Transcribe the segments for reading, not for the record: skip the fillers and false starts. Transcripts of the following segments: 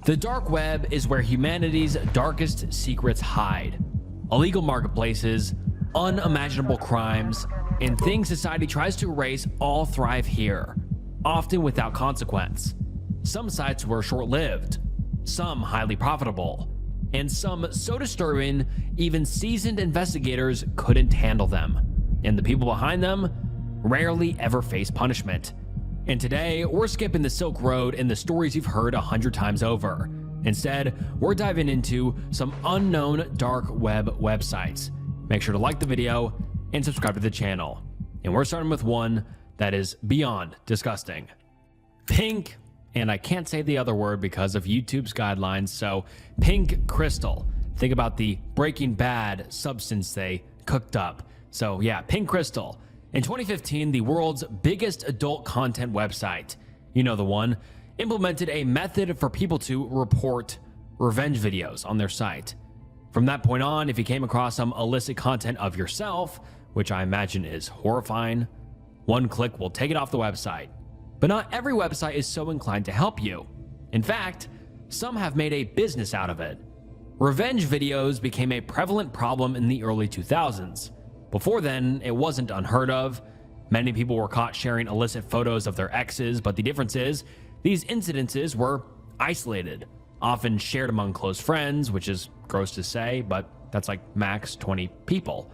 The dark web is where humanity's darkest secrets hide. Illegal marketplaces, unimaginable crimes, and things society tries to erase all thrive here, often without consequence. Some sites were short-lived, some highly profitable, and some so disturbing even seasoned investigators couldn't handle them, and the people behind them rarely ever face punishment. And today, we're skipping the Silk Road and the stories you've heard 100 times over. Instead, we're diving into some unknown dark web websites. Make sure to like the video and subscribe to the channel. And we're starting with one that is beyond disgusting. Pink, and I can't say the other word because of YouTube's guidelines, so pink crystal. Think about the Breaking Bad substance they cooked up. So yeah, pink crystal. In 2015, the world's biggest adult content website, you know the one, implemented a method for people to report revenge videos on their site. From that point on, if you came across some illicit content of yourself, which I imagine is horrifying, one click will take it off the website. But not every website is so inclined to help you. In fact, some have made a business out of it. Revenge videos became a prevalent problem in the early 2000s. Before then, it wasn't unheard of. Many people were caught sharing illicit photos of their exes, but the difference is, these incidences were isolated, often shared among close friends, which is gross to say, but that's like max 20 people.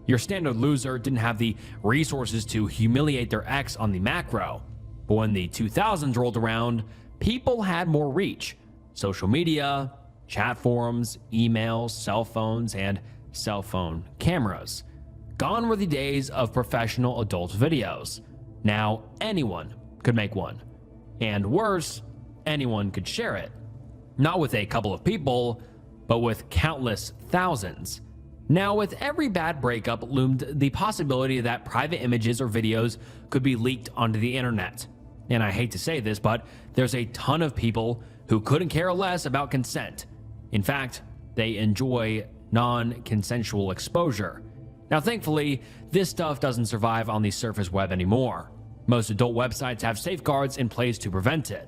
Your standard loser didn't have the resources to humiliate their ex on the macro. But when the 2000s rolled around, people had more reach. Social media, chat forums, emails, cell phones, and cell phone cameras. Gone were the days of professional adult videos. Now anyone could make one. And worse, anyone could share it. Not with a couple of people, but with countless thousands. Now, with every bad breakup loomed the possibility that private images or videos could be leaked onto the internet. And I hate to say this, but there's a ton of people who couldn't care less about consent. In fact, they enjoy non-consensual exposure. Now, thankfully, this stuff doesn't survive on the surface web anymore. Most adult websites have safeguards in place to prevent it,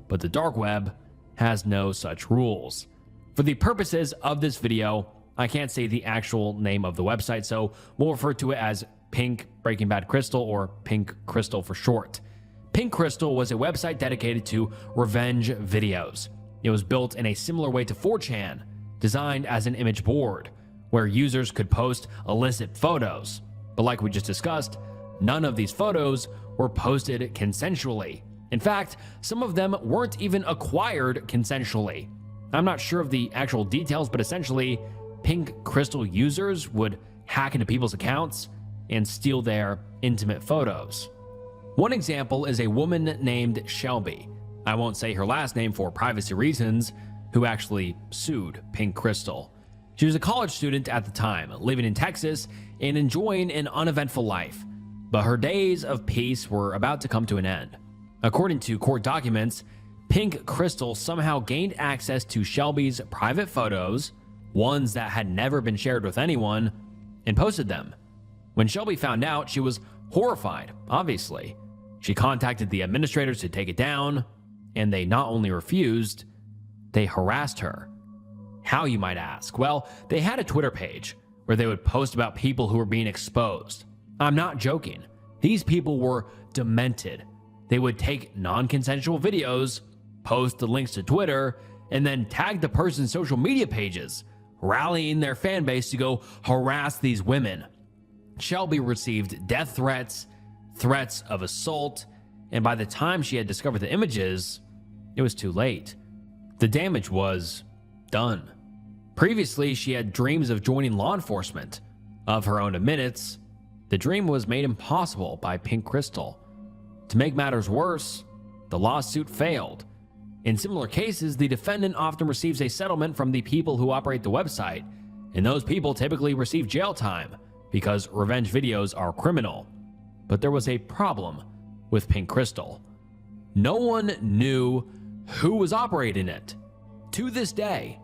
but the dark web has no such rules. For the purposes of this video, I can't say the actual name of the website, so we'll refer to it as Pink Breaking Bad Crystal, or Pink Crystal for short. Pink Crystal was a website dedicated to revenge videos. It was built in a similar way to 4chan, designed as an image board, where users could post illicit photos. But like we just discussed, none of these photos were posted consensually. In fact, some of them weren't even acquired consensually. I'm not sure of the actual details, but essentially, Pink Crystal users would hack into people's accounts and steal their intimate photos. One example is a woman named Shelby, I won't say her last name for privacy reasons, who actually sued Pink Crystal. She was a college student at the time, living in Texas and enjoying an uneventful life, but her days of peace were about to come to an end. According to court documents, Pink Crystal somehow gained access to Shelby's private photos, ones that had never been shared with anyone, and posted them. When Shelby found out, she was horrified, obviously. She contacted the administrators to take it down, and they not only refused, they harassed her. How, you might ask? Well, they had a Twitter page where they would post about people who were being exposed. I'm not joking. These people were demented. They would take non-consensual videos, post the links to Twitter, and then tag the person's social media pages, rallying their fan base to go harass these women. Shelby received death threats, threats of assault, and by the time she had discovered the images, it was too late. The damage was done. Previously, she had dreams of joining law enforcement. Of her own admittance, the dream was made impossible by Pink Crystal. To make matters worse, the lawsuit failed. In similar cases, the defendant often receives a settlement from the people who operate the website, and those people typically receive jail time because revenge videos are criminal. But there was a problem with Pink Crystal. No one knew who was operating it. To this day,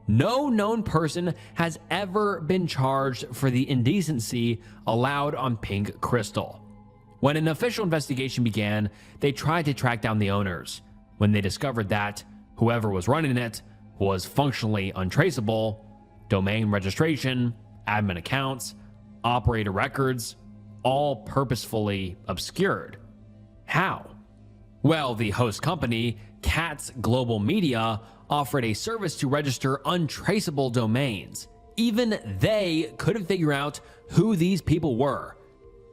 no known person has ever been charged for the indecency allowed on Pink Crystal. When an official investigation began, they tried to track down the owners. When they discovered that Whoever was running it was functionally untraceable. Domain registration, admin accounts, operator records, all purposefully obscured. How? Well, the host company, Katz Global Media, offered a service to register untraceable domains. Even they couldn't figure out who these people were.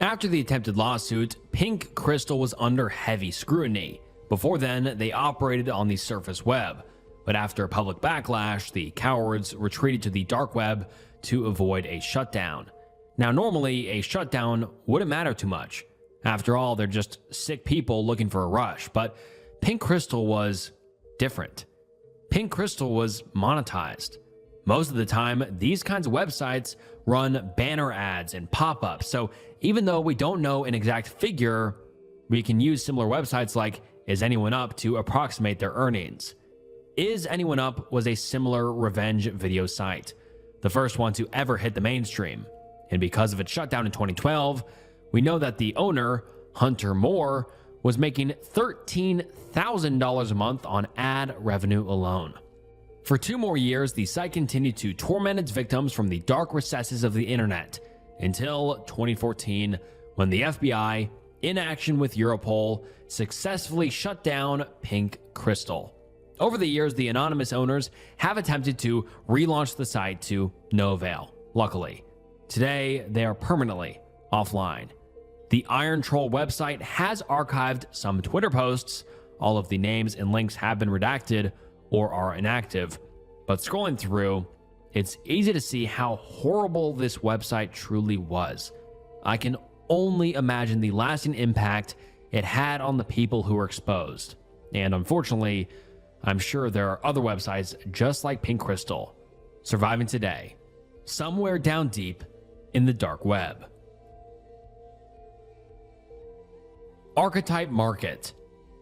After the attempted lawsuit, Pink Crystal was under heavy scrutiny. Before then, they operated on the surface web. But after public backlash, the cowards retreated to the dark web to avoid a shutdown. Now, normally, a shutdown wouldn't matter too much. After all, they're just sick people looking for a rush. But Pink Crystal was different. Pink Crystal was monetized. Most of the time, these kinds of websites run banner ads and pop-ups. So even though we don't know an exact figure, we can use similar websites like Is Anyone Up to approximate their earnings. Is Anyone Up was a similar revenge video site, the first one to ever hit the mainstream. And because of its shutdown in 2012, we know that the owner, Hunter Moore, was making $13,000 a month on ad revenue alone. For 2 more years, the site continued to torment its victims from the dark recesses of the internet until 2014, when the FBI, in action with Europol, successfully shut down Pink Crystal. Over the years, the anonymous owners have attempted to relaunch the site to no avail. Luckily, today they are permanently offline. The Iron Troll website has archived some Twitter posts. All of the names and links have been redacted or are inactive. But scrolling through, it's easy to see how horrible this website truly was. I can only imagine the lasting impact it had on the people who were exposed. And unfortunately, I'm sure there are other websites just like Pink Crystal surviving today, somewhere down deep in the dark web. Archetype market.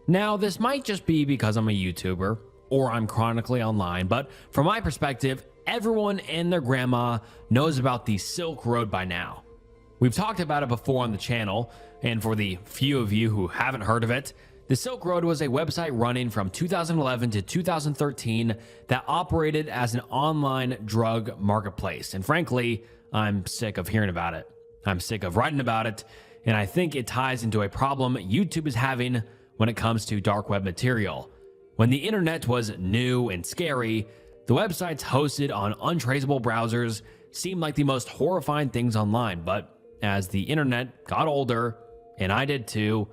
Now, this might just be because I'm a YouTuber or I'm chronically online, but from my perspective, everyone and their grandma knows about the Silk Road by now. We've talked about it before on the channel, and for the few of you who haven't heard of it, the Silk Road was a website running from 2011 to 2013 that operated as an online drug marketplace. And frankly, I'm sick of hearing about it. I'm sick of writing about it, and I think it ties into a problem YouTube is having when it comes to dark web material. When the internet was new and scary, the websites hosted on untraceable browsers seemed like the most horrifying things online. But as the internet got older, and I did too,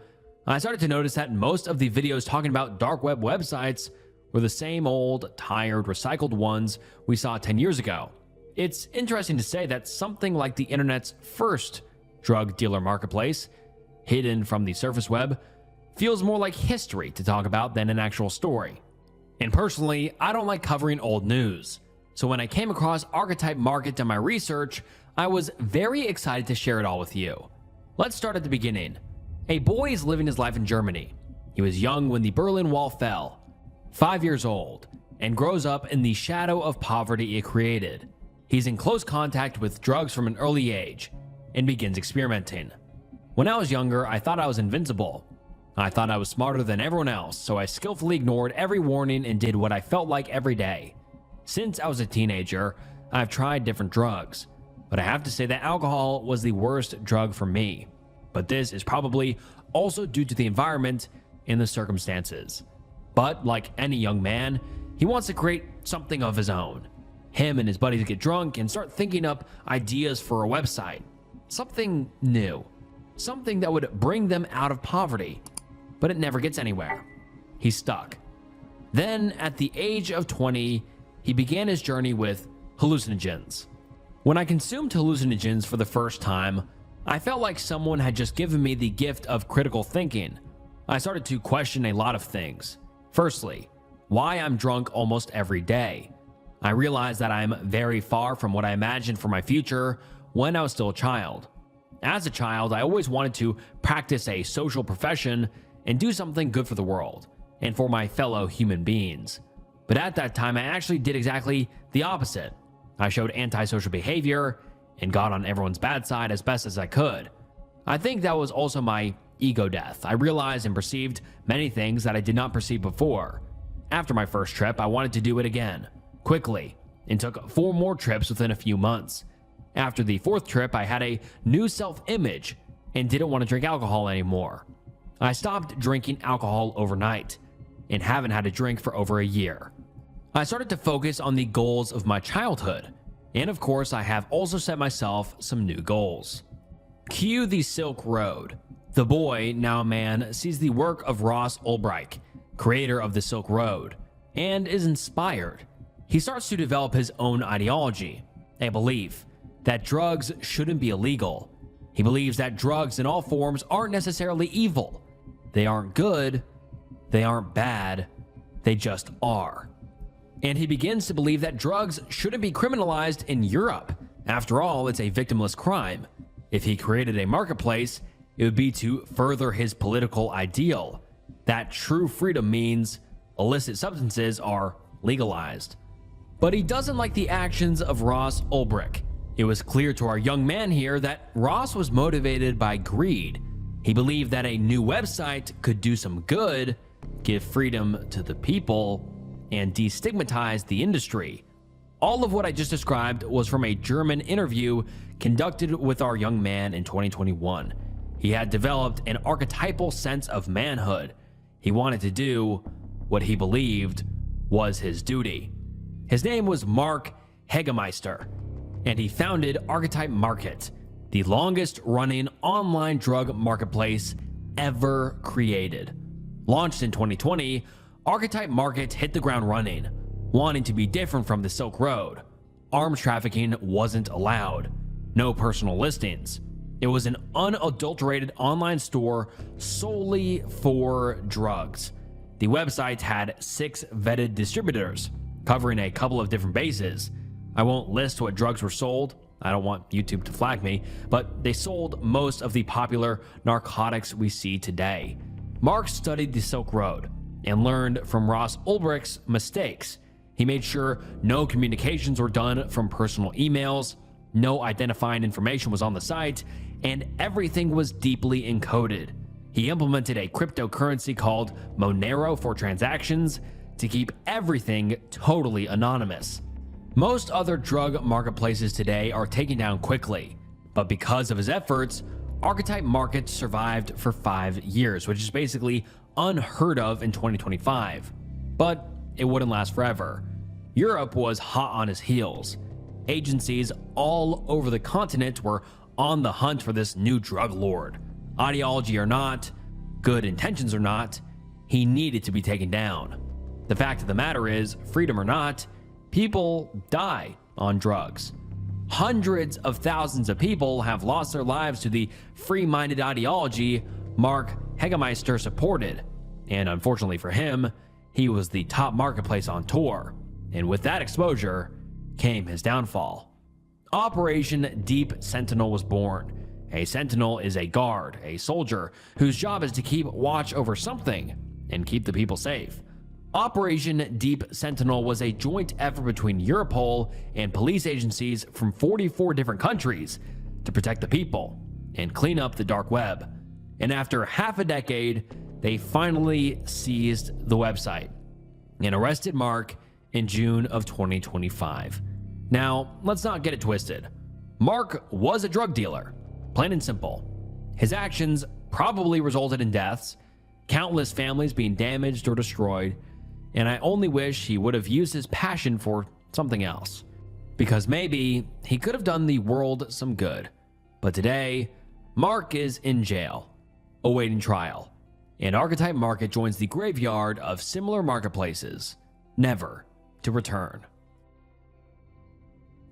I started to notice that most of the videos talking about dark web websites were the same old, tired, recycled ones we saw 10 years ago. It's interesting to say that something like the internet's first drug dealer marketplace, hidden from the surface web, feels more like history to talk about than an actual story. And personally, I don't like covering old news. So when I came across Archetype Market in my research, I was very excited to share it all with you. Let's start at the beginning. A boy is living his life in Germany. He was young when the Berlin Wall fell, 5 years old, and grows up in the shadow of poverty it created. He's in close contact with drugs from an early age and begins experimenting. When I was younger, I thought I was invincible. I thought I was smarter than everyone else, so I skillfully ignored every warning and did what I felt like every day. Since I was a teenager, I've tried different drugs, but I have to say that alcohol was the worst drug for me. But this is probably also due to the environment and the circumstances. But like any young man, he wants to create something of his own. Him and his buddies get drunk and start thinking up ideas for a website. Something new. Something that would bring them out of poverty. But it never gets anywhere. He's stuck. Then, at the age of 20, he began his journey with hallucinogens. When I consumed hallucinogens for the first time, I felt like someone had just given me the gift of critical thinking. I started to question a lot of things. Firstly, why I'm drunk almost every day. I realized that I'm very far from what I imagined for my future when I was still a child. As a child, I always wanted to practice a social profession and do something good for the world and for my fellow human beings. But at that time, I actually did exactly the opposite. I showed antisocial behavior and got on everyone's bad side as best as I could. I think that was also my ego death. I realized and perceived many things that I did not perceive before. After my first trip, I wanted to do it again, quickly, and took 4 more trips within a few months. After the 4th trip, I had a new self-image and didn't want to drink alcohol anymore. I stopped drinking alcohol overnight and haven't had a drink for over a year. I started to focus on the goals of my childhood, and of course, I have also set myself some new goals. Cue the Silk Road. The boy, now a man, sees the work of Ross Ulbricht, creator of the Silk Road, and is inspired. He starts to develop his own ideology, a belief that drugs shouldn't be illegal. He believes that drugs in all forms aren't necessarily evil. They aren't good, they aren't bad, they just are. And he begins to believe that drugs shouldn't be criminalized in Europe. After all, it's a victimless crime. If he created a marketplace, it would be to further his political ideal, that true freedom means illicit substances are legalized. But he doesn't like the actions of Ross Ulbricht. It was clear to our young man here that Ross was motivated by greed. He believed that a new website could do some good, give freedom to the people, and destigmatize the industry. All of what I just described was from a German interview conducted with our young man in 2021. He had developed an archetypal sense of manhood. He wanted to do what he believed was his duty. His name was Mark Hegemeister, and he founded Archetype Market, the longest-running online drug marketplace ever created. Launched in 2020, Archetype Market hit the ground running, wanting to be different from the Silk Road. Arms trafficking wasn't allowed. No personal listings. It was an unadulterated online store solely for drugs. The website had 6 vetted distributors, covering a couple of different bases. I won't list what drugs were sold. I don't want YouTube to flag me, but they sold most of the popular narcotics we see today. Mark studied the Silk Road and learned from Ross Ulbricht's mistakes. He made sure no communications were done from personal emails, no identifying information was on the site, and everything was deeply encoded. He implemented a cryptocurrency called Monero for transactions to keep everything totally anonymous. Most other drug marketplaces today are taken down quickly, but because of his efforts, Archetype Market survived for 5 years, which is basically unheard of in 2025. But it wouldn't last forever. Europe was hot on his heels. Agencies all over the continent were on the hunt for this new drug lord. Ideology or not, good intentions or not, he needed to be taken down. The fact of the matter is, freedom or not, people die on drugs. Hundreds of thousands of people have lost their lives to the free-minded ideology Mark Hegemeister supported. And unfortunately for him, he was the top marketplace on tour. And with that exposure came his downfall. Operation Deep Sentinel was born. A sentinel is a guard, a soldier, whose job is to keep watch over something and keep the people safe. Operation Deep Sentinel was a joint effort between Europol and police agencies from 44 different countries to protect the people and clean up the dark web. And after half a decade, they finally seized the website and arrested Mark in June of 2025. Now, let's not get it twisted. Mark was a drug dealer, plain and simple. His actions probably resulted in deaths, countless families being damaged or destroyed, and I only wish he would have used his passion for something else. Because maybe he could have done the world some good. But today, Mark is in jail, awaiting trial, and Archetype Market joins the graveyard of similar marketplaces, never to return.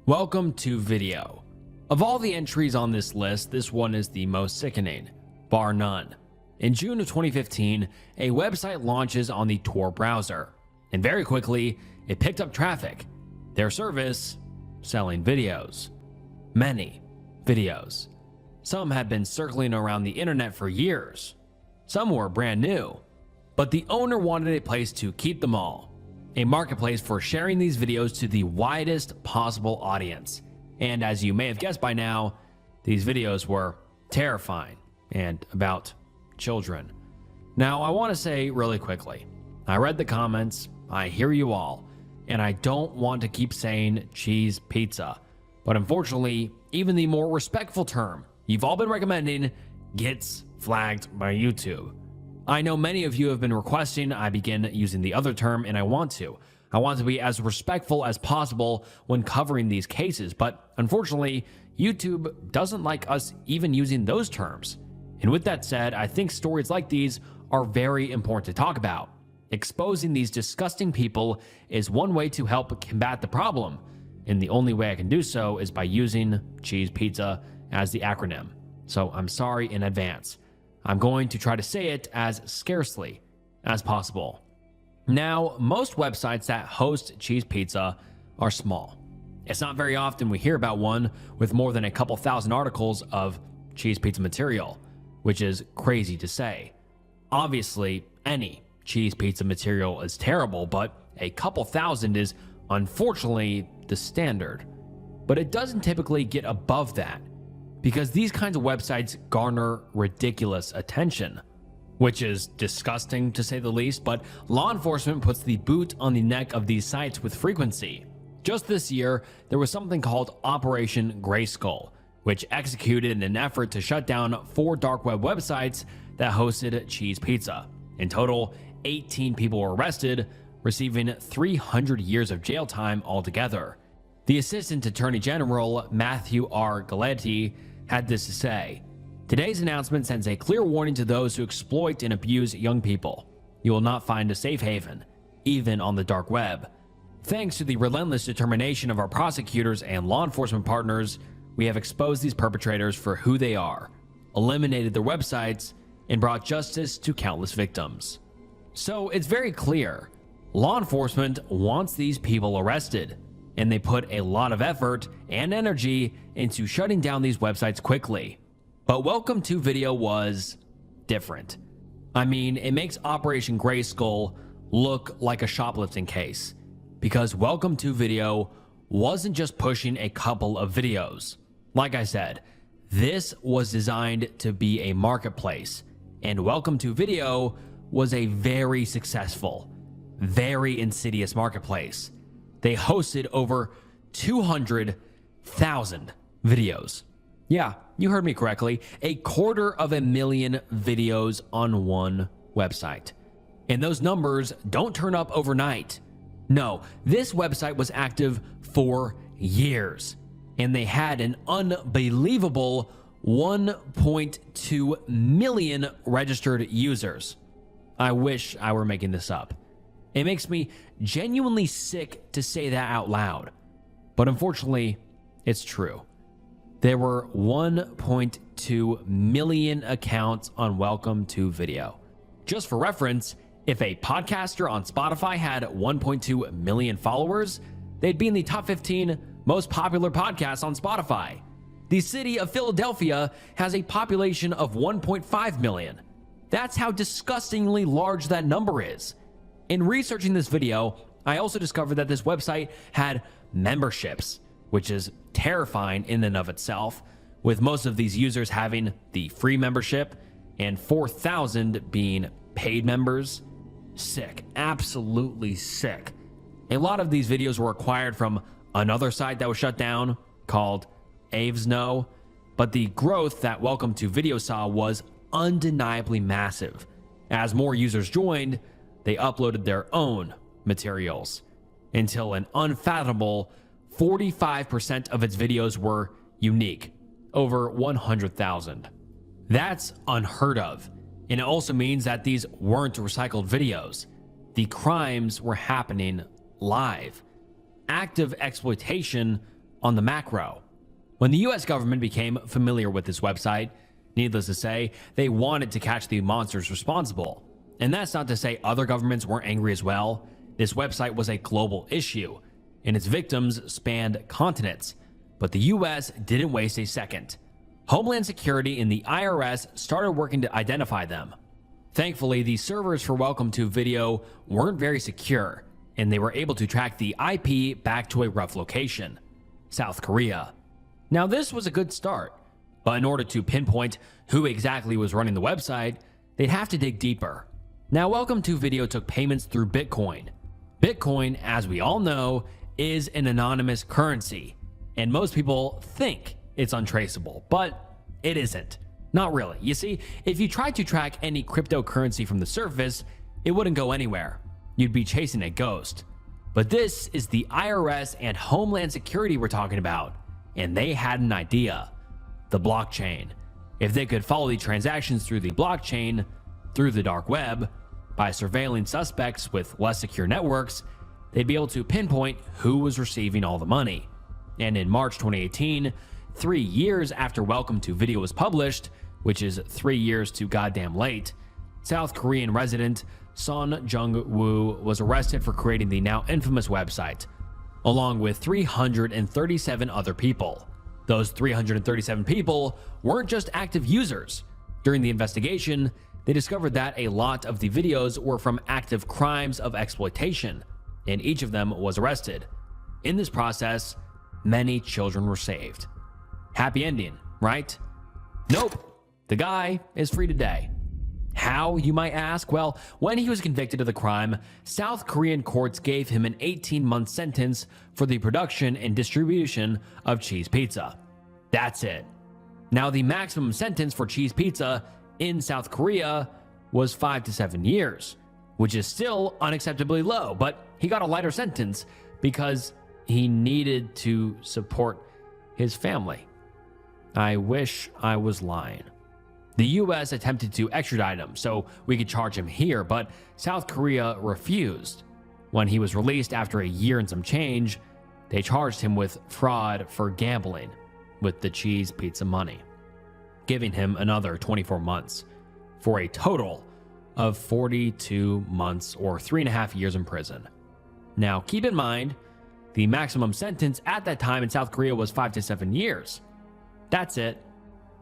Welcome to video. Of all the entries on this list, this one is the most sickening, bar none. In June of 2015, a website launches on the Tor browser, and very quickly, it picked up traffic. Their service, selling videos. Many videos. Some had been circling around the internet for years. Some were brand new. But the owner wanted a place to keep them all. A marketplace for sharing these videos to the widest possible audience. And as you may have guessed by now, these videos were terrifying and about children. Now, I want to say really quickly, I read the comments, I hear you all, and I don't want to keep saying cheese pizza, but unfortunately, even the more respectful term you've all been recommending gets flagged by YouTube. I know many of you have been requesting I begin using the other term, and I want to. I want to be as respectful as possible when covering these cases, but unfortunately, YouTube doesn't like us even using those terms. And with that said, I think stories like these are very important to talk about. Exposing these disgusting people is one way to help combat the problem, and the only way I can do so is by using cheese pizza as the acronym. So I'm sorry in advance. I'm going to try to say it as scarcely as possible. Now, most websites that host cheese pizza are small. It's not very often we hear about one with more than a couple thousand articles of cheese pizza material, which is crazy to say. Obviously, any cheese pizza material is terrible, but a couple thousand is unfortunately the standard. But it doesn't typically get above that, because these kinds of websites garner ridiculous attention, which is disgusting to say the least, but law enforcement puts the boot on the neck of these sites with frequency. Just this year, there was something called Operation Grayskull, which executed in an effort to shut down 4 dark web websites that hosted cheese pizza. In total, 18 people were arrested, receiving 300 years of jail time altogether. The Assistant Attorney General, Matthew R. Galetti, had this to say: "Today's announcement sends a clear warning to those who exploit and abuse young people. You will not find a safe haven, even on the dark web. Thanks to the relentless determination of our prosecutors and law enforcement partners, we have exposed these perpetrators for who they are, eliminated their websites, and brought justice to countless victims." So it's very clear. Law enforcement wants these people arrested, and they put a lot of effort and energy into shutting down these websites quickly. But Welcome to Video was different. I mean, it makes Operation Grayskull look like a shoplifting case, because Welcome to Video wasn't just pushing a couple of videos. Like I said, this was designed to be a marketplace, and Welcome to Video was a very successful, very insidious marketplace. They hosted over 200,000 videos. Yeah, you heard me correctly. 250,000 videos on one website. And those numbers don't turn up overnight. No, this website was active for years, and they had an unbelievable 1.2 million registered users. I wish I were making this up. It makes me genuinely sick to say that out loud, but unfortunately, it's true. There were 1.2 million accounts on Welcome to Video. Just for reference, if a podcaster on Spotify had 1.2 million followers, they'd be in the top 15 most popular podcasts on Spotify. The city of Philadelphia has a population of 1.5 million. That's how disgustingly large that number is. In researching this video, I also discovered that this website had memberships, which is terrifying in and of itself, with most of these users having the free membership and 4,000 being paid members. Sick, absolutely sick. A lot of these videos were acquired from another site that was shut down called Avesno, but the growth that Welcome to Video saw was undeniably massive. As more users joined, they uploaded their own materials until an unfathomable 45% of its videos were unique, over 100,000. That's unheard of, and it also means that these weren't recycled videos. The crimes were happening live. Active exploitation on the macro. When the US government became familiar with this website, needless to say, they wanted to catch the monsters responsible. And that's not to say other governments weren't angry as well. This website was a global issue, and its victims spanned continents. But the US didn't waste a second. Homeland Security and the IRS started working to identify them. Thankfully, the servers for Welcome to Video weren't very secure, and they were able to track the IP back to a rough location, South Korea. Now, this was a good start. But in order to pinpoint who exactly was running the website, they'd have to dig deeper. Now, Welcome to Video took payments through Bitcoin. Bitcoin, as we all know, is an anonymous currency, and most people think it's untraceable, but it isn't. Not really. You see, if you tried to track any cryptocurrency from the surface, it wouldn't go anywhere. You'd be chasing a ghost. But this is the IRS and Homeland Security we're talking about, and they had an idea: the blockchain. If they could follow the transactions through the blockchain, through the dark web, by surveilling suspects with less secure networks, they'd be able to pinpoint who was receiving all the money. And in March 2018, 3 years after Welcome to Video was published, which is 3 years too goddamn late, South Korean resident Son Jung-woo was arrested for creating the now infamous website, along with 337 other people. Those 337 people weren't just active users. During the investigation, they discovered that a lot of the videos were from active crimes of exploitation, and each of them was arrested. In this process, many children were saved. Happy ending, right? Nope. The guy is free today. How, you might ask? Well, when he was convicted of the crime, South Korean courts gave him an 18-month sentence for the production and distribution of cheese pizza. That's it. Now, the maximum sentence for cheese pizza in South Korea was 5 to 7 years, which is still unacceptably low, but he got a lighter sentence because he needed to support his family. I wish I was lying. The US attempted to extradite him so we could charge him here, but South Korea refused. When he was released after a year and some change, they charged him with fraud for gambling with the cheese pizza money, giving him another 24 months for a total of 42 months or 3.5 years in prison. Now, keep in mind, the maximum sentence at that time in South Korea was 5 to 7 years. That's it.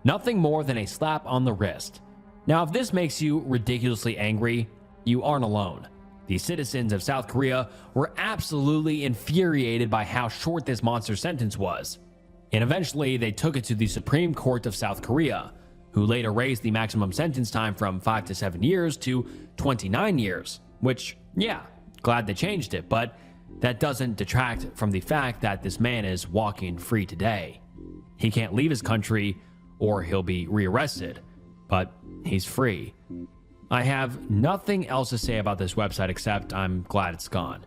Nothing more than a slap on the wrist. Now, if this makes you ridiculously angry, you aren't alone. The citizens of South Korea were absolutely infuriated by how short this monster sentence was. And eventually, they took it to the Supreme Court of South Korea, who later raised the maximum sentence time from 5 to 7 years to 29 years, which, yeah, glad they changed it, but that doesn't detract from the fact that this man is walking free today. He can't leave his country or he'll be rearrested, but he's free. I have nothing else to say about this website except I'm glad it's gone,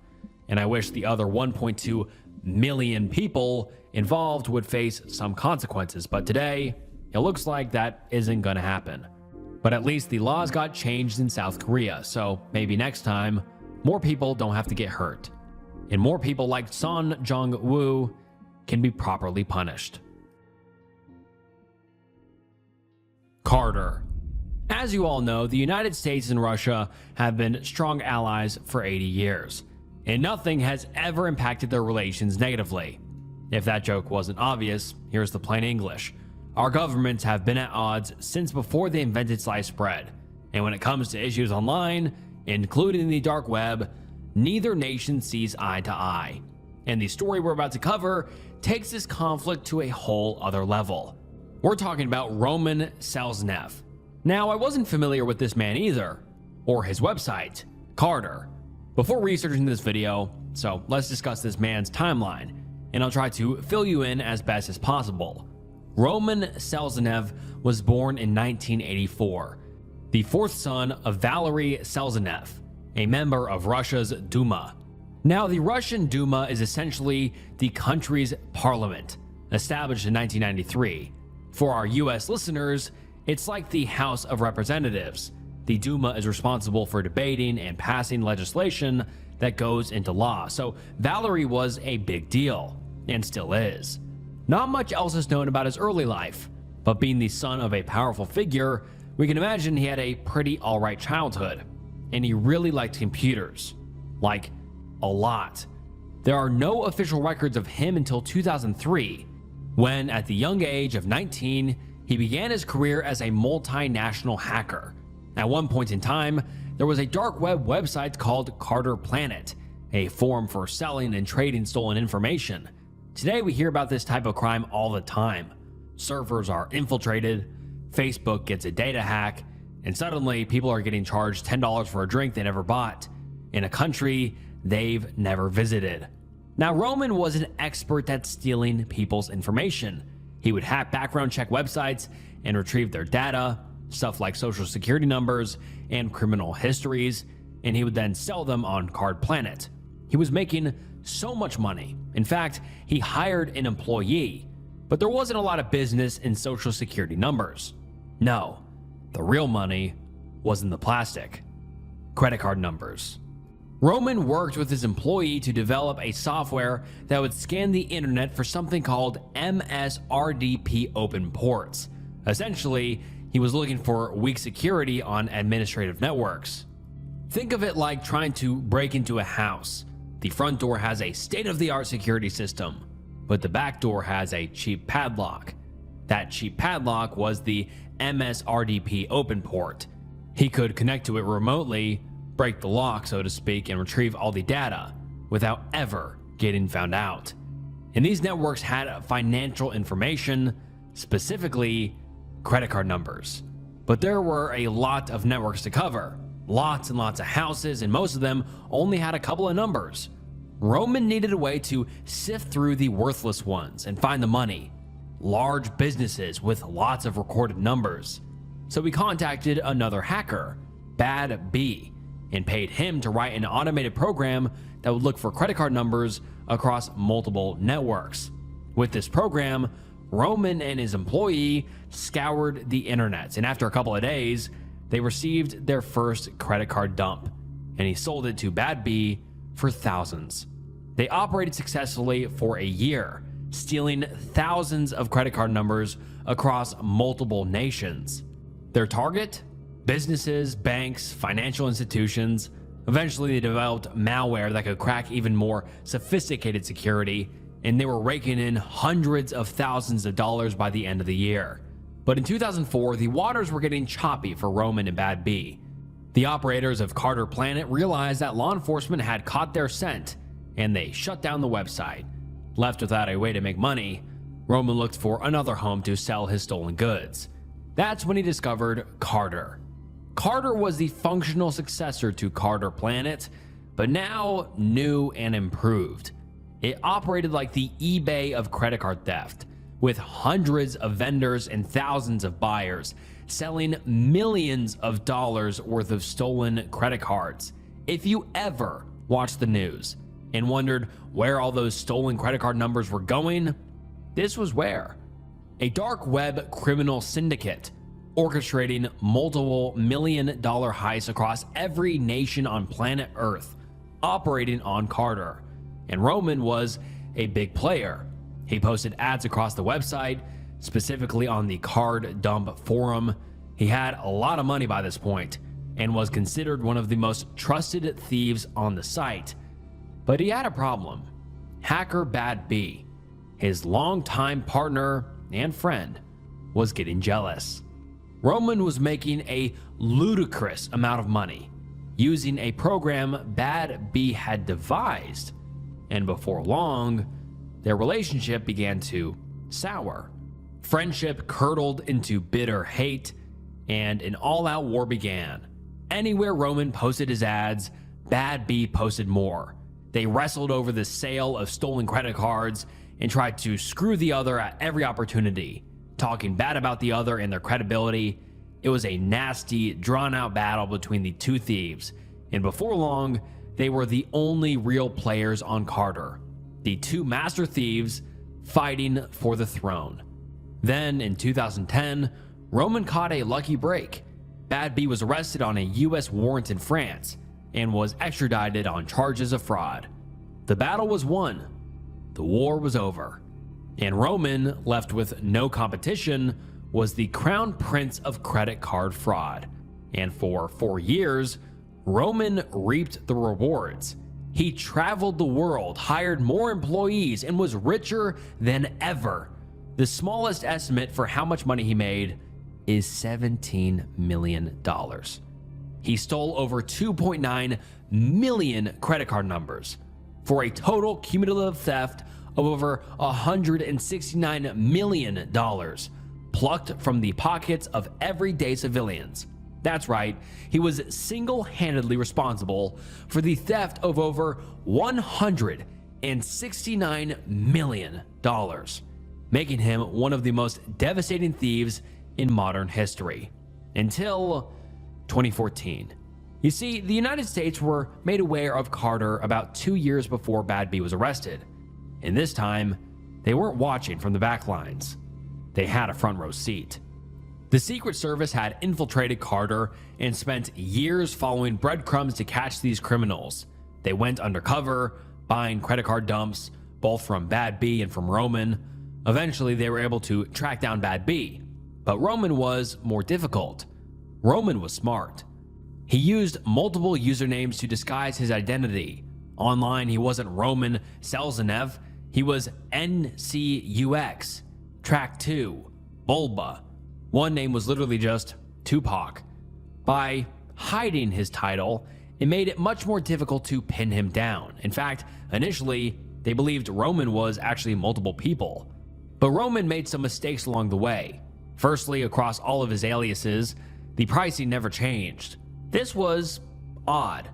and I wish the other 1.2 million people involved would face some consequences, but today, it looks like that isn't gonna happen. But at least the laws got changed in South Korea, so maybe next time, more people don't have to get hurt, and more people like Son Jung-woo can be properly punished. Carter. As you all know, the United States and Russia have been strong allies for 80 years, and nothing has ever impacted their relations negatively. If that joke wasn't obvious, here's the plain English. Our governments have been at odds since before they invented sliced bread, and when it comes to issues online, including the dark web, neither nation sees eye to eye. And the story we're about to cover takes this conflict to a whole other level. We're talking about Roman Selznev. Now, I wasn't familiar with this man either, or his website, Carter, before researching this video, so let's discuss this man's timeline, and I'll try to fill you in as best as possible. Roman Selznev was born in 1984, the fourth son of Valery Selznev, a member of Russia's Duma. Now, the Russian Duma is essentially the country's parliament, established in 1993. For our US listeners, it's like the House of Representatives. The Duma is responsible for debating and passing legislation that goes into law, so Valery was a big deal, and still is. Not much else is known about his early life, but being the son of a powerful figure, we can imagine he had a pretty alright childhood, and he really liked computers. Like, a lot. There are no official records of him until 2003, when, at the young age of 19, he began his career as a multinational hacker. At one point in time, there was a dark web website called Carter Planet, a forum for selling and trading stolen information. Today, we hear about this type of crime all the time. Servers are infiltrated, Facebook gets a data hack, and suddenly people are getting charged $10 for a drink they never bought, in a country they've never visited. Now, Roman was an expert at stealing people's information. He would hack background check websites and retrieve their data, stuff like social security numbers and criminal histories, and he would then sell them on Card Planet. He was making so much money. In fact, he hired an employee, but there wasn't a lot of business in social security numbers. No, the real money was in the plastic. Credit card numbers. Roman worked with his employee to develop a software that would scan the internet for something called MSRDP open ports. Essentially, he was looking for weak security on administrative networks. Think of it like trying to break into a house. The front door has a state-of-the-art security system, but the back door has a cheap padlock. That cheap padlock was the MSRDP open port. He could connect to it remotely, break the lock, so to speak, and retrieve all the data without ever getting found out. And these networks had financial information, specifically credit card numbers. But there were a lot of networks to cover, lots and lots of houses, and most of them only had a couple of numbers. Roman needed a way to sift through the worthless ones and find the money, large businesses with lots of recorded numbers. So he contacted another hacker, Bad B, and paid him to write an automated program that would look for credit card numbers across multiple networks. With this program, Roman and his employee scoured the internet, and after a couple of days, they received their first credit card dump, and he sold it to Bad B for thousands. They operated successfully for a year, stealing thousands of credit card numbers across multiple nations. Their target? Businesses, banks, financial institutions. Eventually, they developed malware that could crack even more sophisticated security, and they were raking in hundreds of thousands of dollars by the end of the year. But in 2004, the waters were getting choppy for Roman and Bad B. The operators of Card Planet realized that law enforcement had caught their scent, and they shut down the website. Left without a way to make money, Roman looked for another home to sell his stolen goods. That's when he discovered Carter. Carter was the functional successor to Card Planet, but now new and improved. It operated like the eBay of credit card theft, with hundreds of vendors and thousands of buyers selling millions of dollars worth of stolen credit cards. If you ever watched the news and wondered where all those stolen credit card numbers were going, this was where. A dark web criminal syndicate orchestrating multiple million-dollar heists across every nation on planet Earth, operating on Carter. And Roman was a big player. He posted ads across the website, specifically on the Card Dump forum. He had a lot of money by this point and was considered one of the most trusted thieves on the site. But he had a problem. Hacker Bad B, his longtime partner and friend, was getting jealous. Roman was making a ludicrous amount of money using a program Bad B had devised, and before long, their relationship began to sour. Friendship curdled into bitter hate, and an all-out war began. Anywhere Roman posted his ads, Bad B posted more. They wrestled over the sale of stolen credit cards and tried to screw the other at every opportunity, talking bad about the other and their credibility. It was a nasty, drawn-out battle between the two thieves, and before long, they were the only real players on Carter, the two master thieves fighting for the throne. Then, in 2010, Roman caught a lucky break. Bad B was arrested on a US warrant in France and was extradited on charges of fraud. The battle was won. The war was over. And Roman, left with no competition, was the crown prince of credit card fraud. And for 4 years, Roman reaped the rewards. He traveled the world, hired more employees, and was richer than ever. The smallest estimate for how much money he made is $17 million. He stole over 2.9 million credit card numbers for a total cumulative theft of over $169 million, plucked from the pockets of everyday civilians. That's right, he was single-handedly responsible for the theft of over $169 million, making him one of the most devastating thieves in modern history. Until 2014. You see, the United States were made aware of Carter about 2 years before Bad B was arrested. And this time, they weren't watching from the back lines. They had a front row seat. The Secret Service had infiltrated Carter and spent years following breadcrumbs to catch these criminals. They went undercover, buying credit card dumps, both from Bad B and from Roman. Eventually, they were able to track down Bad B, but Roman was more difficult. Roman was smart. He used multiple usernames to disguise his identity. Online, he wasn't Roman Selzenev, he was NCUX, Track 2, Bulba. One name was literally just Tupac. By hiding his title, it made it much more difficult to pin him down. In fact, initially, they believed Roman was actually multiple people. But Roman made some mistakes along the way. Firstly, across all of his aliases, the pricing never changed. This was odd.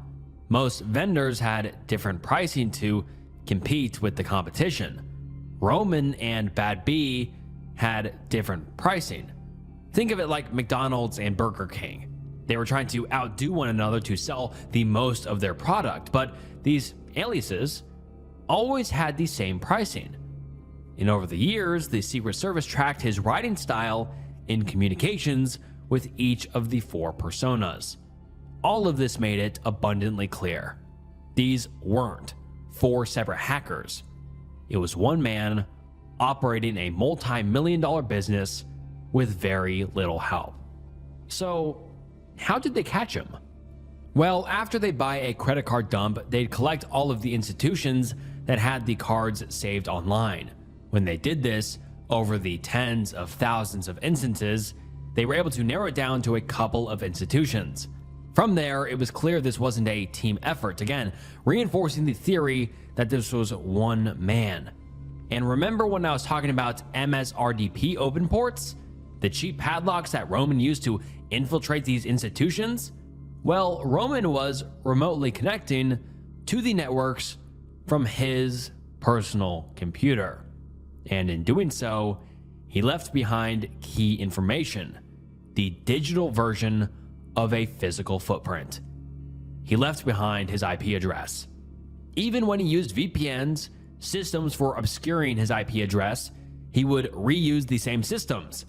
Most vendors had different pricing to compete with the competition. Roman and Bad B had different pricing. Think of it like McDonald's and Burger King. They were trying to outdo one another to sell the most of their product, but these aliases always had the same pricing. And over the years, the Secret Service tracked his writing style in communications with each of the 4 personas. All of this made it abundantly clear. These weren't 4 separate hackers. It was one man operating a multi-million-dollar business with very little help. So, how did they catch him? Well, after they buy a credit card dump, they'd collect all of the institutions that had the cards saved online. When they did this, over the tens of thousands of instances, they were able to narrow it down to a couple of institutions. From there, it was clear this wasn't a team effort, again, reinforcing the theory that this was one man. And remember when I was talking about MSRDP open ports? The cheap padlocks that Roman used to infiltrate these institutions? Well, Roman was remotely connecting to the networks from his personal computer. And in doing so, he left behind key information, the digital version of a physical footprint. He left behind his IP address. Even when he used VPNs, systems for obscuring his IP address, he would reuse the same systems,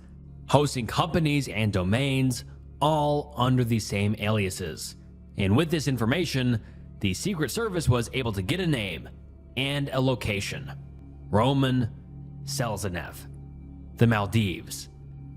hosting companies and domains, all under the same aliases. And with this information, the Secret Service was able to get a name and a location: Roman Selzenev, the Maldives.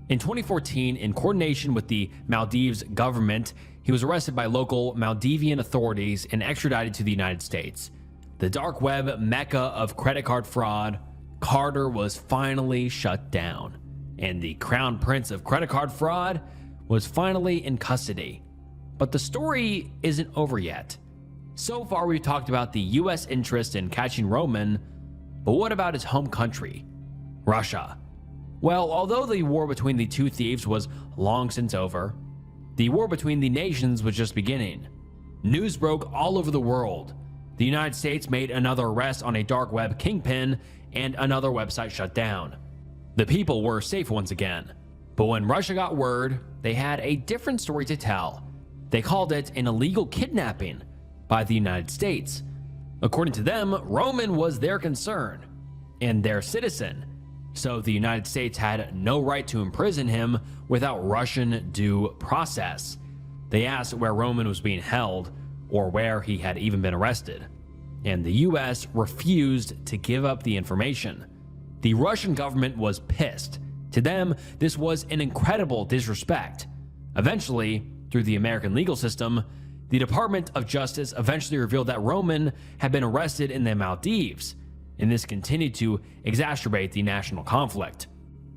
In 2014, in coordination with the Maldives government, he was arrested by local Maldivian authorities and extradited to the United States. The dark web mecca of credit card fraud, Carter was finally shut down, and the crown prince of credit card fraud was finally in custody. But the story isn't over yet. So far, we've talked about the US interest in catching Roman, but what about his home country, Russia? Well, although the war between the two thieves was long since over, the war between the nations was just beginning. News broke all over the world. The United States made another arrest on a dark web kingpin, and another website shut down. The people were safe once again. But when Russia got word, they had a different story to tell. They called it an illegal kidnapping by the United States. According to them, Roman was their concern and their citizen, so the United States had no right to imprison him without Russian due process. They asked where Roman was being held, or where he had even been arrested, and the US refused to give up the information. The Russian government was pissed. To them, this was an incredible disrespect. Eventually, through the American legal system, the Department of Justice eventually revealed that Roman had been arrested in the Maldives, and this continued to exacerbate the national conflict.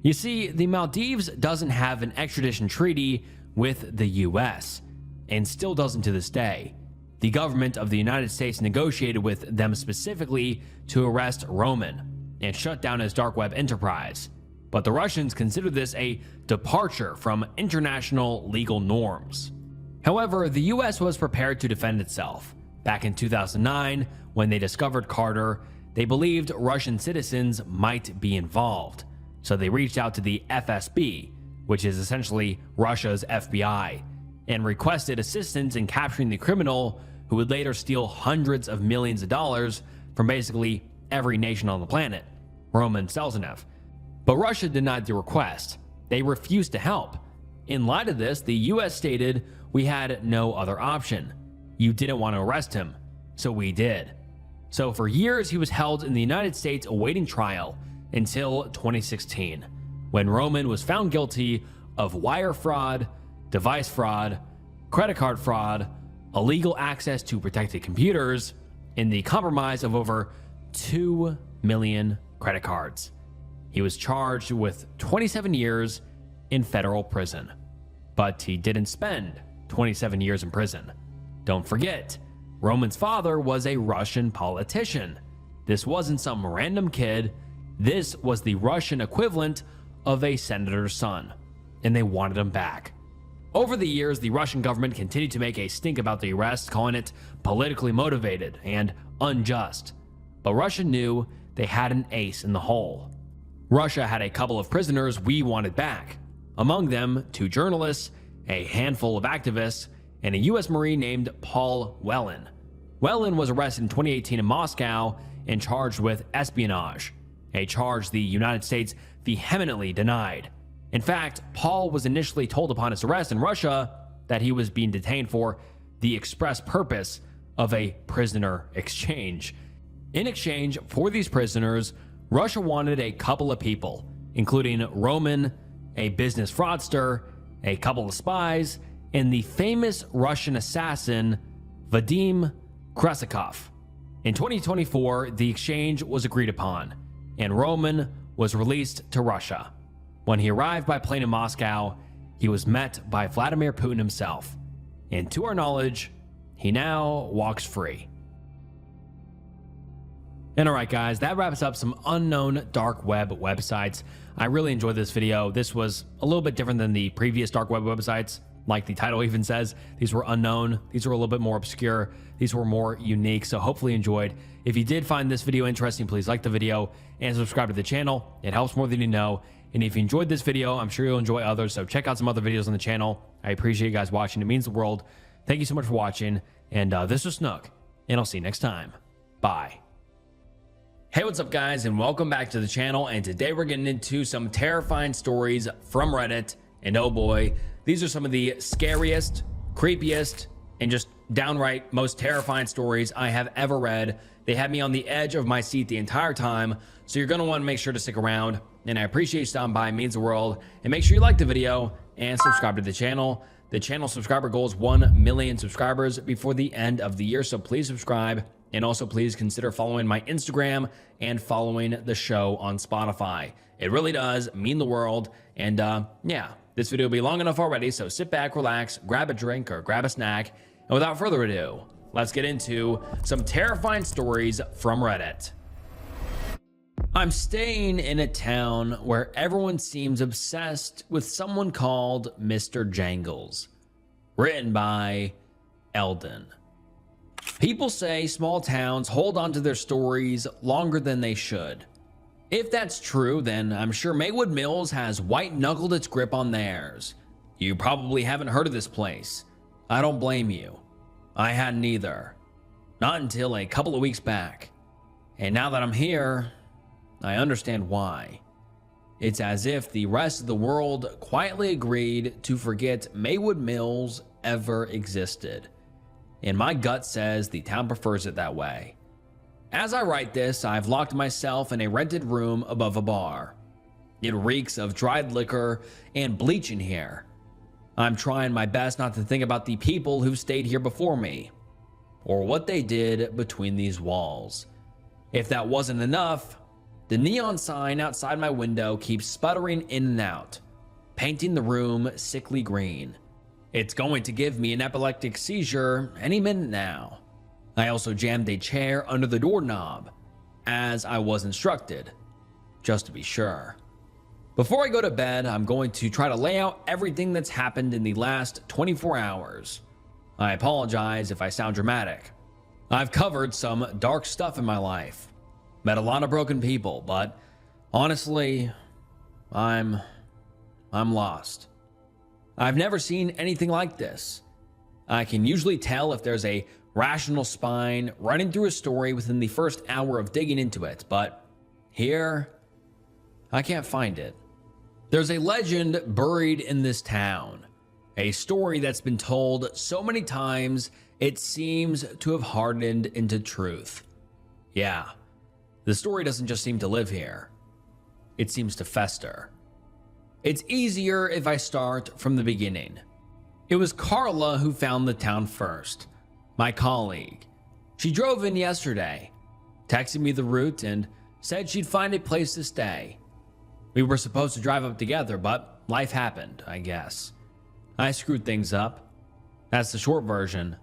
You see, the Maldives doesn't have an extradition treaty with the US, and still doesn't to this day. The government of the United States negotiated with them specifically to arrest Roman and shut down his dark web enterprise. but the Russians considered this a departure from international legal norms. However, the US was prepared to defend itself. Back in 2009, when they discovered Carter, they believed Russian citizens might be involved. So they reached out to the FSB, which is essentially Russia's FBI, and requested assistance in capturing the criminal who would later steal hundreds of millions of dollars from basically every nation on the planet, Roman Selznev. But Russia denied the request. They refused to help. In light of this, the US stated, "We had no other option. You didn't want to arrest him, so we did." So for years, he was held in the United States awaiting trial until 2016, when Roman was found guilty of wire fraud, device fraud, credit card fraud, illegal access to protected computers, and the compromise of over 2 million credit cards. He was charged with 27 years in federal prison, but he didn't spend 27 years in prison. Don't forget, Roman's father was a Russian politician. This wasn't some random kid. This was the Russian equivalent of a senator's son, and they wanted him back. Over the years, the Russian government continued to make a stink about the arrest, calling it politically motivated and unjust. But Russia knew they had an ace in the hole. Russia had a couple of prisoners we wanted back. Among them, 2 journalists, a handful of activists, and a US Marine named Paul Whelan. Whelan was arrested in 2018 in Moscow and charged with espionage, a charge the United States vehemently denied. In fact, Paul was initially told upon his arrest in Russia that he was being detained for the express purpose of a prisoner exchange. In exchange for these prisoners, Russia wanted a couple of people, including Roman, a business fraudster, a couple of spies, and the famous Russian assassin Vadim Krasikov. In 2024, the exchange was agreed upon, and Roman was released to Russia. When he arrived by plane in Moscow, he was met by Vladimir Putin himself, and to our knowledge, he now walks free. And alright guys, that wraps up some unknown dark web websites. I really enjoyed this video. This was a little bit different than the previous dark web websites. Like the title even says, these were unknown. These were a little bit more obscure. These were more unique, so hopefully you enjoyed. If you did find this video interesting, please like the video and subscribe to the channel. It helps more than you know. And if you enjoyed this video, I'm sure you'll enjoy others, so check out some other videos on the channel. I appreciate you guys watching. It means the world. Thank you so much for watching. And this was Snook, and I'll see you next time. Bye. Hey, what's up guys, and welcome back to the channel. And today we're getting into some terrifying stories from Reddit. And oh boy, these are some of the scariest, creepiest, and just downright most terrifying stories I have ever read. They had me on the edge of my seat the entire time, so you're gonna want to make sure to stick around. And I appreciate you stopping by, it means the world. And make sure you like the video and subscribe to the channel. The channel subscriber goal is 1 million subscribers before the end of the year, so please subscribe. And also please consider following my Instagram and following the show on Spotify. It really does mean the world. And yeah, this video will be long enough already, so sit back, relax, grab a drink or grab a snack. And without further ado, let's get into some terrifying stories from Reddit. I'm staying in a town where everyone seems obsessed with someone called Mr. Jangles. Written by Eldon. People say small towns hold on to their stories longer than they should. If that's true, then I'm sure Maywood Mills has white-knuckled its grip on theirs. You probably haven't heard of this place. I don't blame you. I hadn't either. Not until a couple of weeks back. And now that I'm here, I understand why. It's as if the rest of the world quietly agreed to forget Maywood Mills ever existed. And my gut says the town prefers it that way. As I write this, I've locked myself in a rented room above a bar. It reeks of dried liquor and bleach in here. I'm trying my best not to think about the people who stayed here before me, or what they did between these walls. If that wasn't enough, the neon sign outside my window keeps sputtering in and out, painting the room sickly green. It's going to give me an epileptic seizure any minute now. I also jammed a chair under the doorknob, as I was instructed, just to be sure. Before I go to bed, I'm going to try to lay out everything that's happened in the last 24 hours. I apologize if I sound dramatic. I've covered some dark stuff in my life, met a lot of broken people, but honestly, I'm lost. I've never seen anything like this. I can usually tell if there's a rational spine running through a story within the first hour of digging into it, but here, I can't find it. There's a legend buried in this town, a story that's been told so many times it seems to have hardened into truth. Yeah, the story doesn't just seem to live here, it seems to fester. It's easier if I start from the beginning. It was Carla who found the town first, my colleague. She drove in yesterday, texted me the route, and said she'd find a place to stay. We were supposed to drive up together, but life happened, I guess. I screwed things up. That's the short version.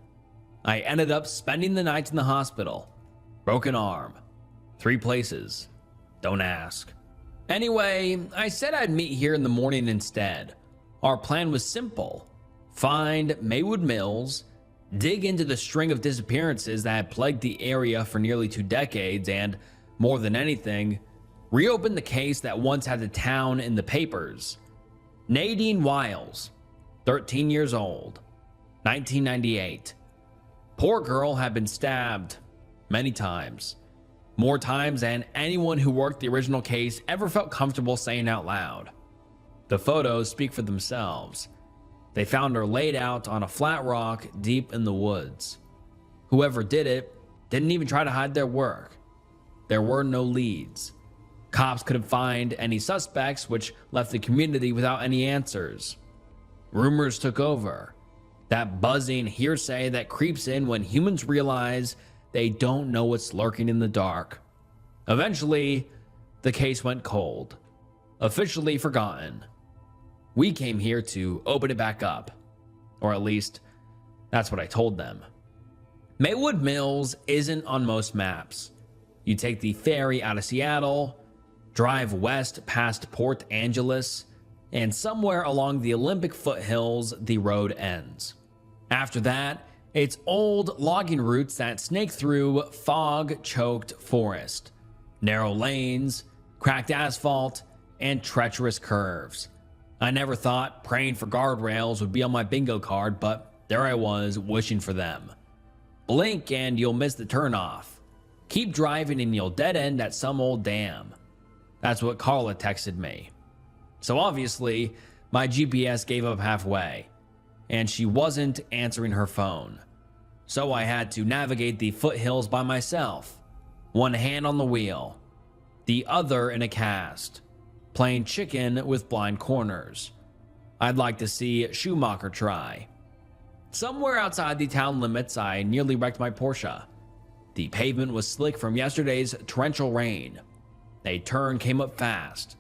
I ended up spending the night in the hospital. Broken arm. 3 places. Don't ask. Anyway, I said I'd meet here in the morning instead. Our plan was simple. Find Maywood Mills, dig into the string of disappearances that had plagued the area for nearly 2 decades, and, more than anything, reopen the case that once had the town in the papers. Nadine Wiles, 13 years old, 1998. Poor girl had been stabbed many times. More times than anyone who worked the original case ever felt comfortable saying out loud. The photos speak for themselves. They found her laid out on a flat rock deep in the woods. Whoever did it didn't even try to hide their work. There were no leads. Cops couldn't find any suspects, which left the community without any answers. Rumors took over. That buzzing hearsay that creeps in when humans realize they don't know what's lurking in the dark. Eventually, the case went cold. Officially forgotten. We came here to open it back up. Or at least, that's what I told them. Maywood Mills isn't on most maps. You take the ferry out of Seattle, drive west past Port Angeles, and somewhere along the Olympic foothills, the road ends. After that, it's old logging routes that snake through fog-choked forest, narrow lanes, cracked asphalt, and treacherous curves. I never thought praying for guardrails would be on my bingo card, but there I was wishing for them. Blink and you'll miss the turnoff. Keep driving and you'll dead end at some old dam. That's what Carla texted me. So obviously, my GPS gave up halfway, and she wasn't answering her phone. So I had to navigate the foothills by myself, one hand on the wheel, the other in a cast, playing chicken with blind corners. I'd like to see Schumacher try. Somewhere outside the town limits, I nearly wrecked my Porsche. The pavement was slick from yesterday's torrential rain. A turn came up fast.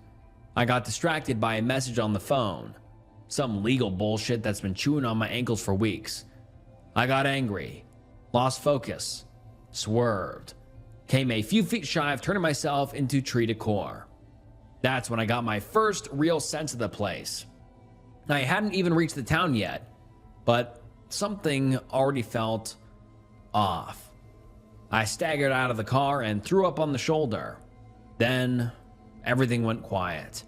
I got distracted by a message on the phone. Some legal bullshit that's been chewing on my ankles for weeks. I got angry, lost focus, swerved, came a few feet shy of turning myself into tree decor. That's when I got my first real sense of the place. I hadn't even reached the town yet, but something already felt off. I staggered out of the car and threw up on the shoulder. Then everything went quiet.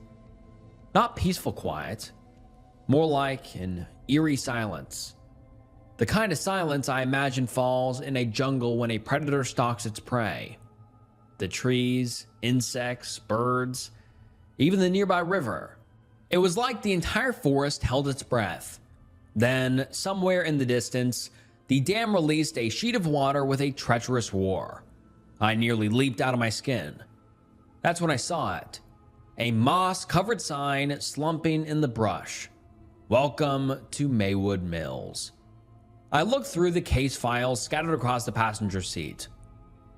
Not peaceful quiet, more like an eerie silence. The kind of silence I imagine falls in a jungle when a predator stalks its prey. The trees, insects, birds, even the nearby river. It was like the entire forest held its breath. Then, somewhere in the distance, the dam released a sheet of water with a treacherous roar. I nearly leaped out of my skin. That's when I saw it. A moss-covered sign slumping in the brush. Welcome to Maywood Mills. I looked through the case files scattered across the passenger seat.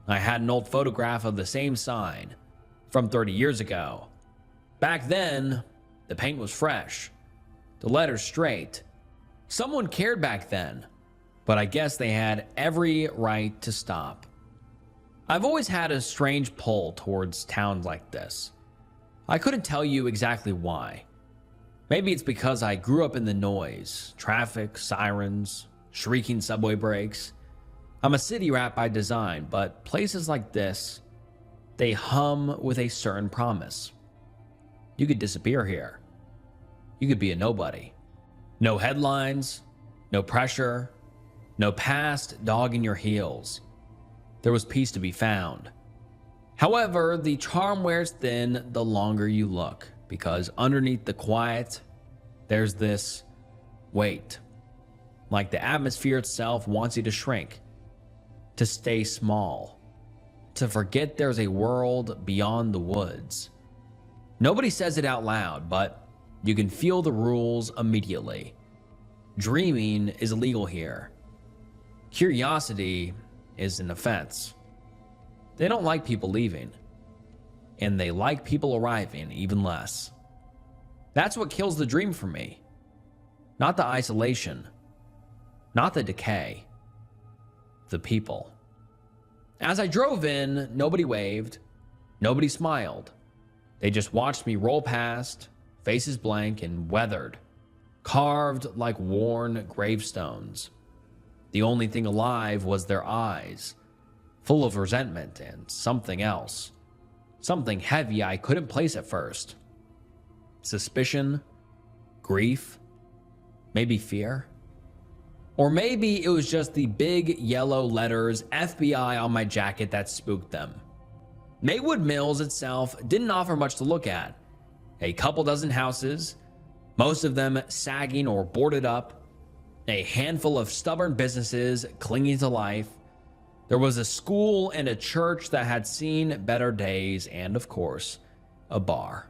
I had an old photograph of the same sign, from 30 years ago. Back then, the paint was fresh, the letters straight. Someone cared back then, but I guess they had every right to stop. I've always had a strange pull towards towns like this. I couldn't tell you exactly why. Maybe it's because I grew up in the noise, traffic, sirens, shrieking subway brakes. I'm a city rat by design, but places like this, they hum with a certain promise. You could disappear here. You could be a nobody. No headlines, no pressure, no past dogging your heels. There was peace to be found. However, the charm wears thin the longer you look, because underneath the quiet, there's this weight. Like the atmosphere itself wants you to shrink, to stay small, to forget there's a world beyond the woods. Nobody says it out loud, but you can feel the rules immediately. Dreaming is illegal here. Curiosity is an offense. They don't like people leaving, and they like people arriving even less. That's what kills the dream for me. Not the isolation, not the decay, the people. As I drove in, nobody waved, nobody smiled. They just watched me roll past, faces blank and weathered, carved like worn gravestones. The only thing alive was their eyes, full of resentment and something else. Something heavy I couldn't place at first. Suspicion, grief, maybe fear. Or maybe it was just the big yellow letters FBI on my jacket that spooked them. Maywood Mills itself didn't offer much to look at. A couple dozen houses, most of them sagging or boarded up, a handful of stubborn businesses clinging to life. There was a school and a church that had seen better days, and of course, a bar.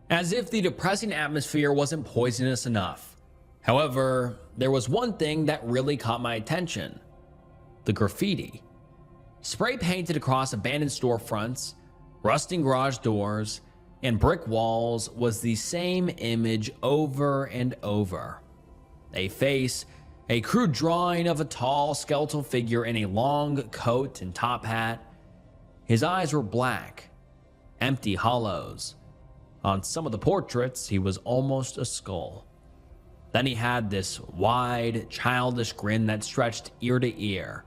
As if the depressing atmosphere wasn't poisonous enough. However, there was one thing that really caught my attention: the graffiti. Spray painted across abandoned storefronts, rusting garage doors, and brick walls was the same image over and over. A face, a crude drawing of a tall skeletal figure in a long coat and top hat. His eyes were black, empty hollows. On some of the portraits, he was almost a skull. Then he had this wide, childish grin that stretched ear to ear.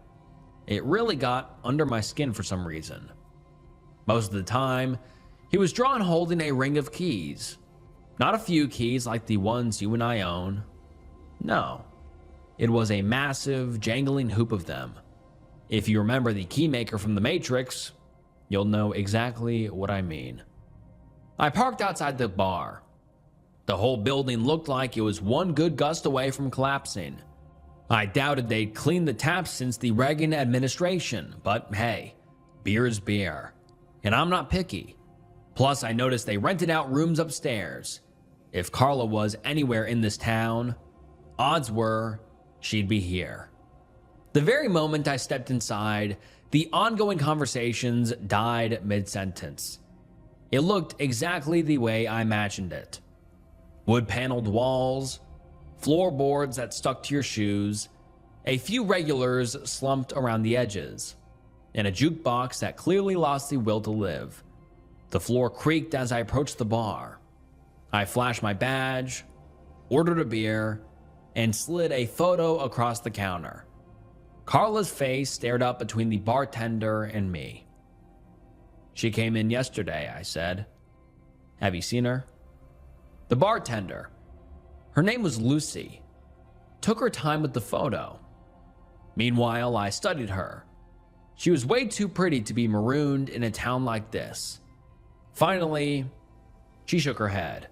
It really got under my skin for some reason. Most of the time, he was drawn holding a ring of keys. Not a few keys like the ones you and I own. No. It was a massive, jangling hoop of them. If you remember the keymaker from The Matrix, you'll know exactly what I mean. I parked outside the bar. The whole building looked like it was one good gust away from collapsing. I doubted they'd cleaned the taps since the Reagan administration, but hey, beer is beer. And I'm not picky. Plus, I noticed they rented out rooms upstairs. If Carla was anywhere in this town, odds were she'd be here. The very moment I stepped inside, the ongoing conversations died mid-sentence. It looked exactly the way I imagined it. Wood-paneled walls, floorboards that stuck to your shoes, a few regulars slumped around the edges, and a jukebox that clearly lost the will to live. The floor creaked as I approached the bar. I flashed my badge, ordered a beer, and slid a photo across the counter. Carla's face stared up between the bartender and me. "She came in yesterday," I said. "Have you seen her?" The bartender, her name was Lucy, took her time with the photo. Meanwhile, I studied her. She was way too pretty to be marooned in a town like this. Finally, she shook her head.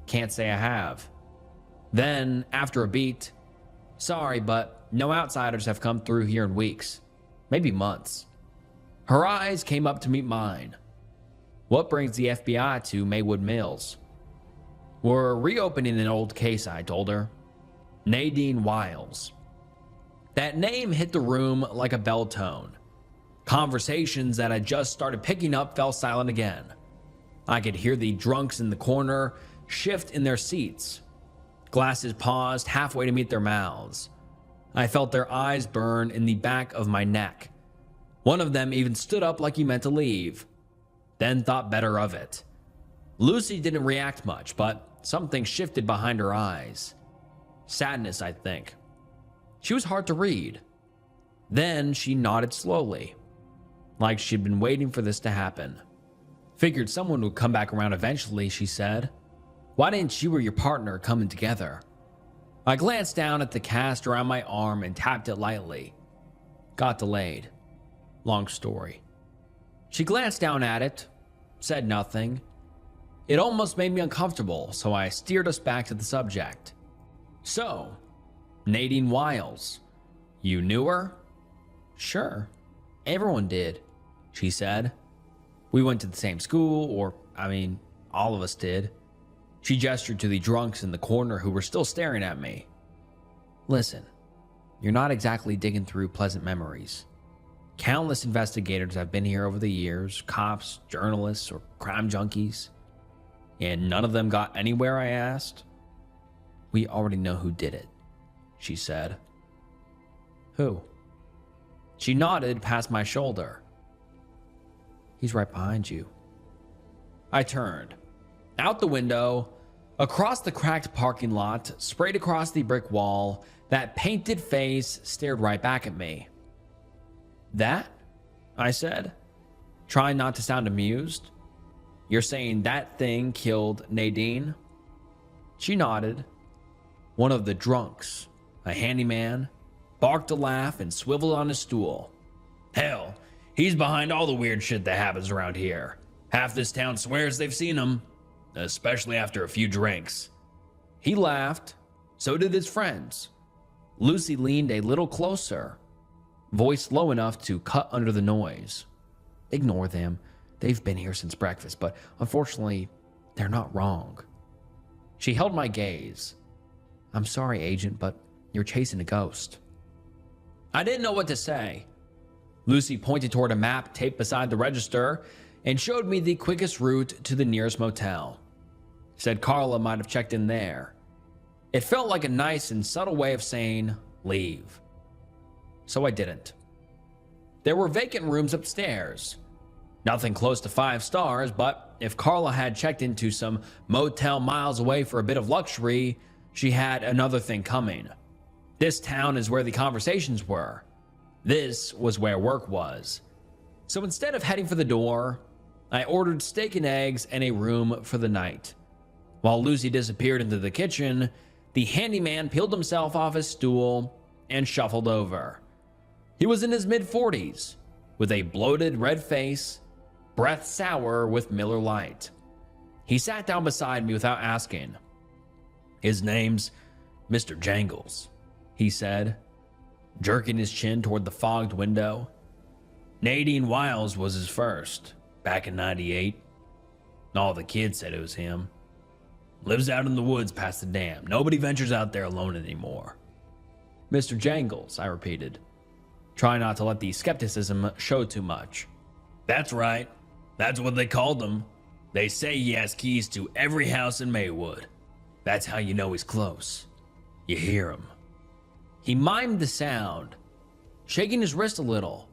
"Can't say I have." Then, after a beat, "Sorry, but no outsiders have come through here in weeks, maybe months." Her eyes came up to meet mine. "What brings the FBI to Maywood Mills?" "We're reopening an old case," I told her. Nadine Wiles. That name hit the room like a bell tone. Conversations that I just started picking up fell silent again. I could hear the drunks in the corner shift in their seats. Glasses paused halfway to meet their mouths. I felt their eyes burn in the back of my neck. One of them even stood up like he meant to leave, then thought better of it. Lucy didn't react much, but something shifted behind her eyes. Sadness, I think. She was hard to read. Then she nodded slowly, like she'd been waiting for this to happen. Figured someone would come back around eventually, she said. Why didn't you or your partner come in together? I glanced down at the cast around my arm and tapped it lightly. Got delayed. Long story. She glanced down at it, said nothing. It almost made me uncomfortable, so I steered us back to the subject. So, Nadine Wiles. You knew her? Sure. Everyone did, she said. We went to the same school, all of us did. She gestured to the drunks in the corner who were still staring at me. Listen, you're not exactly digging through pleasant memories. Countless investigators have been here over the years, cops, journalists, or crime junkies. And none of them got anywhere, I asked. We already know who did it, she said. Who? She nodded past my shoulder. He's right behind you. I turned. Out the window, across the cracked parking lot, sprayed across the brick wall, that painted face stared right back at me. That? I said, trying not to sound amused. You're saying that thing killed Nadine? She nodded. One of the drunks, a handyman, barked a laugh and swiveled on his stool. Hell, he's behind all the weird shit that happens around here. Half this town swears they've seen him, especially after a few drinks. He laughed. So did his friends. Lucy leaned a little closer, voice low enough to cut under the noise. Ignore them. They've been here since breakfast, but unfortunately, they're not wrong. She held my gaze. I'm sorry, Agent, but you're chasing a ghost. I didn't know what to say. Lucy pointed toward a map taped beside the register and showed me the quickest route to the nearest motel. Said Carla might have checked in there. It felt like a nice and subtle way of saying, leave. So I didn't. There were vacant rooms upstairs. Nothing close to 5 stars, but if Carla had checked into some motel miles away for a bit of luxury, she had another thing coming. This town is where the conversations were. This was where work was. So instead of heading for the door, I ordered steak and eggs and a room for the night. While Lucy disappeared into the kitchen, the handyman peeled himself off his stool and shuffled over. He was in his mid-40s, with a bloated red face, breath sour with Miller Lite. He sat down beside me without asking. His name's Mr. Jangles, he said, jerking his chin toward the fogged window. Nadine Wiles was his first, back in '98. All the kids said it was him. Lives out in the woods past the dam. Nobody ventures out there alone anymore. Mr. Jangles, I repeated, trying not to let the skepticism show too much. That's right. That's what they called him. They say he has keys to every house in Maywood. That's how you know he's close. You hear him. He mimed the sound, shaking his wrist a little.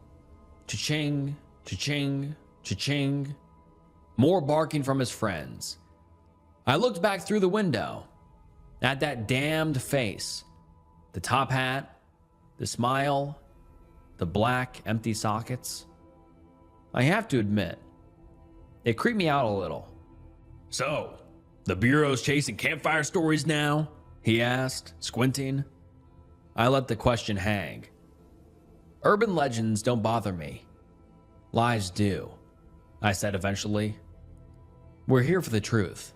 Cha-ching, cha-ching, cha-ching. More barking from his friends. I looked back through the window at that damned face. The top hat, the smile, the black, empty sockets. I have to admit, it creeped me out a little. So, the Bureau's chasing campfire stories now? He asked, squinting. I let the question hang. Urban legends don't bother me. Lies do, I said eventually. We're here for the truth.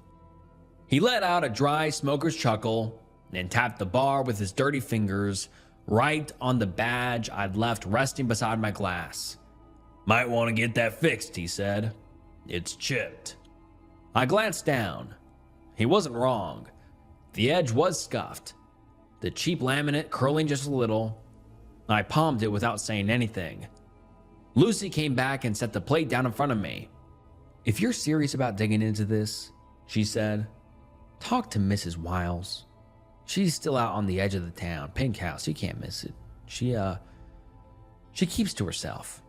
He let out a dry smoker's chuckle and tapped the bar with his dirty fingers right on the badge I'd left resting beside my glass. Might want to get that fixed, he said. It's chipped. I glanced down. He wasn't wrong. The edge was scuffed, the cheap laminate curling just a little. I palmed it without saying anything. Lucy came back and set the plate down in front of me. If you're serious about digging into this, she said, talk to Mrs. Wiles. She's still out on the edge of the town. Pink house, you can't miss it. She keeps to herself.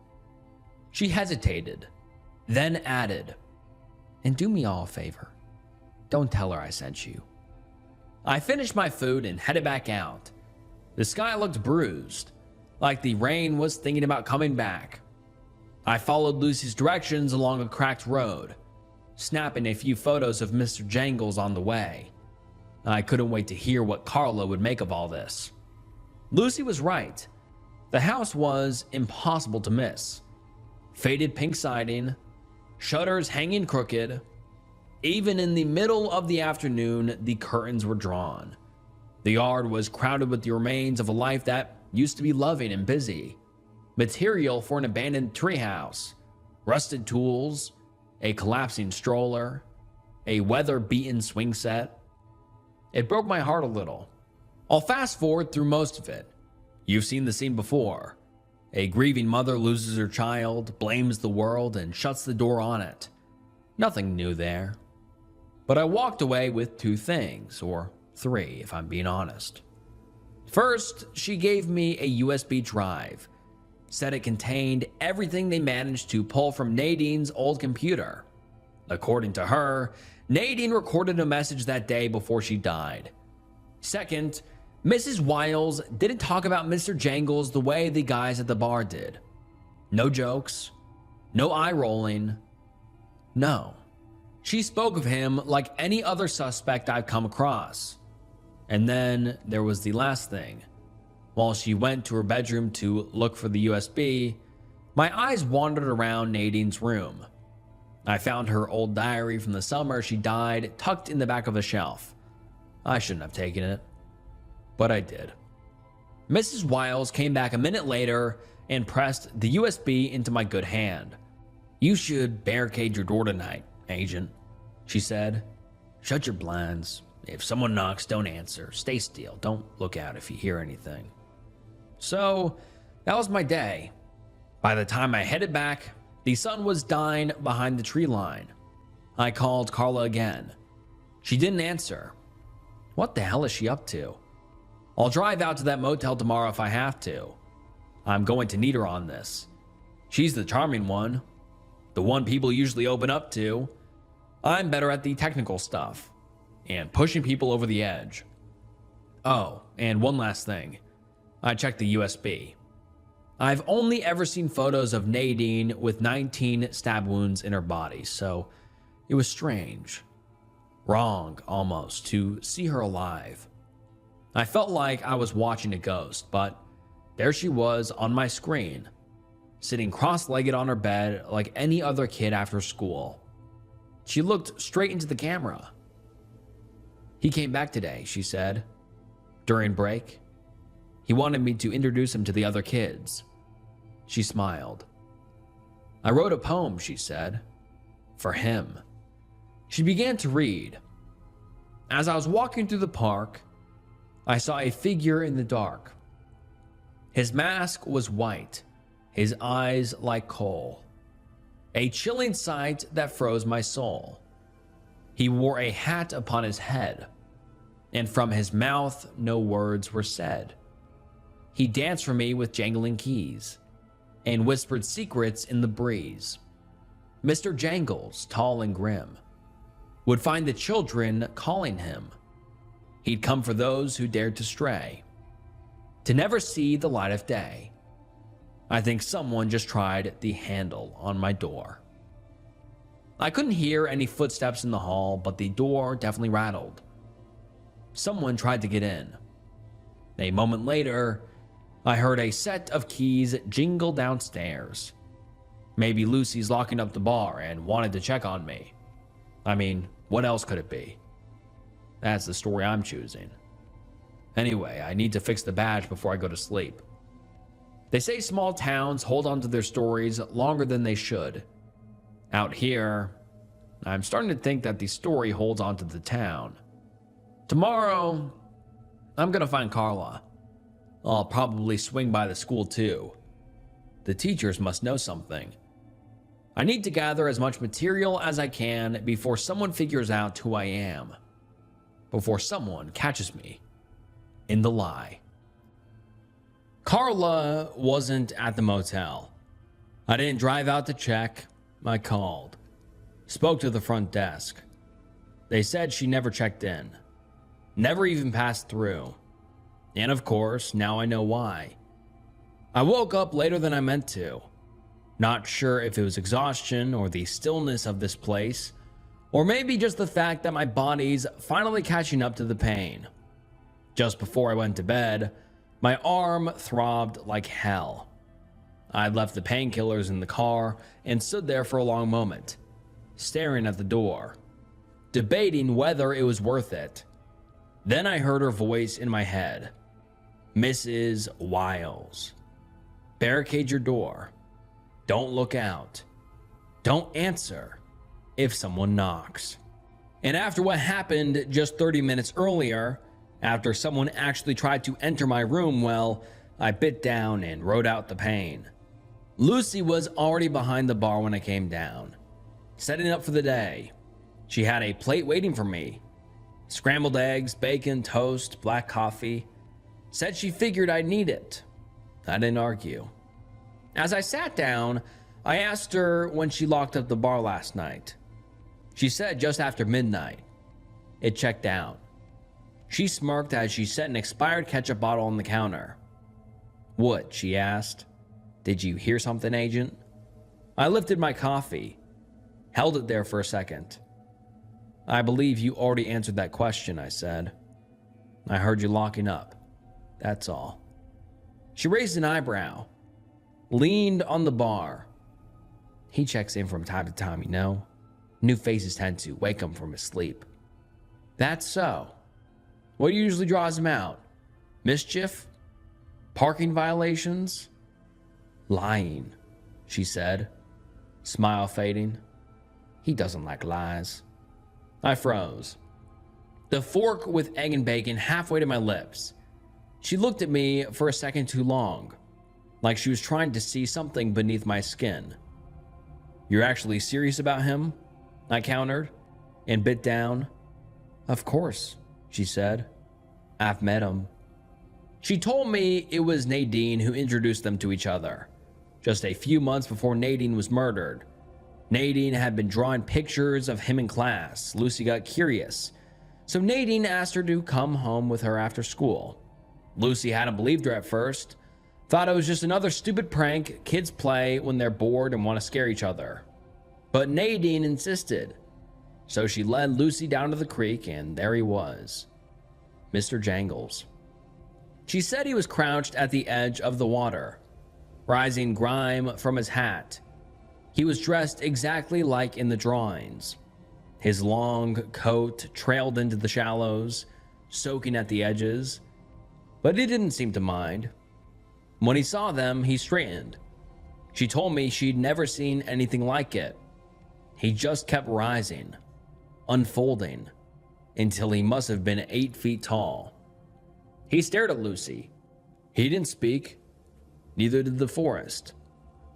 She hesitated, then added, And do me all a favor. Don't tell her I sent you. I finished my food and headed back out. The sky looked bruised, like the rain was thinking about coming back. I followed Lucy's directions along a cracked road, snapping a few photos of Mr. Jangles on the way. I couldn't wait to hear what Carla would make of all this. Lucy was right. The house was impossible to miss. Faded pink siding, shutters hanging crooked. Even in the middle of the afternoon, the curtains were drawn. The yard was crowded with the remains of a life that used to be loving and busy. Material for an abandoned treehouse, rusted tools, a collapsing stroller, a weather-beaten swing set. It broke my heart a little. I'll fast forward through most of it. You've seen the scene before. A grieving mother loses her child, blames the world, and shuts the door on it. Nothing new there. But I walked away with two things, or three if I'm being honest. First, she gave me a USB drive, said it contained everything they managed to pull from Nadine's old computer. According to her, Nadine recorded a message that day before she died. Second, Mrs. Wiles didn't talk about Mr. Jangles the way the guys at the bar did. No jokes, no eye rolling. No. She spoke of him like any other suspect I've come across. And then there was the last thing. While she went to her bedroom to look for the USB, my eyes wandered around Nadine's room. I found her old diary from the summer she died tucked in the back of a shelf. I shouldn't have taken it, but I did. Mrs. Wiles came back a minute later and pressed the USB into my good hand. "You should barricade your door tonight, Agent," she said. "Shut your blinds. If someone knocks, don't answer. Stay still. Don't look out if you hear anything." So, that was my day. By the time I headed back, the sun was dying behind the tree line. I called Carla again. She didn't answer. What the hell is she up to? I'll drive out to that motel tomorrow if I have to. I'm going to need her on this. She's the charming one, the one people usually open up to. I'm better at the technical stuff and pushing people over the edge. Oh, and one last thing. I checked the USB. I've only ever seen photos of Nadine with 19 stab wounds in her body, so it was strange, wrong almost, to see her alive. I felt like I was watching a ghost, but there she was on my screen, sitting cross-legged on her bed like any other kid after school. She looked straight into the camera. "He came back today," she said, during break. "He wanted me to introduce him to the other kids." She smiled. "I wrote a poem," she said, "for him." She began to read. As I was walking through the park, I saw a figure in the dark. His mask was white, his eyes like coal. A chilling sight that froze my soul. He wore a hat upon his head, and from his mouth no words were said. He danced for me with jangling keys, and whispered secrets in the breeze. Mr. Jangles, tall and grim, would find the children calling him. He'd come for those who dared to stray, to never see the light of day. I think someone just tried the handle on my door. I couldn't hear any footsteps in the hall, but the door definitely rattled. Someone tried to get in. A moment later, I heard a set of keys jingle downstairs. Maybe Lucy's locking up the bar and wanted to check on me. I mean, what else could it be? That's the story I'm choosing. Anyway, I need to fix the badge before I go to sleep. They say small towns hold on to their stories longer than they should. Out here, I'm starting to think that the story holds on to the town. Tomorrow, I'm gonna find Carla. I'll probably swing by the school too. The teachers must know something. I need to gather as much material as I can before someone figures out who I am. Before someone catches me in the lie. Carla wasn't at the motel. I didn't drive out to check. I called. spoke to the front desk. They said she never checked in, never even passed through. And of course, now I know why. I woke up later than I meant to. Not sure if it was exhaustion or the stillness of this place, or maybe just the fact that my body's finally catching up to the pain. Just before I went to bed, my arm throbbed like hell. I left the painkillers in the car and stood there for a long moment, staring at the door, debating whether it was worth it. Then I heard her voice in my head. Mrs. Wiles, barricade your door. Don't look out. Don't answer if someone knocks. And after what happened just 30 minutes earlier, after someone actually tried to enter my room, well, I bit down and wrote out the pain. Lucy was already behind the bar when I came down, setting up for the day. She had a plate waiting for me. Scrambled eggs, bacon, toast, black coffee. Said she figured I'd need it. I didn't argue. As I sat down, I asked her when she locked up the bar last night. She said just after midnight. It checked out. She smirked as she set an expired ketchup bottle on the counter. What? She asked. Did you hear something, Agent? I lifted my coffee, held it there for a second. I believe you already answered that question, I said. I heard you locking up. That's all. She raised an eyebrow, leaned on the bar. He checks in from time to time, you know. New faces tend to wake him from his sleep. That's so. What usually draws him out? Mischief? Parking violations? Lying, she said, smile fading. He doesn't like lies. I froze, the fork with egg and bacon halfway to my lips. She looked at me for a second too long, like she was trying to see something beneath my skin. You're actually serious about him? I countered and bit down. Of course, she said. I've met him. She told me it was Nadine who introduced them to each other. Just a few months before Nadine was murdered, Nadine had been drawing pictures of him in class. Lucy got curious, so Nadine asked her to come home with her after school. Lucy hadn't believed her at first, thought it was just another stupid prank kids play when they're bored and want to scare each other. But Nadine insisted, so she led Lucy down to the creek, and there he was, Mr. Jangles. She said he was crouched at the edge of the water, rising grime from his hat. He was dressed exactly like in the drawings. His long coat trailed into the shallows, soaking at the edges, but he didn't seem to mind. When he saw them, he straightened. She told me she'd never seen anything like it. He just kept rising, unfolding, until he must have been 8 feet tall. He stared at Lucy. He didn't speak, neither did the forest.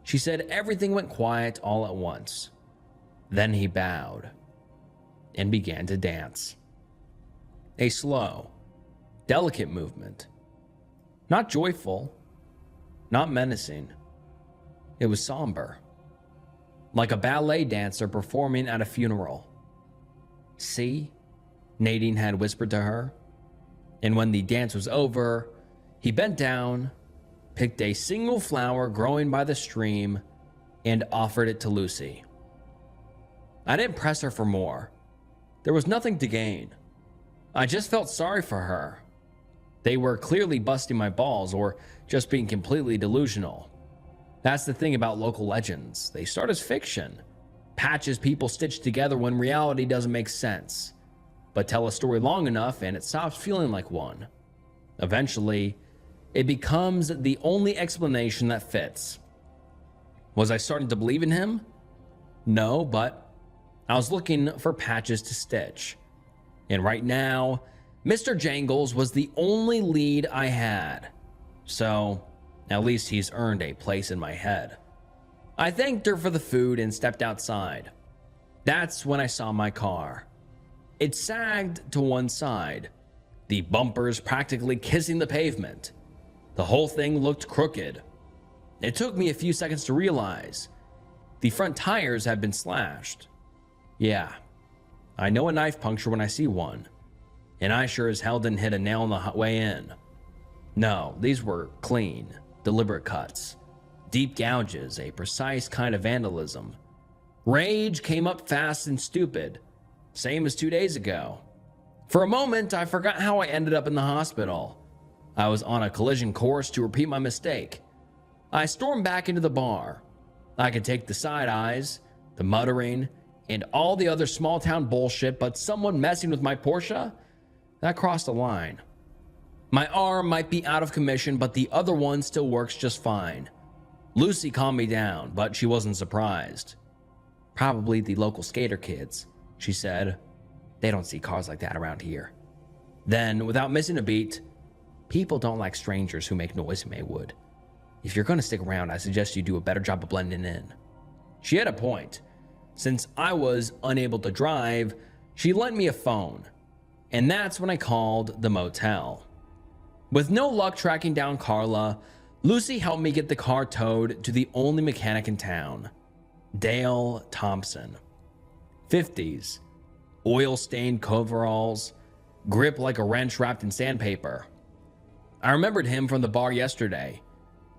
She said everything went quiet all at once. Then he bowed and began to dance. A slow, delicate movement. Not joyful, not menacing. It was somber, like a ballet dancer performing at a funeral. See? Nadine had whispered to her. And when the dance was over, he bent down, picked a single flower growing by the stream, and offered it to Lucy. I didn't press her for more. There was nothing to gain. I just felt sorry for her. They were clearly busting my balls or just being completely delusional. That's the thing about local legends. They start as fiction, patches people stitch together when reality doesn't make sense. But tell a story long enough and it stops feeling like one. Eventually, it becomes the only explanation that fits. Was I starting to believe in him? No, but I was looking for patches to stitch. And right now, Mr. Jangles was the only lead I had. So, at least he's earned a place in my head. I thanked her for the food and stepped outside. That's when I saw my car. It sagged to one side, the bumpers practically kissing the pavement. The whole thing looked crooked. It took me a few seconds to realize the front tires had been slashed. Yeah, I know a knife puncture when I see one, and I sure as hell didn't hit a nail on the way in. No, these were clean, deliberate cuts. Deep gouges, a precise kind of vandalism. Rage came up fast and stupid, same as 2 days ago. For a moment, I forgot how I ended up in the hospital. I was on a collision course to repeat my mistake. I stormed back into the bar. I could take the side eyes, the muttering, and all the other small town bullshit, but someone messing with my Porsche? That crossed a line. My arm might be out of commission, but the other one still works just fine. Lucy calmed me down, but she wasn't surprised. Probably the local skater kids, she said. They don't see cars like that around here. Then, without missing a beat, people don't like strangers who make noise in Maywood. If you're gonna stick around, I suggest you do a better job of blending in. She had a point. Since I was unable to drive, she lent me a phone, and that's when I called the motel. With no luck tracking down Carla, Lucy helped me get the car towed to the only mechanic in town, Dale Thompson. 50s, oil-stained coveralls, grip like a wrench wrapped in sandpaper. I remembered him from the bar yesterday.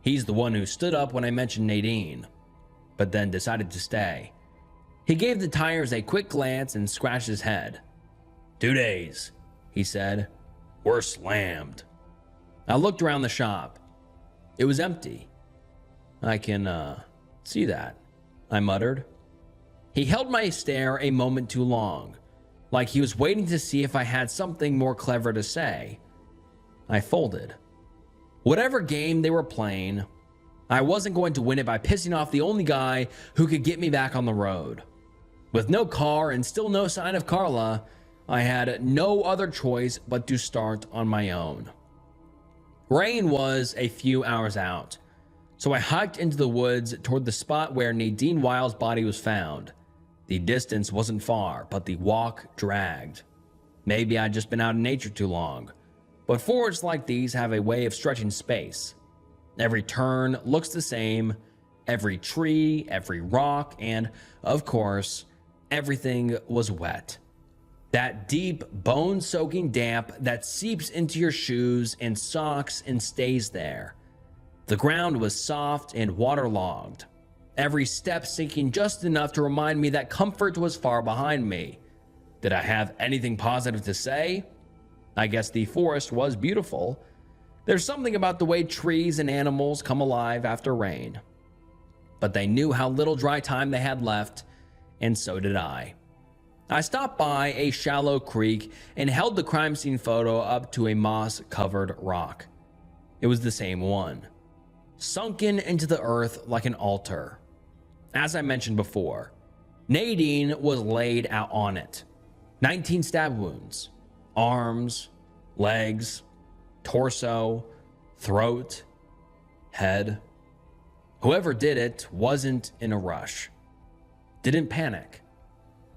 He's the one who stood up when I mentioned Nadine, but then decided to stay. He gave the tires a quick glance and scratched his head. 2 days, he said. We're slammed. I looked around the shop. It was empty. I can, see that, I muttered. He held my stare a moment too long, like he was waiting to see if I had something more clever to say. I folded. Whatever game they were playing, I wasn't going to win it by pissing off the only guy who could get me back on the road. With no car and still no sign of Carla, I had no other choice but to start on my own. Rain was a few hours out, so I hiked into the woods toward the spot where Nadine Wile's body was found. The distance wasn't far, but the walk dragged. Maybe I'd just been out in nature too long, but forests like these have a way of stretching space. Every turn looks the same, every tree, every rock, and, of course, everything was wet. That deep, bone-soaking damp that seeps into your shoes and socks and stays there. The ground was soft and waterlogged, every step sinking just enough to remind me that comfort was far behind me. Did I have anything positive to say? I guess the forest was beautiful. There's something about the way trees and animals come alive after rain. But they knew how little dry time they had left, and so did I. I stopped by a shallow creek and held the crime scene photo up to a moss-covered rock. It was the same one, sunken into the earth like an altar. As I mentioned before, Nadine was laid out on it. 19 stab wounds, arms, legs, torso, throat, head. Whoever did it wasn't in a rush, didn't panic.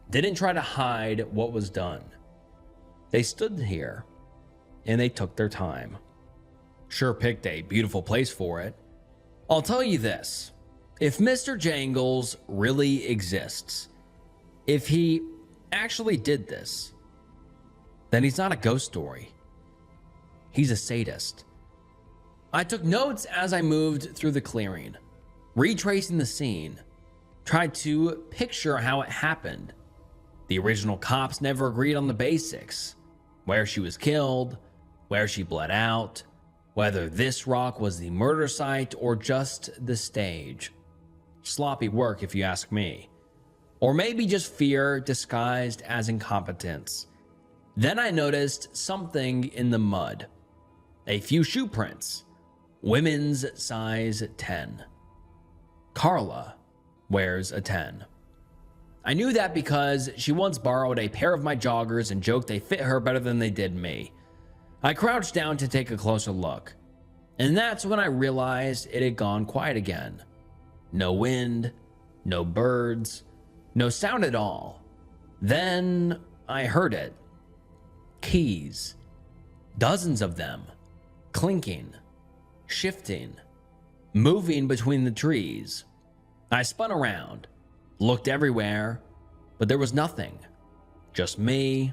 Didn't try to hide what was done. They stood here, and they took their time. Sure picked a beautiful place for it. I'll tell you this, if Mr. Jangles really exists, if he actually did this, then he's not a ghost story. He's a sadist. I took notes as I moved through the clearing, retracing the scene, tried to picture how it happened. The original cops never agreed on the basics. Where she was killed, where she bled out, whether this rock was the murder site or just the stage. Sloppy work if you ask me. Or maybe just fear disguised as incompetence. Then I noticed something in the mud. A few shoe prints. Women's size 10. Carla wears a 10. I knew that because she once borrowed a pair of my joggers and joked they fit her better than they did me. I crouched down to take a closer look, and that's when I realized it had gone quiet again. No wind, no birds, no sound at all. Then I heard it. Keys. Dozens of them. Clinking. Shifting. Moving between the trees. I spun around. Looked everywhere. but there was nothing. Just me,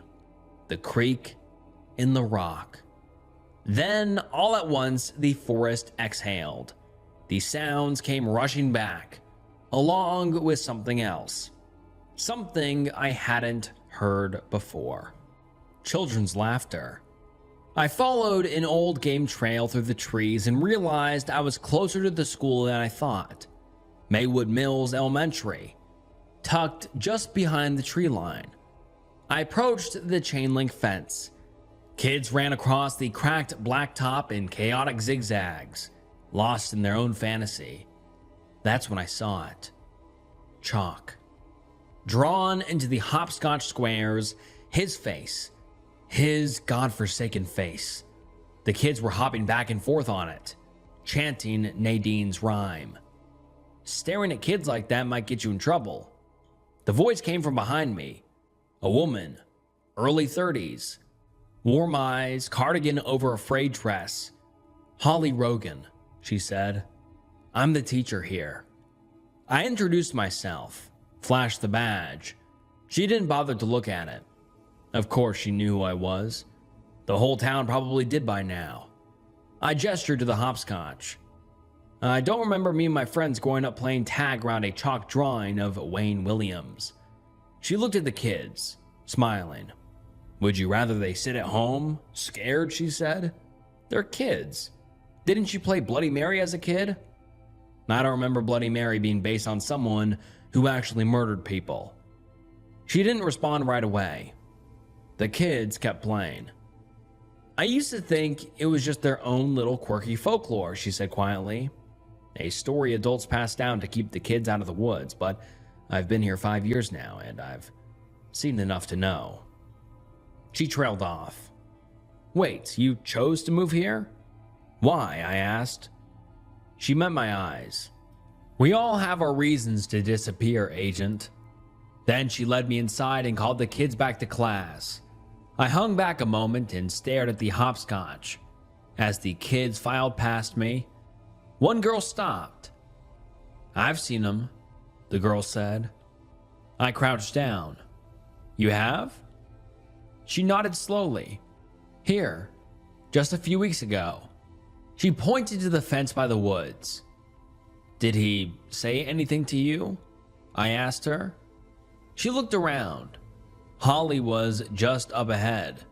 the creek, and the rock. Then, all at once, the forest exhaled. The sounds came rushing back, along with something else. Something I hadn't heard before. Children's laughter. I followed an old game trail through the trees and realized I was closer to the school than I thought. Maywood Mills Elementary, tucked just behind the tree line. I approached the chain link fence. Kids ran across the cracked blacktop in chaotic zigzags, lost in their own fantasy. That's when I saw it. Chalk. Drawn into the hopscotch squares, his face. His godforsaken face. The kids were hopping back and forth on it, chanting Nadine's rhyme. Staring at kids like that might get you in trouble. The voice came from behind me. A woman, early 30s. Warm eyes, cardigan over a frayed dress. Holly Rogan, she said. I'm the teacher here. I introduced myself, flashed the badge. She didn't bother to look at it. Of course she knew who I was. The whole town probably did by now. I gestured to the hopscotch. I don't remember me and my friends going up playing tag around a chalk drawing of Wayne Williams. She looked at the kids, smiling. Would you rather they sit at home, scared, she said? They're kids. Didn't you play Bloody Mary as a kid? I don't remember Bloody Mary being based on someone who actually murdered people. She didn't respond right away. The kids kept playing. I used to think it was just their own little quirky folklore, she said quietly. A story adults pass down to keep the kids out of the woods, but I've been here 5 years now, and I've seen enough to know. She trailed off. Wait, you chose to move here? Why? I asked. She met my eyes. We all have our reasons to disappear, Agent. Then she led me inside and called the kids back to class. I hung back a moment and stared at the hopscotch. As the kids filed past me, one girl stopped. I've seen them, the girl said. I crouched down. You have? She nodded slowly. Here, just a few weeks ago. She pointed to the fence by the woods. Did he say anything to you? I asked her. She looked around. Holly was just up ahead,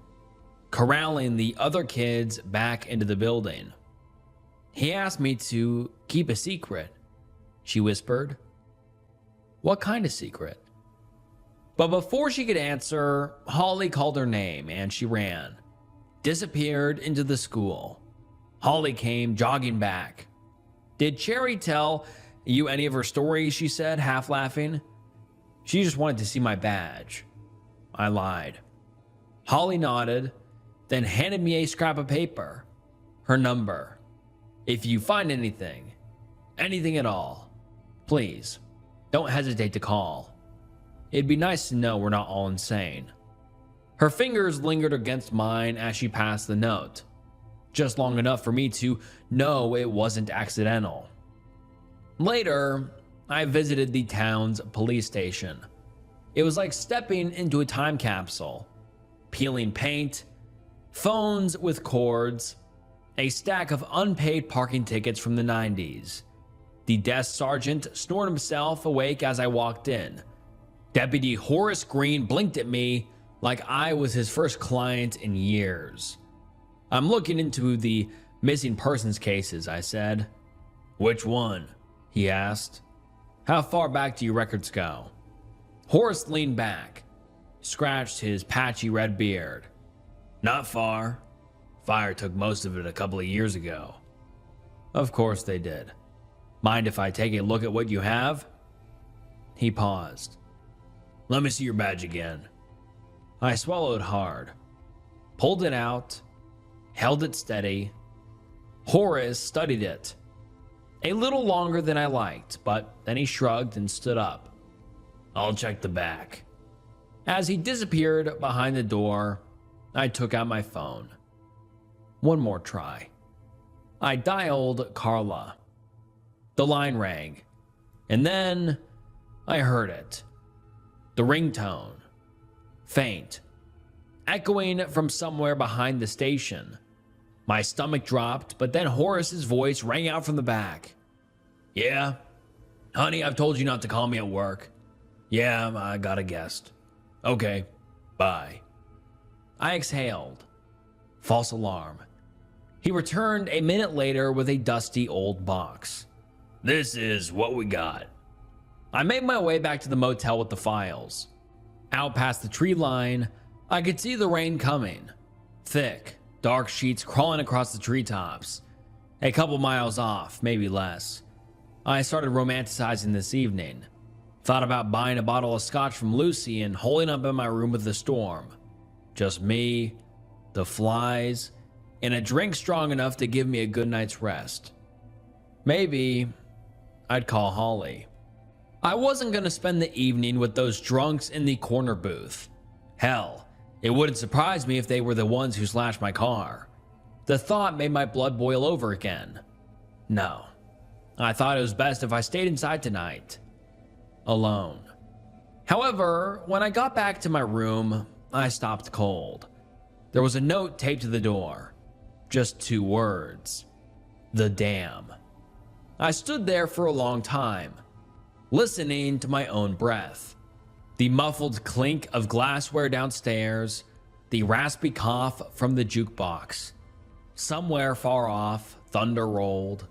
corralling the other kids back into the building. He asked me to keep a secret, she whispered. What kind of secret? But before she could answer, Holly called her name and she ran, disappeared into the school. Holly came jogging back. Did Cherry tell you any of her stories? She said, half laughing. She just wanted to see my badge. I lied. Holly nodded, then handed me a scrap of paper. Her number. If you find anything at all, please, don't hesitate to call. It'd be nice to know we're not all insane. Her fingers lingered against mine as she passed the note, just long enough for me to know it wasn't accidental. Later, I visited the town's police station. It was like stepping into a time capsule. Peeling paint, phones with cords, a stack of unpaid parking tickets from the 90s. The desk sergeant snored himself awake as I walked in. Deputy Horace Green blinked at me like I was his first client in years. I'm looking into the missing persons cases, I said. Which one? He asked. How far back do your records go? Horace leaned back, scratched his patchy red beard. Not far. Fire took most of it a couple of years ago. Of course they did. Mind if I take a look at what you have? He paused. Let me see your badge again. I swallowed hard, pulled it out, held it steady. Horace studied it. A little longer than I liked, but then he shrugged and stood up. I'll check the back. As he disappeared behind the door, I took out my phone. One more try. I dialed Carla. The line rang, and then I heard it. The ringtone. Faint. Echoing from somewhere behind the station. My stomach dropped, but then Horace's voice rang out from the back. "Yeah? Honey, I've told you not to call me at work." "Yeah, I got a guest." "Okay, bye." I exhaled. False alarm. He returned a minute later with a dusty old box. "This is what we got." I made my way back to the motel with the files. Out past the tree line, I could see the rain coming. Thick, dark sheets crawling across the treetops. A couple miles off, maybe less. I started romanticizing this evening. Thought about buying a bottle of scotch from Lucy and holding up in my room with the storm. Just me, the flies, and a drink strong enough to give me a good night's rest. Maybe I'd call Holly. I wasn't going to spend the evening with those drunks in the corner booth. Hell, it wouldn't surprise me if they were the ones who slashed my car. The thought made my blood boil over again. No, I thought it was best if I stayed inside tonight. Alone. However, when I got back to my room, I stopped cold. There was a note taped to the door. Just 2 words. The dam. I stood there for a long time, listening to my own breath. The muffled clink of glassware downstairs, the raspy cough from the jukebox. Somewhere far off, thunder rolled.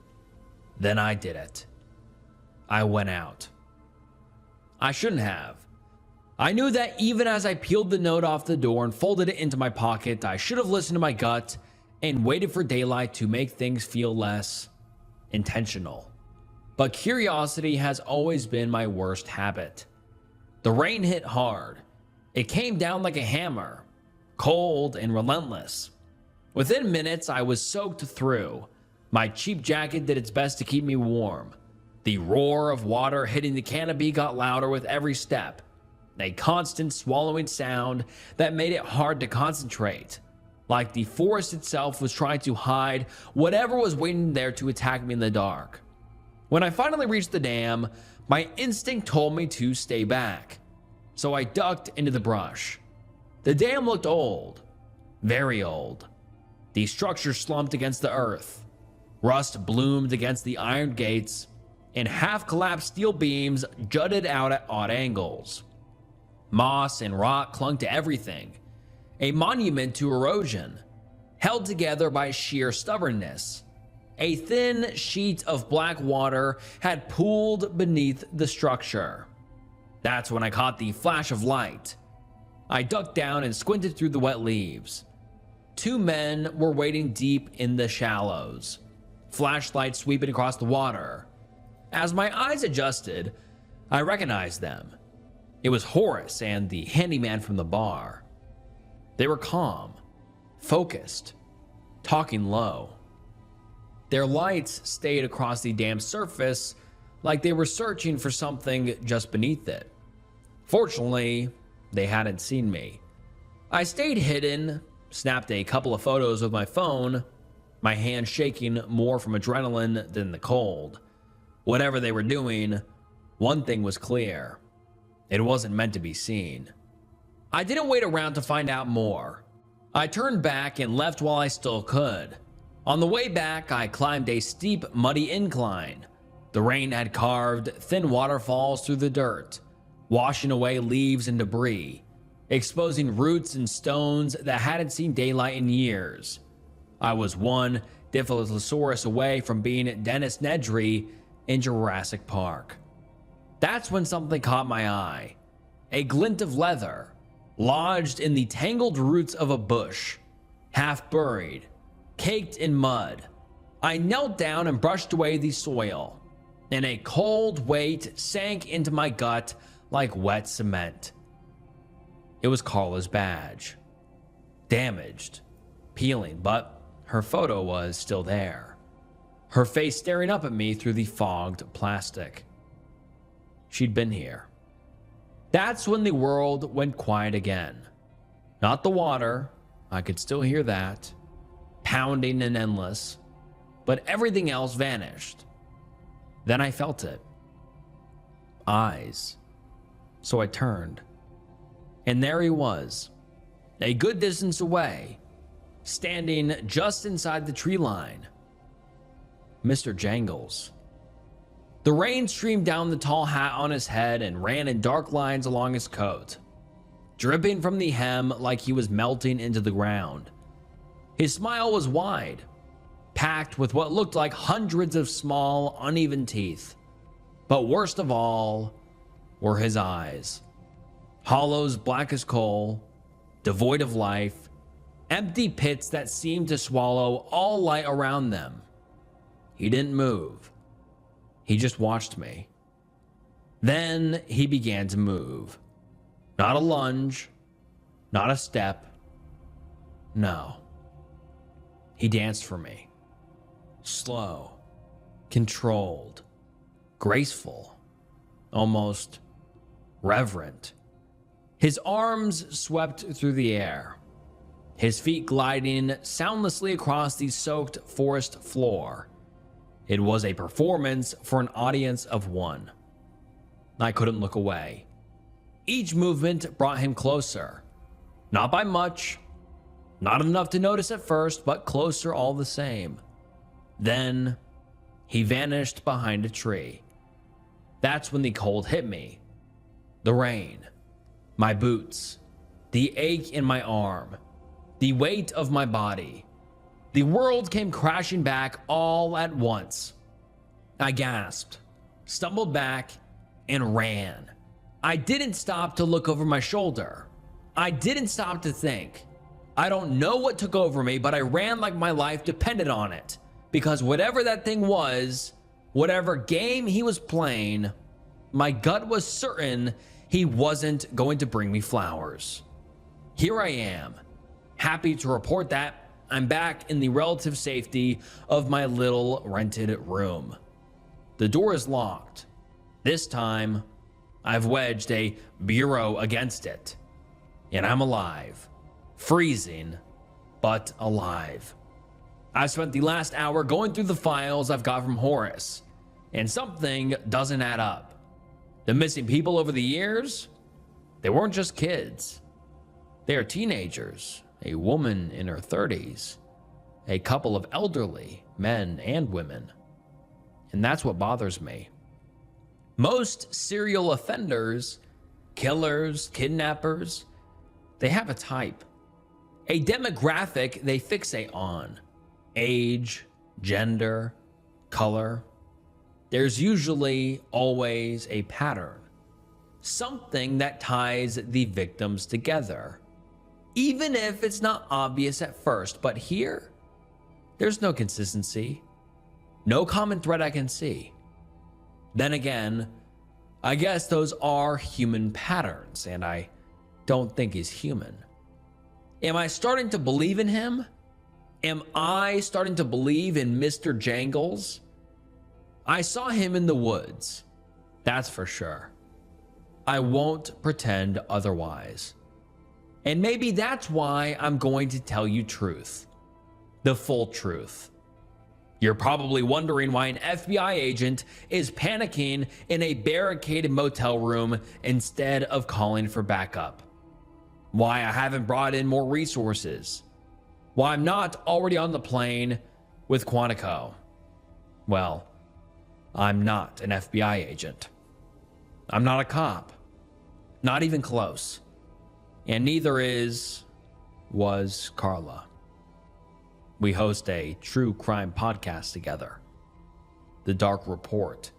Then I did it. I went out. I shouldn't have. I knew that even as I peeled the note off the door and folded it into my pocket, I should have listened to my gut and waited for daylight to make things feel less intentional. But curiosity has always been my worst habit. The rain hit hard. It came down like a hammer, cold and relentless. Within minutes, I was soaked through. My cheap jacket did its best to keep me warm. The roar of water hitting the canopy got louder with every step, a constant swallowing sound that made it hard to concentrate, like the forest itself was trying to hide whatever was waiting there to attack me in the dark. When I finally reached the dam, my instinct told me to stay back, so I ducked into the brush. The dam looked old, very old. The structure slumped against the earth. Rust bloomed against the iron gates, and half-collapsed steel beams jutted out at odd angles. Moss and rot clung to everything, a monument to erosion, held together by sheer stubbornness. A thin sheet of black water had pooled beneath the structure. That's when I caught the flash of light. I ducked down and squinted through the wet leaves. 2 men were wading deep in the shallows, flashlights sweeping across the water. As my eyes adjusted, I recognized them. It was Horace and the handyman from the bar. They were calm, focused, talking low. Their lights stayed across the dam's surface like they were searching for something just beneath it. Fortunately, they hadn't seen me. I stayed hidden, snapped a couple of photos with my phone, my hand shaking more from adrenaline than the cold. Whatever they were doing, one thing was clear. It wasn't meant to be seen. I didn't wait around to find out more. I turned back and left while I still could. On the way back, I climbed a steep, muddy incline. The rain had carved thin waterfalls through the dirt, washing away leaves and debris, exposing roots and stones that hadn't seen daylight in years. I was one Dilophosaurus away from being Dennis Nedry in Jurassic Park. That's when something caught my eye. A glint of leather, lodged in the tangled roots of a bush, half buried, caked in mud. I knelt down and brushed away the soil, and a cold weight sank into my gut like wet cement. It was Carla's badge. Damaged, peeling, but her photo was still there. Her face staring up at me through the fogged plastic. She'd been here. That's when the world went quiet again. Not the water, I could still hear that, pounding and endless, but everything else vanished. Then I felt it. Eyes. So I turned. And there he was, a good distance away, standing just inside the tree line. Mr. Jangles. The rain streamed down the tall hat on his head and ran in dark lines along his coat, dripping from the hem like he was melting into the ground. His smile was wide, packed with what looked like hundreds of small, uneven teeth. But worst of all were his eyes. Hollows black as coal, devoid of life, empty pits that seemed to swallow all light around them. He didn't move. He just watched me. Then he began to move. Not a lunge, not a step. No. He danced for me. Slow, controlled, graceful, almost reverent. His arms swept through the air, his feet gliding soundlessly across the soaked forest floor. It was a performance for an audience of one. I couldn't look away. Each movement brought him closer. Not by much, not enough to notice at first, but closer all the same. Then he vanished behind a tree. That's when the cold hit me. The rain, my boots, the ache in my arm, the weight of my body. The world came crashing back all at once. I gasped, stumbled back, and ran. I didn't stop to look over my shoulder. I didn't stop to think. I don't know what took over me, but I ran like my life depended on it. Because whatever that thing was, whatever game he was playing, my gut was certain he wasn't going to bring me flowers. Here I am, happy to report that I'm back in the relative safety of my little rented room. The door is locked. This time, I've wedged a bureau against it. And I'm alive. Freezing, but alive. I've spent the last hour going through the files I've got from Horace, and something doesn't add up. The missing people over the years, they weren't just kids. They are teenagers, a woman in her 30s, a couple of elderly men and women. And that's what bothers me. Most serial offenders, killers, kidnappers, they have a type, a demographic they fixate on. Age, gender, color. There's usually always a pattern, something that ties the victims together, even if it's not obvious at first. But here, there's no consistency, no common thread I can see. Then again, I guess those are human patterns, and I don't think he's human. Am I starting to believe in him? Am I starting to believe in Mr. Jangles? I saw him in the woods, that's for sure. I won't pretend otherwise. And maybe that's why I'm going to tell you truth. The full truth. You're probably wondering why an FBI agent is panicking in a barricaded motel room instead of calling for backup. Why I haven't brought in more resources. Why I'm not already on the plane with Quantico. Well, I'm not an FBI agent. I'm not a cop. Not even close. And neither was Carla. We host a true crime podcast together. The Dark Report.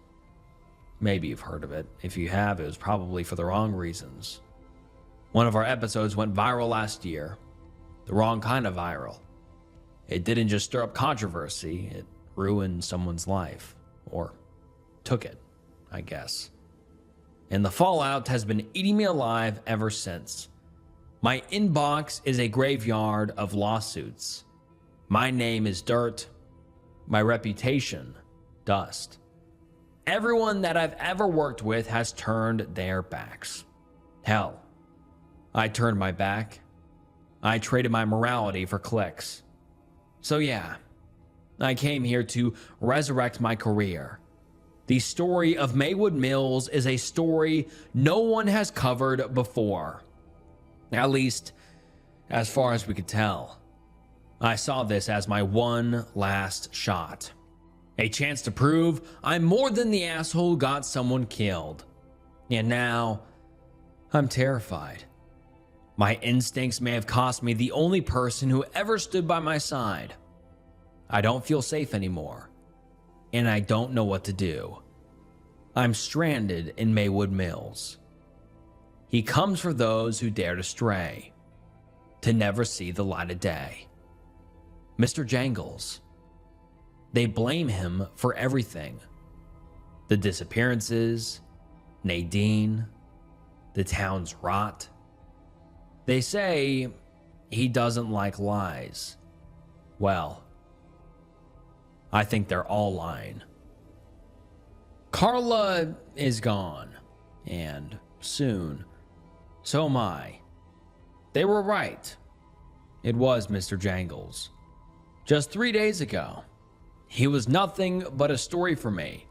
Maybe you've heard of it. If you have, it was probably for the wrong reasons. One of our episodes went viral last year. The wrong kind of viral. It didn't just stir up controversy, it ruined someone's life. Or took it, I guess. And the fallout has been eating me alive ever since. My inbox is a graveyard of lawsuits. My name is dirt. My reputation, dust. Everyone that I've ever worked with has turned their backs. Hell, I turned my back. I traded my morality for clicks. So yeah, I came here to resurrect my career. The story of Maywood Mills is a story no one has covered before. At least, as far as we could tell. I saw this as my one last shot. A chance to prove I'm more than the asshole who got someone killed. And now, I'm terrified. My instincts may have cost me the only person who ever stood by my side. I don't feel safe anymore, and I don't know what to do. I'm stranded in Maywood Mills. He comes for those who dare to stray, to never see the light of day. Mr. Jangles. They blame him for everything. The disappearances, Nadine, the town's rot. They say he doesn't like lies. Well, I think they're all lying. Carla is gone, and soon, so am I. They were right. It was Mr. Jangles. Just 3 days ago, he was nothing but a story for me.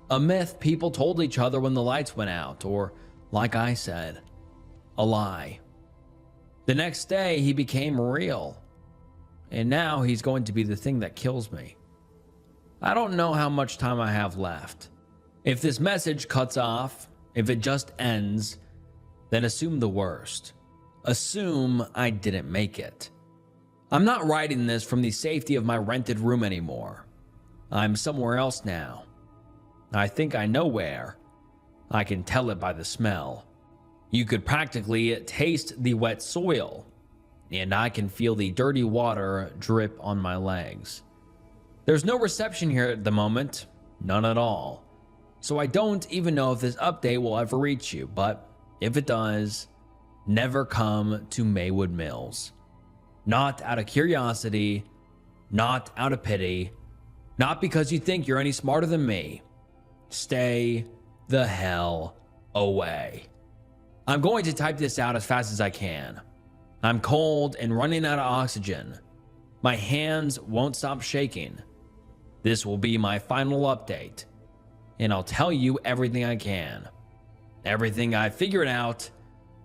A myth people told each other when the lights went out, or, like I said, a lie. The next day, he became real. And now he's going to be the thing that kills me. I don't know how much time I have left. If this message cuts off, if it just ends, then assume the worst. Assume I didn't make it. I'm not writing this from the safety of my rented room anymore. I'm somewhere else now. I think I know where. I can tell it by the smell. You could practically taste the wet soil, and I can feel the dirty water drip on my legs. There's no reception here at the moment, none at all. So I don't even know if this update will ever reach you, but if it does, never come to Maywood Mills. Not out of curiosity, not out of pity, not because you think you're any smarter than me. Stay the hell away. I'm going to type this out as fast as I can. I'm cold and running out of oxygen. My hands won't stop shaking. This will be my final update, and I'll tell you everything I can. Everything I figured out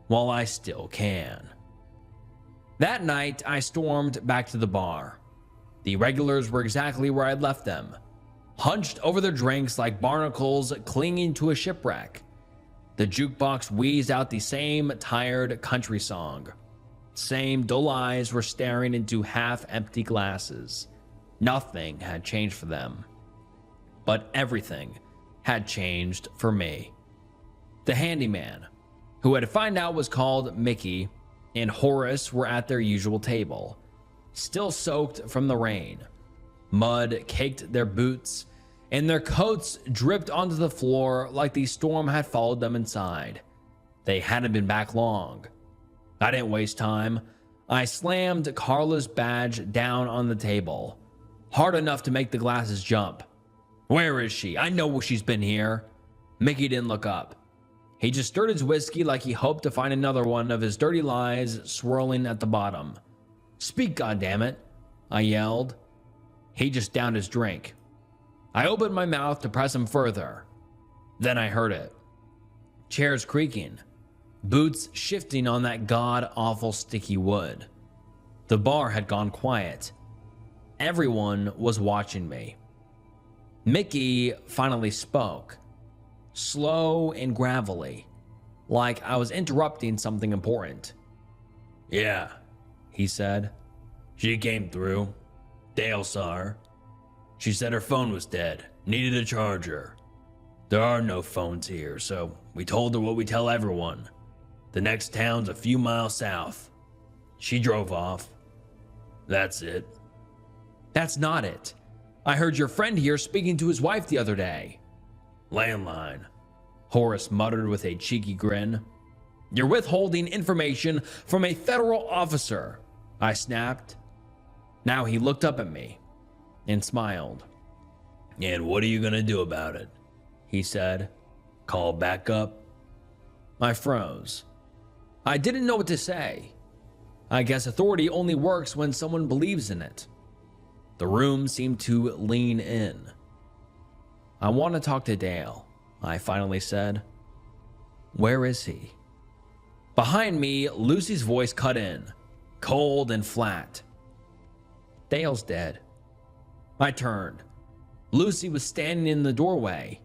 while I still can. That night, I stormed back to the bar. The regulars were exactly where I'd left them, hunched over their drinks like barnacles clinging to a shipwreck. The jukebox wheezed out the same tired country song. Same dull eyes were staring into half-empty glasses. Nothing had changed for them. But everything had changed for me. The handyman, who I'd find out was called Mickey, and Horace were at their usual table, still soaked from the rain. Mud caked their boots, and their coats dripped onto the floor like the storm had followed them inside. They hadn't been back long. I didn't waste time. I slammed Carla's badge down on the table, hard enough to make the glasses jump. Where is she? I know she's been here. Mickey didn't look up. He just stirred his whiskey like he hoped to find another one of his dirty lies swirling at the bottom. Speak, goddammit, I yelled. He just downed his drink. I opened my mouth to press him further. Then I heard it. Chairs creaking, boots shifting on that god-awful sticky wood. The bar had gone quiet. Everyone was watching me. Mickey finally spoke, slow and gravelly, like I was interrupting something important. Yeah, he said. She came through. Dale saw her. She said her phone was dead, needed a charger. There are no phones here, so we told her what we tell everyone. The next town's a few miles south. She drove off. That's it. That's not it. I heard your friend here speaking to his wife the other day. Landline, Horace muttered with a cheeky grin. You're withholding information from a federal officer, I snapped. Now he looked up at me and smiled. And what are you gonna do about it? He said. Call backup? I froze. I didn't know what to say. I guess authority only works when someone believes in it. The room seemed to lean in. I want to talk to Dale, I finally said. Where is he? Behind me, Lucy's voice cut in, cold and flat. Dale's dead. I turned. Lucy was standing in the doorway,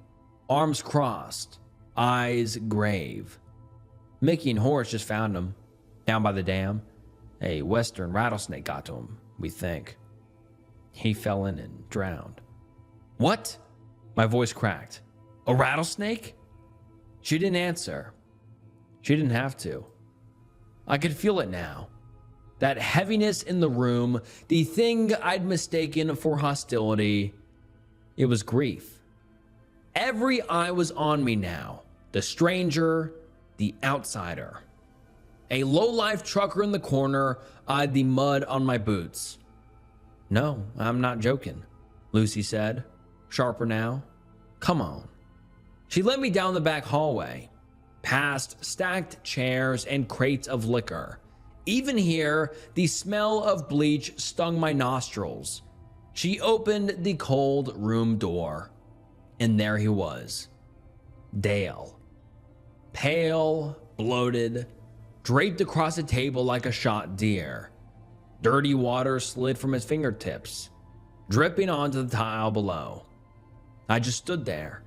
arms crossed, eyes grave. Mickey and Horace just found him, down by the dam. A western rattlesnake got to him, we think. He fell in and drowned. What? My voice cracked. A rattlesnake? She didn't answer. She didn't have to. I could feel it now. That heaviness in the room, the thing I'd mistaken for hostility. It was grief. Every eye was on me now. The stranger, the outsider. A low-life trucker in the corner eyed the mud on my boots. No, I'm not joking, Lucy said, sharper now. Come on. She led me down the back hallway, past stacked chairs and crates of liquor. Even here, the smell of bleach stung my nostrils. She opened the cold room door, and there he was, Dale. Pale, bloated, draped across a table like a shot deer. Dirty water slid from his fingertips, dripping onto the tile below. I just stood there,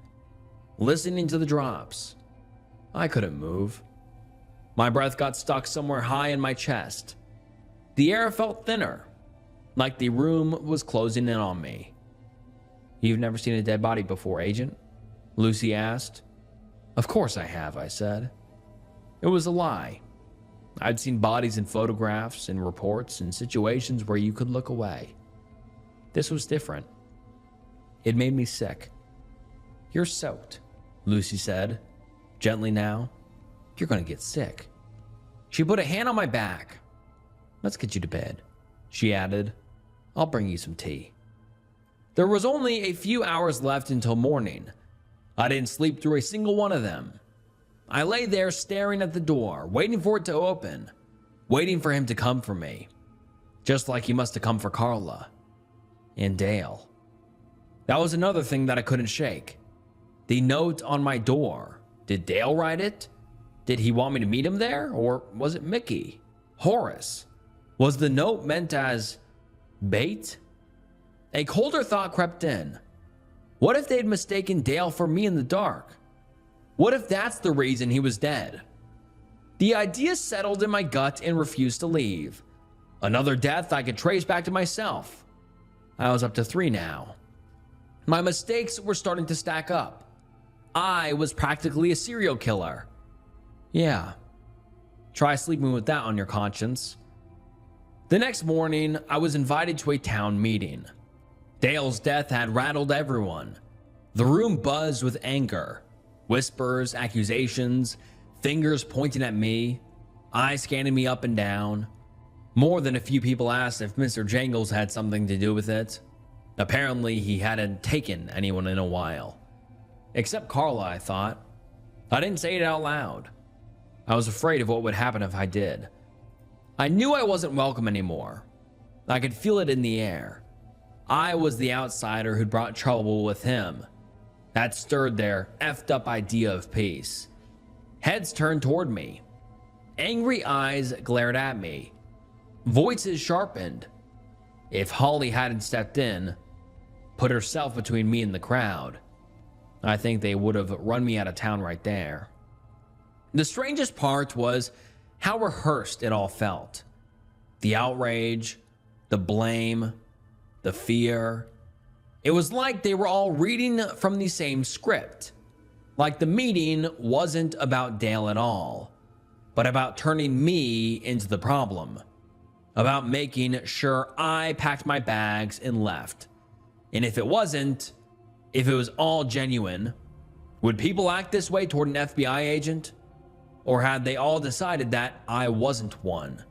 listening to the drops. I couldn't move. My breath got stuck somewhere high in my chest. The air felt thinner, like the room was closing in on me. You've never seen a dead body before, Agent? Lucy asked. Of course I have, I said. It was a lie. I'd seen bodies in photographs and reports and situations where you could look away. This was different. It made me sick. You're soaked, Lucy said, gently now. You're going to get sick. She put a hand on my back. Let's get you to bed, she added. I'll bring you some tea. There was only a few hours left until morning. I didn't sleep through a single one of them. I lay there staring at the door, waiting for it to open, waiting for him to come for me, just like he must have come for Carla and Dale. That was another thing that I couldn't shake. The note on my door. Did Dale write it? Did he want me to meet him there? Or was it Mickey? Horace? Was the note meant as bait? A colder thought crept in. What if they'd mistaken Dale for me in the dark? What if that's the reason he was dead? The idea settled in my gut and refused to leave. Another death I could trace back to myself. I was up to 3 now. My mistakes were starting to stack up. I was practically a serial killer. Yeah. Try sleeping with that on your conscience. The next morning, I was invited to a town meeting. Dale's death had rattled everyone. The room buzzed with anger. Whispers, accusations, fingers pointing at me, eyes scanning me up and down. More than a few people asked if Mr. Jangles had something to do with it. Apparently, he hadn't taken anyone in a while. Except Carla, I thought. I didn't say it out loud. I was afraid of what would happen if I did. I knew I wasn't welcome anymore. I could feel it in the air. I was the outsider who'd brought trouble with him. That stirred their effed up idea of peace. Heads turned toward me. Angry eyes glared at me. Voices sharpened. If Holly hadn't stepped in, put herself between me and the crowd, I think they would have run me out of town right there. The strangest part was how rehearsed it all felt. The outrage, the blame, the fear. It was like they were all reading from the same script. Like the meeting wasn't about Dale at all, but about turning me into the problem. About making sure I packed my bags and left. And if it wasn't, if it was all genuine, would people act this way toward an FBI agent? Or had they all decided that I wasn't one?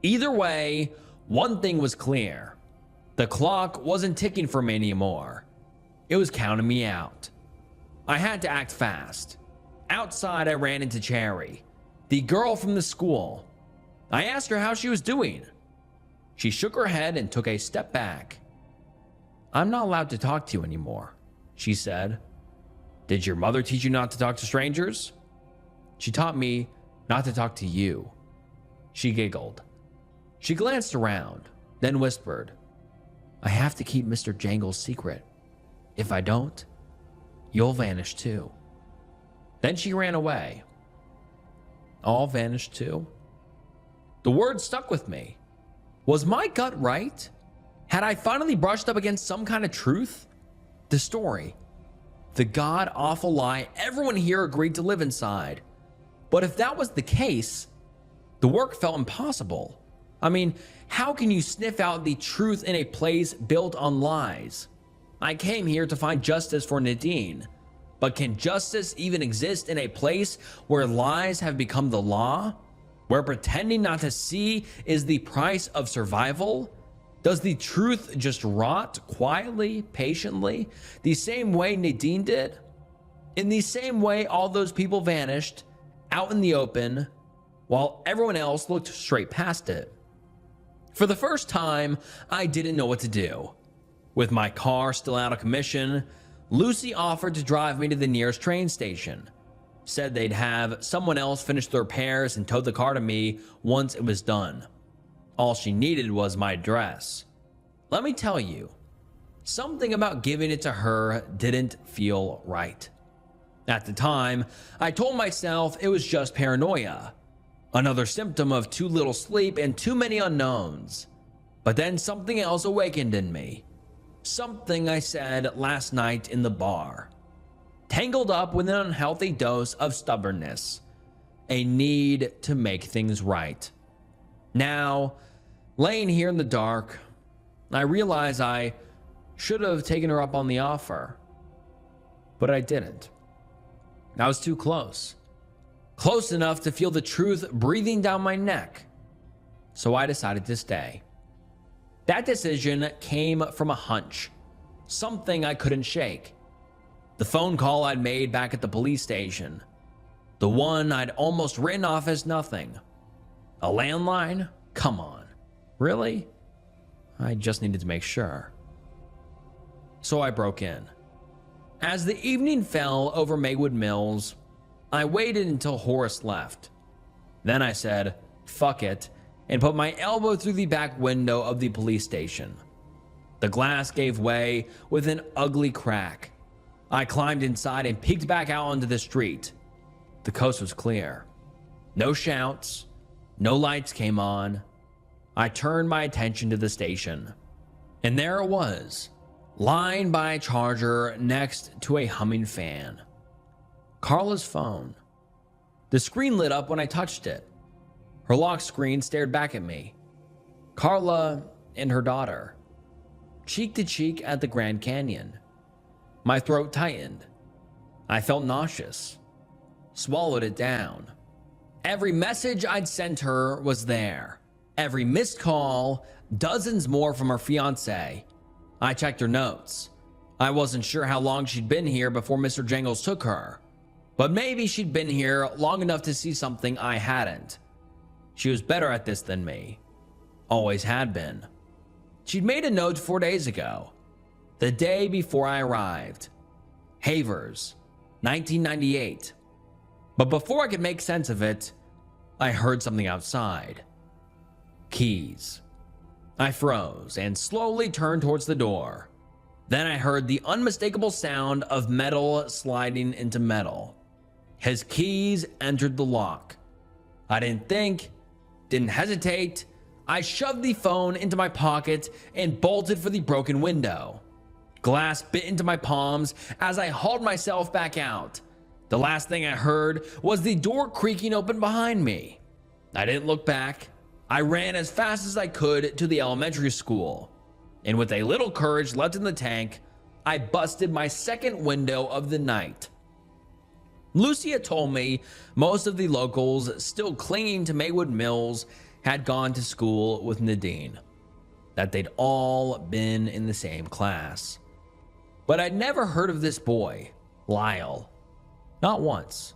Either way, one thing was clear. The clock wasn't ticking for me anymore. It was counting me out. I had to act fast. Outside, I ran into Cherry, the girl from the school. I asked her how she was doing. She shook her head and took a step back. I'm not allowed to talk to you anymore, she said. Did your mother teach you not to talk to strangers? She taught me not to talk to you." She giggled. She glanced around, then whispered, "I have to keep Mr. Jangles' secret. If I don't, you'll vanish too." Then she ran away. All vanished too? The word stuck with me. Was my gut right? Had I finally brushed up against some kind of truth? The story, the god-awful lie everyone here agreed to live inside. But if that was the case, the work felt impossible. I mean, how can you sniff out the truth in a place built on lies? I came here to find justice for Nadine, but can justice even exist in a place where lies have become the law? Where pretending not to see is the price of survival? Does the truth just rot quietly, patiently, the same way Nadine did? In the same way all those people vanished, out in the open, while everyone else looked straight past it. For the first time, I didn't know what to do. With my car still out of commission, Lucy offered to drive me to the nearest train station. Said they'd have someone else finish the repairs and tow the car to me once it was done. All she needed was my address. Let me tell you, something about giving it to her didn't feel right. At the time, I told myself it was just paranoia, another symptom of too little sleep and too many unknowns. But then something else awakened in me. Something I said last night in the bar. Tangled up with an unhealthy dose of stubbornness. A need to make things right. Now, laying here in the dark, I realize I should have taken her up on the offer. But I didn't. I was too close. Close enough to feel the truth breathing down my neck. So I decided to stay. That decision came from a hunch. Something I couldn't shake. The phone call I'd made back at the police station. The one I'd almost written off as nothing. A landline? Come on. Really? I just needed to make sure. So I broke in. As the evening fell over Maywood Mills, I waited until Horace left. Then I said, fuck it, and put my elbow through the back window of the police station. The glass gave way with an ugly crack. I climbed inside and peeked back out onto the street. The coast was clear. No shouts, no lights came on. I turned my attention to the station. And there it was, lying by a charger next to a humming fan. Carla's phone. The screen lit up when I touched it. Her lock screen stared back at me. Carla and her daughter. Cheek to cheek at the Grand Canyon. My throat tightened. I felt nauseous. Swallowed it down. Every message I'd sent her was there. Every missed call, dozens more from her fiancé. I checked her notes. I wasn't sure how long she'd been here before Mr. Jangles took her. But maybe she'd been here long enough to see something I hadn't. She was better at this than me. Always had been. She'd made a note 4 days ago. The day before I arrived. Havers, 1998. But before I could make sense of it, I heard something outside. Keys. I froze and slowly turned towards the door. Then I heard the unmistakable sound of metal sliding into metal. His keys entered the lock. I didn't think, didn't hesitate. I shoved the phone into my pocket and bolted for the broken window. Glass bit into my palms as I hauled myself back out. The last thing I heard was the door creaking open behind me. I didn't look back. I ran as fast as I could to the elementary school. And with a little courage left in the tank, I busted my second window of the night. Lucia told me most of the locals still clinging to Maywood Mills had gone to school with Nadine. That they'd all been in the same class. But I'd never heard of this boy, Lyle. Not once.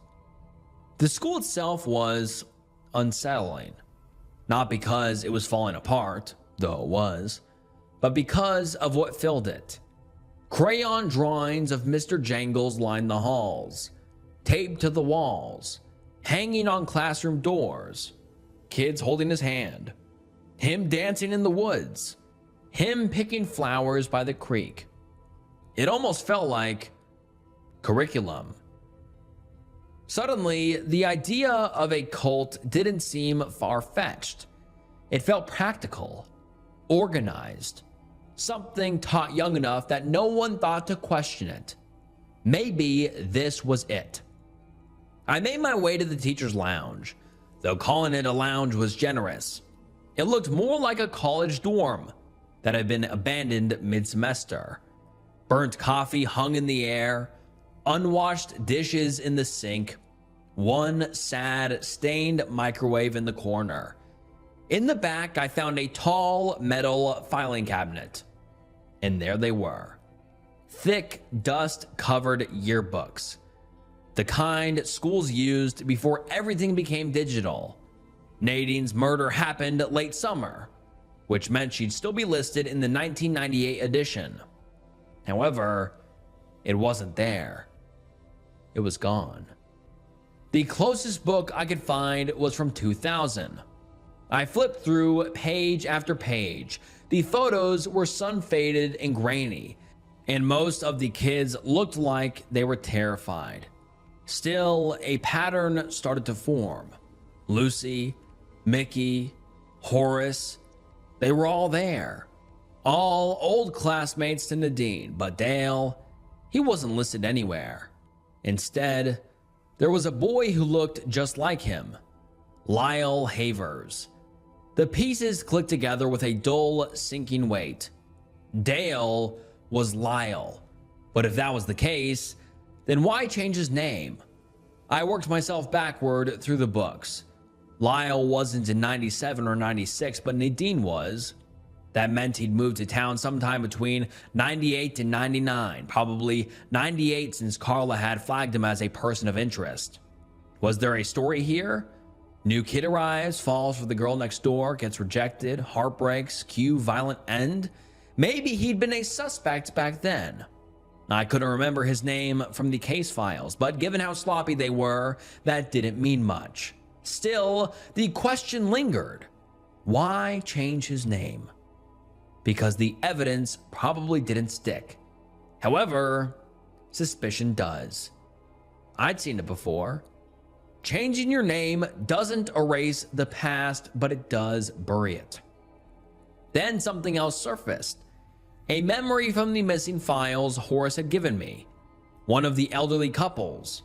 The school itself was unsettling. Not because it was falling apart, though it was, but because of what filled it. Crayon drawings of Mr. Jangles lined the halls, taped to the walls, hanging on classroom doors, kids holding his hand, him dancing in the woods, him picking flowers by the creek. It almost felt like curriculum. Suddenly, the idea of a cult didn't seem far-fetched. It felt practical, organized, something taught young enough that no one thought to question it. Maybe this was it. I made my way to the teacher's lounge, though calling it a lounge was generous. It looked more like a college dorm that had been abandoned mid-semester. Burnt coffee hung in the air, unwashed dishes in the sink, one sad, stained microwave in the corner. In the back, I found a tall metal filing cabinet, and there they were. Thick, dust-covered yearbooks, the kind schools used before everything became digital. Nadine's murder happened late summer, which meant she'd still be listed in the 1998 edition. However, it wasn't there. It was gone. The closest book I could find was from 2000. I flipped through page after page. The photos were sun-faded and grainy, and most of the kids looked like they were terrified. Still, a pattern started to form. Lucy, Mickey, Horace, they were all there. All old classmates to Nadine, but Dale, he wasn't listed anywhere. Instead, there was a boy who looked just like him, Lyle Havers. The pieces clicked together with a dull, sinking weight. Dale was Lyle, but if that was the case, then why change his name? I worked myself backward through the books. Lyle wasn't in 97 or 96, but Nadine was. That meant he'd moved to town sometime between 98 and 99, probably 98 since Carla had flagged him as a person of interest. Was there a story here? New kid arrives, falls for the girl next door, gets rejected, heartbreaks, cue violent end. Maybe he'd been a suspect back then. I couldn't remember his name from the case files, but given how sloppy they were, that didn't mean much. Still, the question lingered. Why change his name? Because the evidence probably didn't stick. However, suspicion does. I'd seen it before. Changing your name doesn't erase the past, but it does bury it. Then something else surfaced. A memory from the missing files Horace had given me. One of the elderly couples.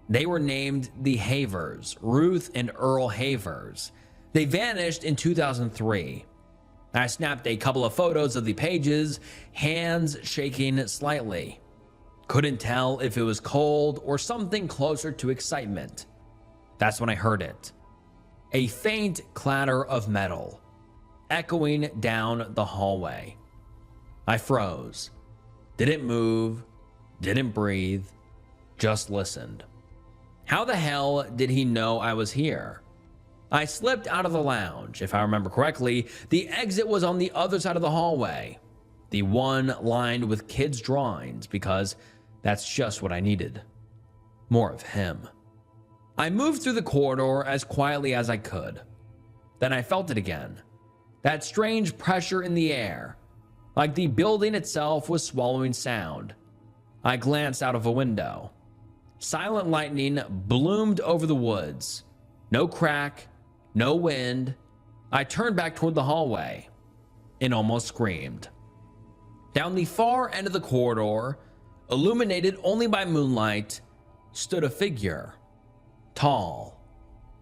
They were named the Havers, Ruth and Earl Havers. They vanished in 2003. I snapped a couple of photos of the pages, hands shaking slightly. Couldn't tell if it was cold or something closer to excitement. That's when I heard it. A faint clatter of metal, echoing down the hallway. I froze. Didn't move, didn't breathe, just listened. How the hell did he know I was here? I slipped out of the lounge. If I remember correctly, the exit was on the other side of the hallway, the one lined with kids' drawings, because that's just what I needed. More of him. I moved through the corridor as quietly as I could. Then I felt it again. That strange pressure in the air, like the building itself was swallowing sound. I glanced out of a window. Silent lightning bloomed over the woods. No crack, no wind. I turned back toward the hallway and almost screamed. Down the far end of the corridor, illuminated only by moonlight, stood a figure. Tall,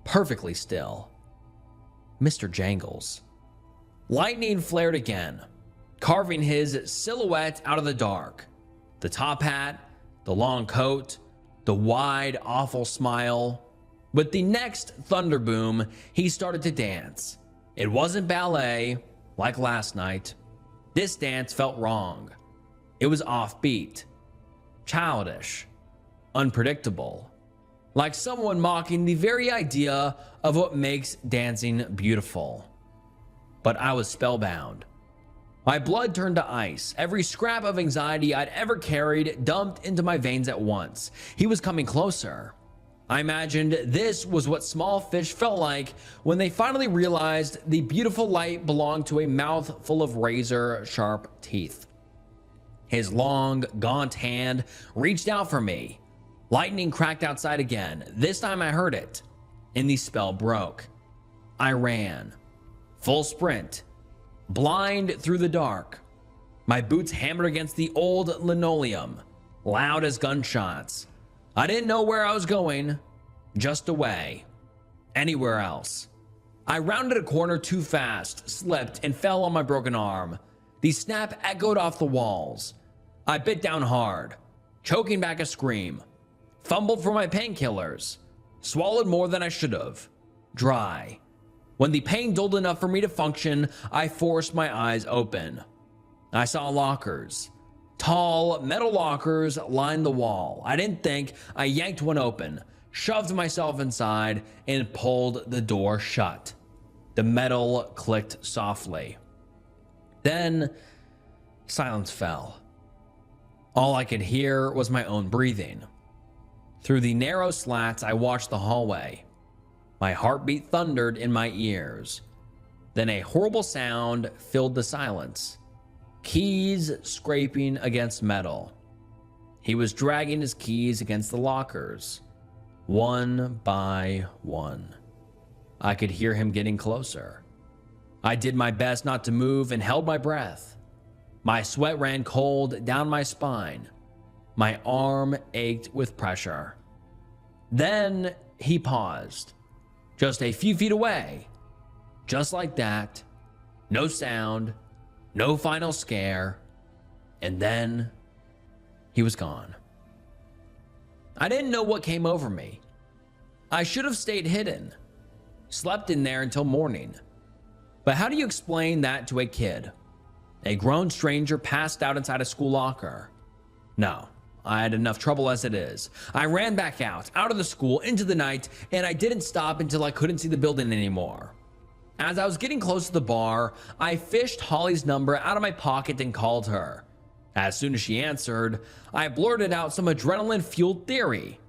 perfectly still. Mr. Jangles. Lightning flared again, carving his silhouette out of the dark. The top hat, the long coat, the wide, awful smile. With the next thunder boom, he started to dance. It wasn't ballet, like last night. This dance felt wrong. It was offbeat, childish, unpredictable, like someone mocking the very idea of what makes dancing beautiful. But I was spellbound. My blood turned to ice. Every scrap of anxiety I'd ever carried dumped into my veins at once. He was coming closer. I imagined this was what small fish felt like when they finally realized the beautiful light belonged to a mouth full of razor-sharp teeth. His long, gaunt hand reached out for me. Lightning cracked outside again. This time I heard it, and the spell broke. I ran. Full sprint. Blind through the dark. My boots hammered against the old linoleum, loud as gunshots. I didn't know where I was going, just away. Anywhere else. I rounded a corner too fast, slipped, and fell on my broken arm. The snap echoed off the walls. I bit down hard, choking back a scream. Fumbled for my painkillers. Swallowed more than I should have. Dry. When the pain dulled enough for me to function, I forced my eyes open. I saw lockers. Tall, metal lockers lined the wall. I didn't think. I yanked one open, shoved myself inside, and pulled the door shut. The metal clicked softly. Then, silence fell. All I could hear was my own breathing. Through the narrow slats, I watched the hallway. My heartbeat thundered in my ears. Then a horrible sound filled the silence. Keys scraping against metal. He was dragging his keys against the lockers, one by one. I could hear him getting closer. I did my best not to move and held my breath. My sweat ran cold down my spine. My arm ached with pressure. Then he paused, just a few feet away. Just like that. No sound. No final scare, and then he was gone. I didn't know what came over me. I should have stayed hidden, slept in there until morning. But how do you explain that to a kid? A grown stranger passed out inside a school locker. No, I had enough trouble as it is. I ran back out of the school into the night, and I didn't stop until I couldn't see the building anymore. As I was getting close to the bar, I fished Holly's number out of my pocket and called her. As soon as she answered, I blurted out some adrenaline-fueled theory.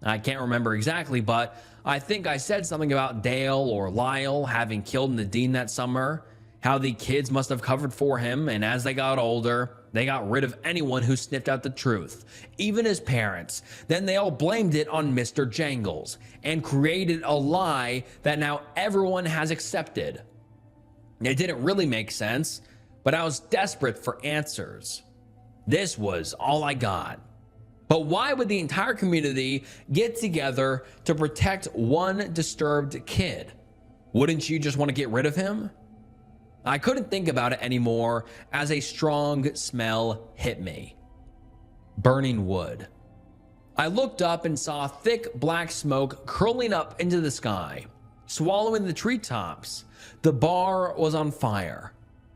I can't remember exactly, but I think I said something about Dale or Lyle having killed Nadine that summer, how the kids must have covered for him, and as they got older, they got rid of anyone who sniffed out the truth, even his parents. Then they all blamed it on Mr. Jangles and created a lie that now everyone has accepted. It didn't really make sense, but I was desperate for answers. This was all I got. But why would the entire community get together to protect one disturbed kid? Wouldn't you just want to get rid of him? I couldn't think about it anymore as a strong smell hit me. Burning wood. I looked up and saw thick black smoke curling up into the sky, swallowing the treetops. The bar was on fire.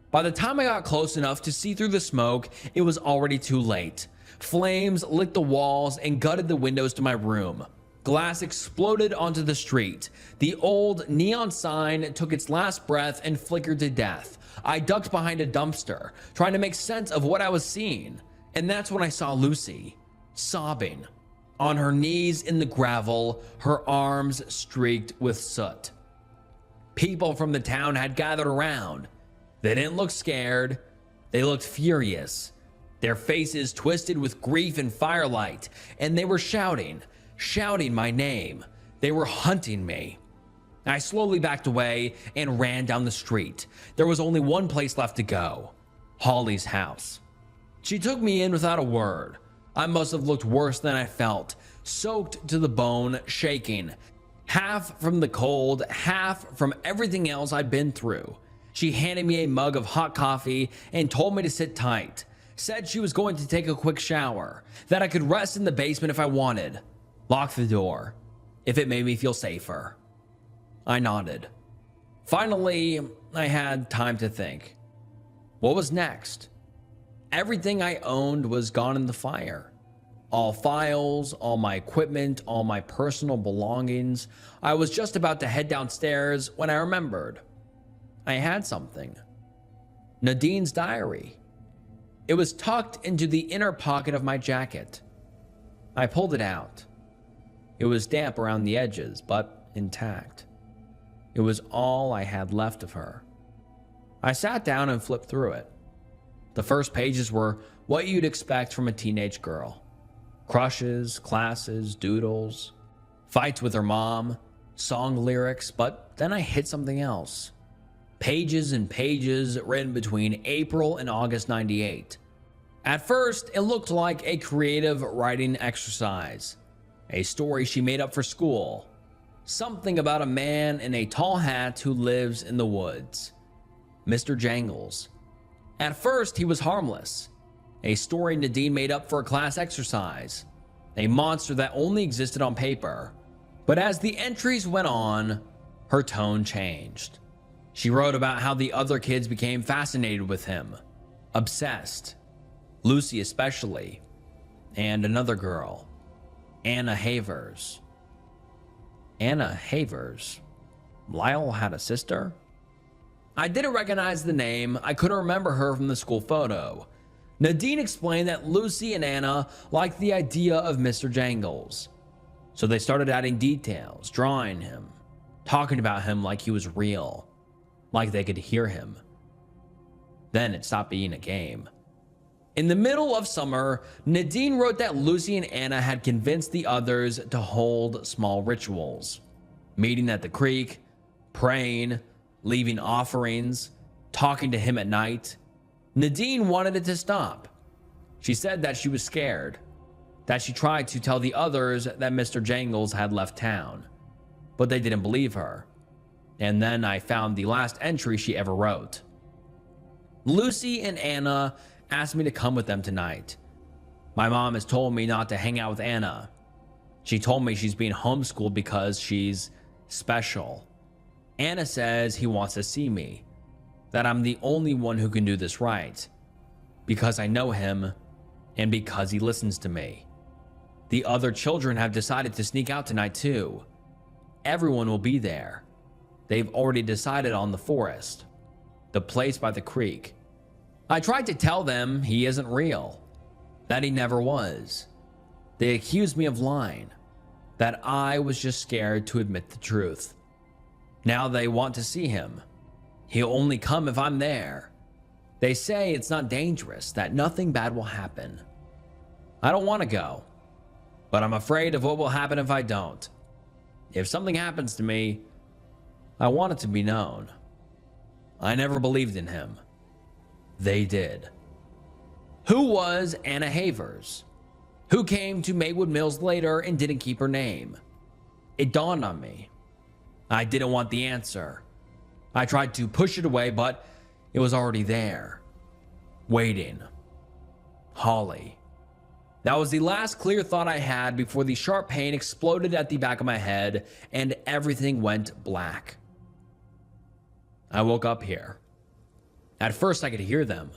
By the time I got close enough to see through the smoke, it was already too late. Flames licked the walls and gutted the windows to my room. Glass exploded onto the street. The old neon sign took its last breath and flickered to death. I ducked behind a dumpster, trying to make sense of what I was seeing. And that's when I saw Lucy, sobbing, on her knees in the gravel, her arms streaked with soot. People from the town had gathered around. They didn't look scared. They looked furious. Their faces twisted with grief and firelight, and they were shouting my name. They were hunting me. I slowly backed away and ran down the street. There was only one place left to go, Holly's house. She took me in without a word. I must have looked worse than I felt, soaked to the bone, shaking, half from the cold, half from everything else I'd been through. She handed me a mug of hot coffee and told me to sit tight, said she was going to take a quick shower, that I could rest in the basement if I wanted. Lock the door, if it made me feel safer. I nodded. Finally, I had time to think. What was next? Everything I owned was gone in the fire. All files, all my equipment, all my personal belongings. I was just about to head downstairs when I remembered. I had something. Nadine's diary. It was tucked into the inner pocket of my jacket. I pulled it out. It was damp around the edges, but intact. It was all I had left of her. I sat down and flipped through it. The first pages were what you'd expect from a teenage girl. Crushes, classes, doodles, fights with her mom, song lyrics, but then I hit something else. Pages and pages written between April and August 98. At first, it looked like a creative writing exercise. A story she made up for school. Something about a man in a tall hat who lives in the woods. Mr. Jangles. At first, he was harmless. A story Nadine made up for a class exercise. A monster that only existed on paper. But as the entries went on, her tone changed. She wrote about how the other kids became fascinated with him. Obsessed. Lucy especially. And another girl. Anna Havers. Anna Havers? Lyle had a sister? I didn't recognize the name. I couldn't remember her from the school photo. Nadine explained that Lucy and Anna liked the idea of Mr. Jangles. So they started adding details, drawing him, talking about him like he was real, like they could hear him. Then it stopped being a game. In the middle of summer, Nadine wrote that Lucy and Anna had convinced the others to hold small rituals, meeting at the creek, praying, leaving offerings, talking to him at night. Nadine wanted it to stop. She said that she was scared, that she tried to tell the others that Mr. Jangles had left town, but they didn't believe her. And then I found the last entry she ever wrote. Lucy and Anna asked me to come with them tonight. My mom has told me not to hang out with Anna. She told me she's being homeschooled because she's special. Anna says he wants to see me, that I'm the only one who can do this right, because I know him and because he listens to me. The other children have decided to sneak out tonight too. Everyone will be there. They've already decided on the forest, the place by the creek. I tried to tell them he isn't real, that he never was. They accused me of lying, that I was just scared to admit the truth. Now they want to see him. He'll only come if I'm there. They say it's not dangerous, that nothing bad will happen. I don't want to go, but I'm afraid of what will happen if I don't. If something happens to me, I want it to be known. I never believed in him. They did. Who was Anna Havers? Who came to Maywood Mills later and didn't keep her name? It dawned on me. I didn't want the answer. I tried to push it away, but it was already there. Waiting. Holly. That was the last clear thought I had before the sharp pain exploded at the back of my head and everything went black. I woke up here. At first I could hear them.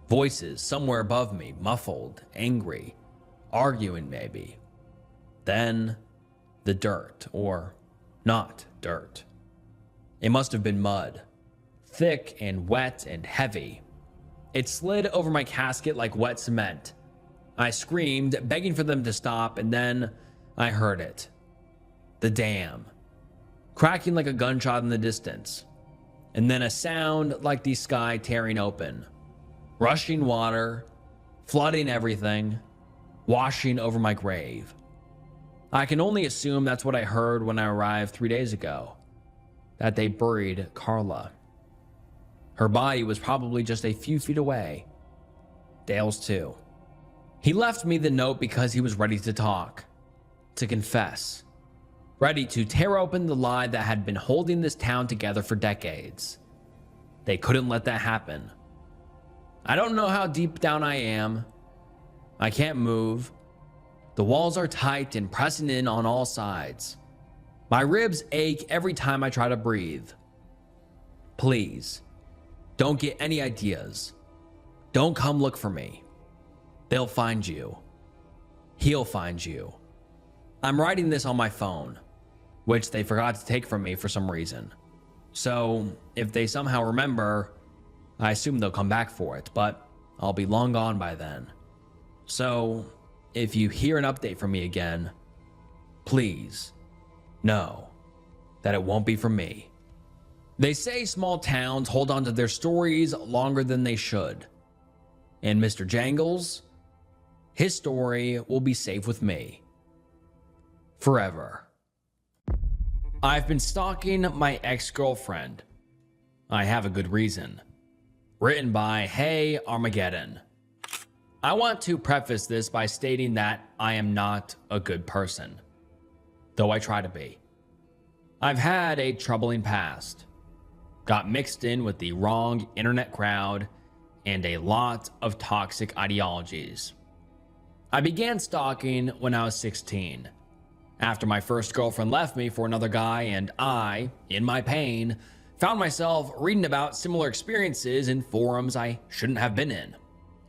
Voices somewhere above me, muffled, angry, arguing maybe. Then the dirt, or not dirt. It must have been mud, thick and wet and heavy. It slid over my casket like wet cement. I screamed, begging for them to stop, and then I heard it. The dam, cracking like a gunshot in the distance, and then a sound like the sky tearing open, rushing water, flooding everything, washing over my grave. I can only assume that's what I heard when I arrived 3 days ago, that they buried Carla. Her body was probably just a few feet away. Dale's too. He left me the note because he was ready to talk, to confess, ready to tear open the lie that had been holding this town together for decades. They couldn't let that happen. I don't know how deep down I am. I can't move. The walls are tight and pressing in on all sides. My ribs ache every time I try to breathe. Please, don't get any ideas. Don't come look for me. They'll find you. He'll find you. I'm writing this on my phone, which they forgot to take from me for some reason. So if they somehow remember, I assume they'll come back for it, but I'll be long gone by then. So if you hear an update from me again, please know that it won't be for me. They say small towns hold on to their stories longer than they should. And Mr. Jangles, his story will be safe with me. Forever. I've been stalking my ex-girlfriend. I have a good reason. Written by Hey Armageddon. I want to preface this by stating that I am not a good person, though I try to be. I've had a troubling past, got mixed in with the wrong internet crowd, and a lot of toxic ideologies. I began stalking when I was 16, after my first girlfriend left me for another guy, and I, in my pain, found myself reading about similar experiences in forums I shouldn't have been in,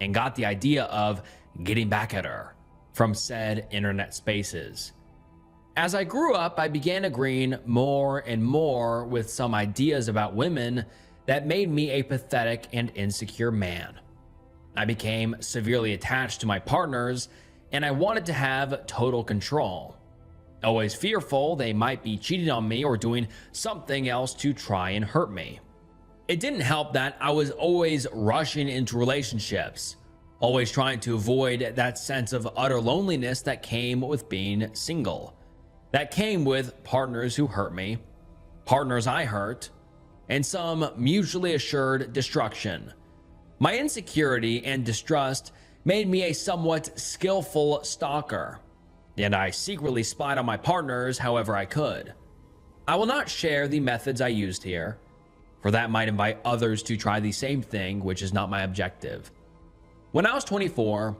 and got the idea of getting back at her from said internet spaces. As I grew up, I began agreeing more and more with some ideas about women that made me a pathetic and insecure man. I became severely attached to my partners, and I wanted to have total control. Always fearful they might be cheating on me or doing something else to try and hurt me. It didn't help that I was always rushing into relationships, always trying to avoid that sense of utter loneliness that came with being single, that came with partners who hurt me, partners I hurt, and some mutually assured destruction. My insecurity and distrust made me a somewhat skillful stalker, and I secretly spied on my partners however I could. I will not share the methods I used here, for that might invite others to try the same thing, which is not my objective. When I was 24,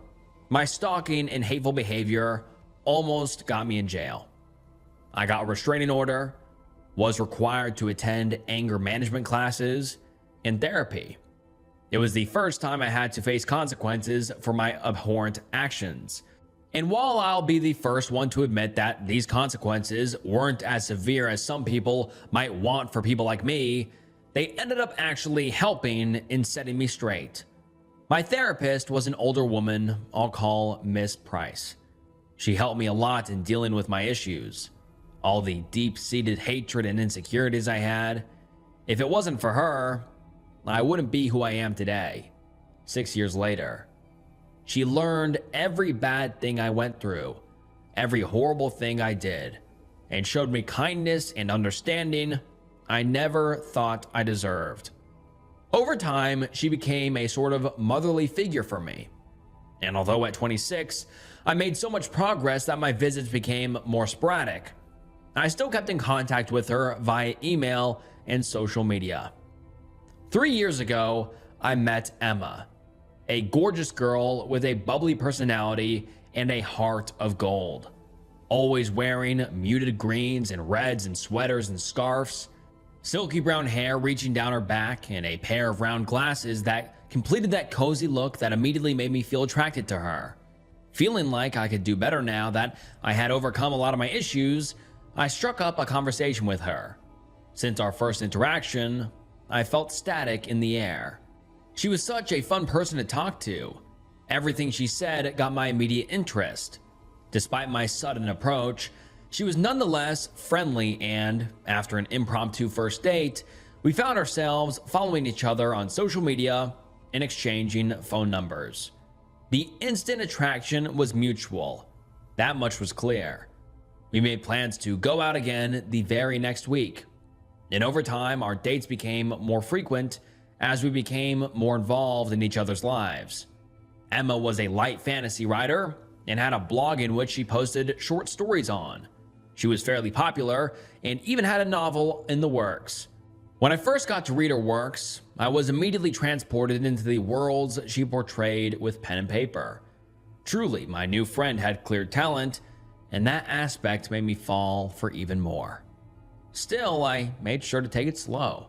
my stalking and hateful behavior almost got me in jail. I got a restraining order, was required to attend anger management classes, and therapy. It was the first time I had to face consequences for my abhorrent actions. And while I'll be the first one to admit that these consequences weren't as severe as some people might want for people like me, they ended up actually helping in setting me straight. My therapist was an older woman I'll call Miss Price. She helped me a lot in dealing with my issues, all the deep-seated hatred and insecurities I had. If it wasn't for her, I wouldn't be who I am today, 6 years later. She learned every bad thing I went through, every horrible thing I did, and showed me kindness and understanding I never thought I deserved. Over time, she became a sort of motherly figure for me. And although at 26, I made so much progress that my visits became more sporadic, I still kept in contact with her via email and social media. 3 years ago, I met Emma, a gorgeous girl with a bubbly personality and a heart of gold, always wearing muted greens and reds and sweaters and scarves, silky brown hair reaching down her back, and a pair of round glasses that completed that cozy look that immediately made me feel attracted to her. Feeling like I could do better now that I had overcome a lot of my issues, I struck up a conversation with her. Since our first interaction, I felt static in the air. She was such a fun person to talk to. Everything she said got my immediate interest. Despite my sudden approach, she was nonetheless friendly, and after an impromptu first date, we found ourselves following each other on social media and exchanging phone numbers. The instant attraction was mutual. That much was clear. We made plans to go out again the very next week. And over time, our dates became more frequent as we became more involved in each other's lives. Emma was a light fantasy writer and had a blog in which she posted short stories on. She was fairly popular and even had a novel in the works. When I first got to read her works, I was immediately transported into the worlds she portrayed with pen and paper. Truly, my new friend had clear talent, and that aspect made me fall for even more. Still, I made sure to take it slow.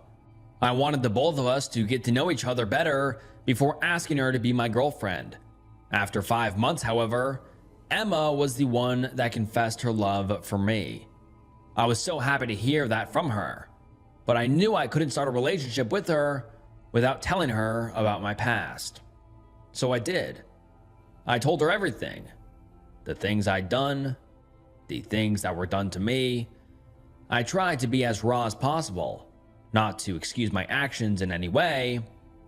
I wanted the both of us to get to know each other better before asking her to be my girlfriend. After 5 months, however, Emma was the one that confessed her love for me. I was so happy to hear that from her, but I knew I couldn't start a relationship with her without telling her about my past. So I did. I told her everything. The things I'd done, the things that were done to me. I tried to be as raw as possible, not to excuse my actions in any way,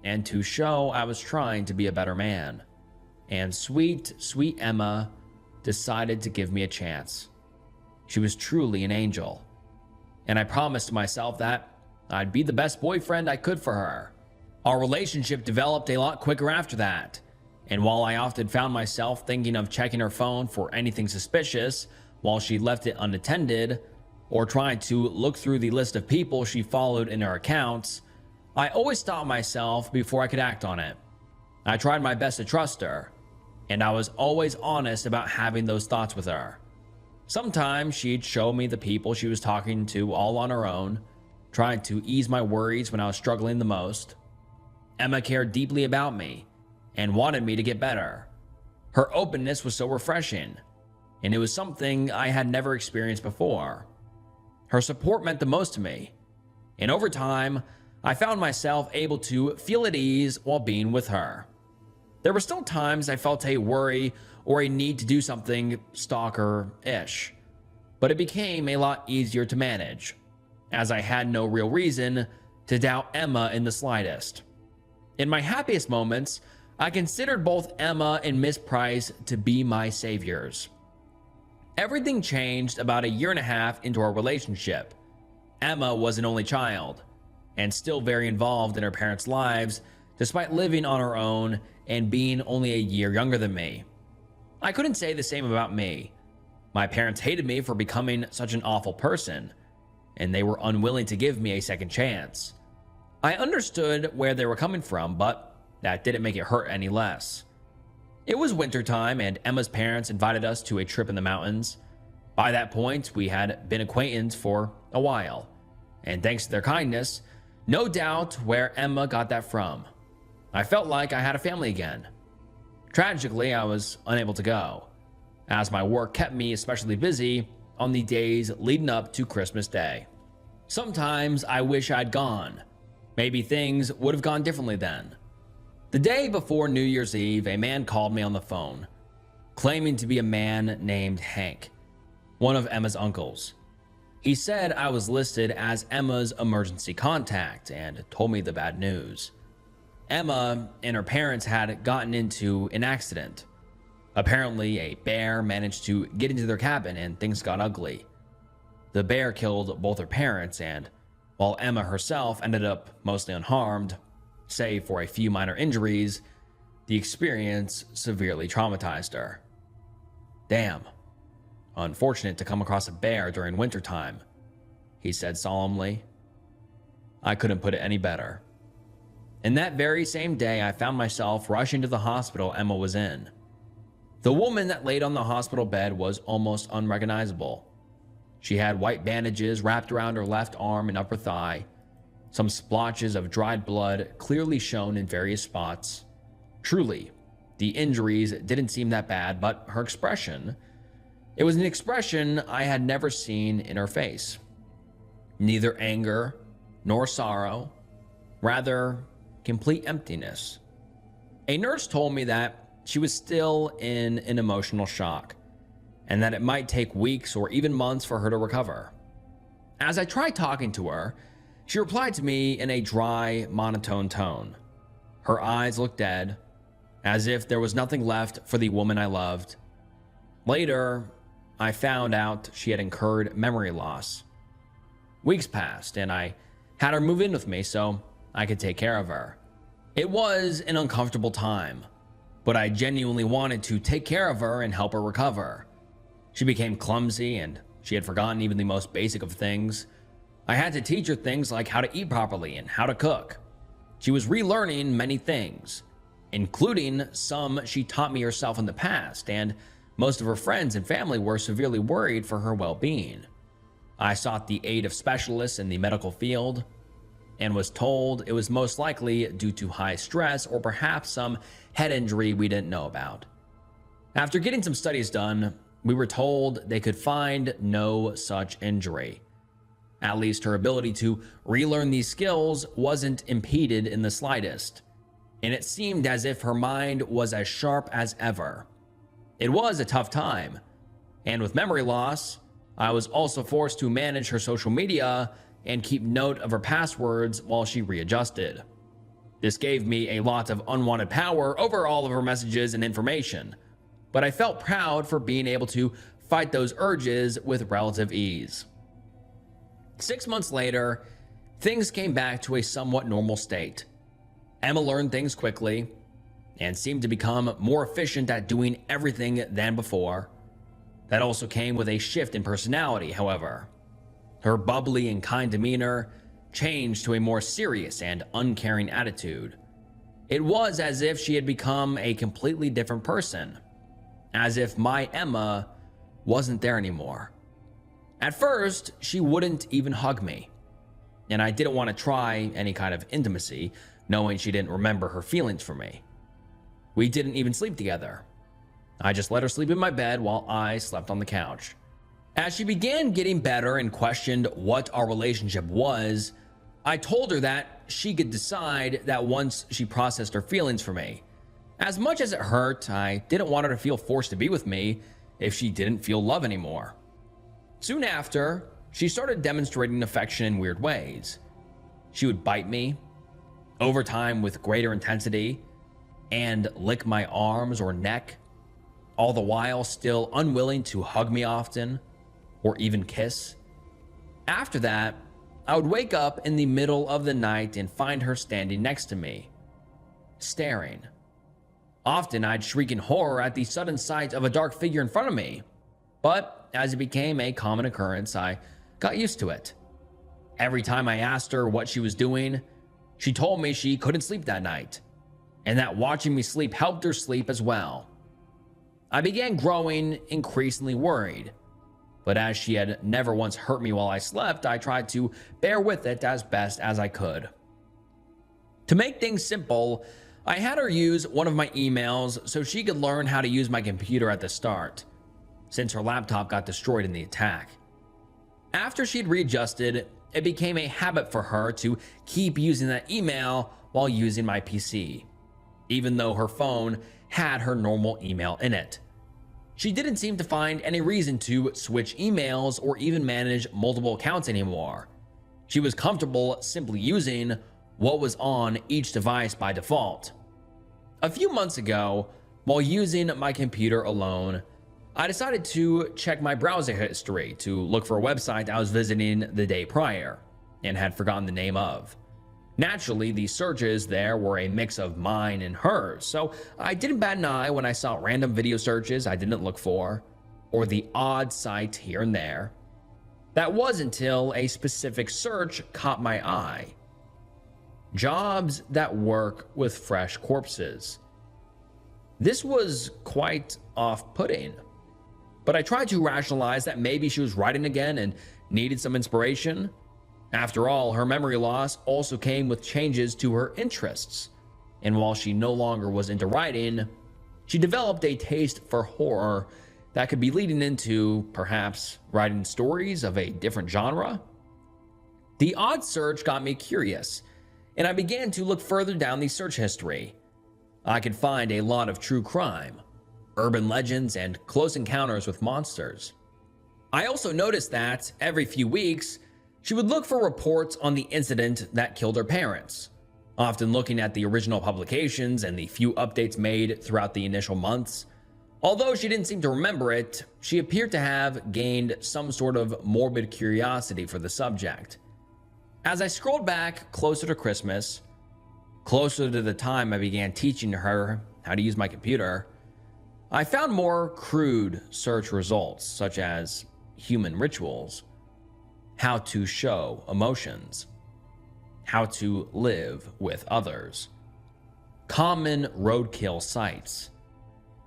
and to show I was trying to be a better man. And sweet, sweet Emma decided to give me a chance. She was truly an angel, and I promised myself that I'd be the best boyfriend I could for her. Our relationship developed a lot quicker after that, and while I often found myself thinking of checking her phone for anything suspicious while she left it unattended, or trying to look through the list of people she followed in her accounts, I always stopped myself before I could act on it. I tried my best to trust her, and I was always honest about having those thoughts with her. Sometimes she'd show me the people she was talking to all on her own, trying to ease my worries when I was struggling the most. Emma cared deeply about me and wanted me to get better. Her openness was so refreshing, and it was something I had never experienced before. Her support meant the most to me, and over time, I found myself able to feel at ease while being with her. There were still times I felt a worry or a need to do something stalker-ish, but it became a lot easier to manage, as I had no real reason to doubt Emma in the slightest. In my happiest moments, I considered both Emma and Miss Price to be my saviors. Everything changed about a year and a half into our relationship. Emma was an only child, and still very involved in her parents' lives, despite living on her own and being only a year younger than me. I couldn't say the same about me. My parents hated me for becoming such an awful person, and they were unwilling to give me a second chance. I understood where they were coming from, but that didn't make it hurt any less. It was wintertime, and Emma's parents invited us to a trip in the mountains. By that point, we had been acquaintances for a while, and thanks to their kindness, no doubt where Emma got that from, I felt like I had a family again. Tragically, I was unable to go, as my work kept me especially busy on the days leading up to Christmas Day. Sometimes I wish I'd gone. Maybe things would have gone differently then. The day before New Year's Eve, a man called me on the phone, claiming to be a man named Hank, one of Emma's uncles. He said I was listed as Emma's emergency contact and told me the bad news. Emma and her parents had gotten into an accident. Apparently, a bear managed to get into their cabin and things got ugly. The bear killed both her parents, and while Emma herself ended up mostly unharmed, save for a few minor injuries, the experience severely traumatized her. Damn. Unfortunate to come across a bear during wintertime, he said solemnly. I couldn't put it any better. And that very same day, I found myself rushing to the hospital Emma was in. The woman that laid on the hospital bed was almost unrecognizable. She had white bandages wrapped around her left arm and upper thigh, some splotches of dried blood clearly shown in various spots. Truly, the injuries didn't seem that bad, but her expression, it was an expression I had never seen in her face. Neither anger nor sorrow, rather complete emptiness. A nurse told me that she was still in an emotional shock, and that it might take weeks or even months for her to recover. As I tried talking to her, she replied to me in a dry, monotone tone. Her eyes looked dead, as if there was nothing left for the woman I loved. Later, I found out she had incurred memory loss. Weeks passed, and I had her move in with me so I could take care of her. It was an uncomfortable time, but I genuinely wanted to take care of her and help her recover. She became clumsy, and she had forgotten even the most basic of things. I had to teach her things like how to eat properly and how to cook. She was relearning many things, including some she taught me herself in the past, and most of her friends and family were severely worried for her well-being. I sought the aid of specialists in the medical field and was told it was most likely due to high stress or perhaps some head injury we didn't know about. After getting some studies done, we were told they could find no such injury. At least her ability to relearn these skills wasn't impeded in the slightest, and it seemed as if her mind was as sharp as ever. It was a tough time, And with memory loss, I was also forced to manage her social media and keep note of her passwords while she readjusted. This gave me a lot of unwanted power over all of her messages and information, but I felt proud for being able to fight those urges with relative ease. 6 months later, things came back to a somewhat normal state. Emma learned things quickly and seemed to become more efficient at doing everything than before. That also came with a shift in personality, however. Her bubbly and kind demeanor changed to a more serious and uncaring attitude. It was as if she had become a completely different person, as if my Emma wasn't there anymore. At first, she wouldn't even hug me, and I didn't want to try any kind of intimacy, knowing she didn't remember her feelings for me. We didn't even sleep together. I just let her sleep in my bed while I slept on the couch. As she began getting better and questioned what our relationship was, I told her that she could decide that once she processed her feelings for me. As much as it hurt, I didn't want her to feel forced to be with me if she didn't feel love anymore. Soon after, she started demonstrating affection in weird ways. She would bite me, over time with greater intensity, and lick my arms or neck, all the while still unwilling to hug me often or even kiss. After that, I would wake up in the middle of the night and find her standing next to me, staring. Often I'd shriek in horror at the sudden sight of a dark figure in front of me, but as it became a common occurrence, I got used to it. Every time I asked her what she was doing, she told me she couldn't sleep that night, and that watching me sleep helped her sleep as well. I began growing increasingly worried, but as she had never once hurt me while I slept, I tried to bear with it as best as I could. To make things simple, I had her use one of my emails so she could learn how to use my computer at the start, since her laptop got destroyed in the attack. After she'd readjusted, it became a habit for her to keep using that email while using my PC, even though her phone had her normal email in it. She didn't seem to find any reason to switch emails or even manage multiple accounts anymore. She was comfortable simply using what was on each device by default. A few months ago, while using my computer alone, I decided to check my browser history to look for a website I was visiting the day prior and had forgotten the name of. Naturally, the searches there were a mix of mine and hers, so I didn't bat an eye when I saw random video searches I didn't look for, or the odd site here and there. That was until a specific search caught my eye. Jobs that work with fresh corpses. This was quite off-putting, but I tried to rationalize that maybe she was writing again and needed some inspiration. After all, her memory loss also came with changes to her interests, and while she no longer was into writing, she developed a taste for horror that could be leading into, perhaps, writing stories of a different genre. The odd search got me curious, and I began to look further down the search history. I could find a lot of true crime, urban legends, and close encounters with monsters. I also noticed that every few weeks, she would look for reports on the incident that killed her parents, often looking at the original publications and the few updates made throughout the initial months. Although she didn't seem to remember it, she appeared to have gained some sort of morbid curiosity for the subject. As I scrolled back closer to Christmas, closer to the time I began teaching her how to use my computer, I found more crude search results, such as human rituals, how to show emotions, how to live with others, common roadkill sites,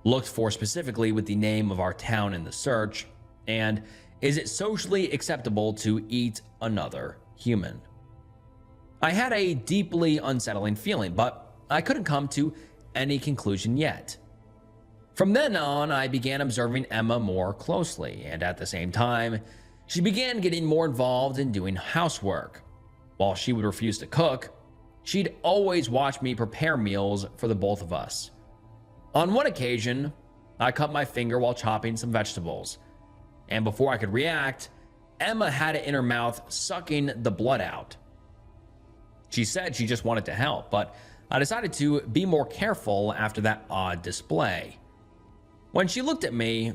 looked for specifically with the name of our town in the search, and is it socially acceptable to eat another human? I had a deeply unsettling feeling, but I couldn't come to any conclusion yet. From then on, I began observing Emma more closely, and at the same time, she began getting more involved in doing housework. While she would refuse to cook, she'd always watch me prepare meals for the both of us. On one occasion, I cut my finger while chopping some vegetables, and before I could react, Emma had it in her mouth, sucking the blood out. She said she just wanted to help, but I decided to be more careful after that odd display. When she looked at me,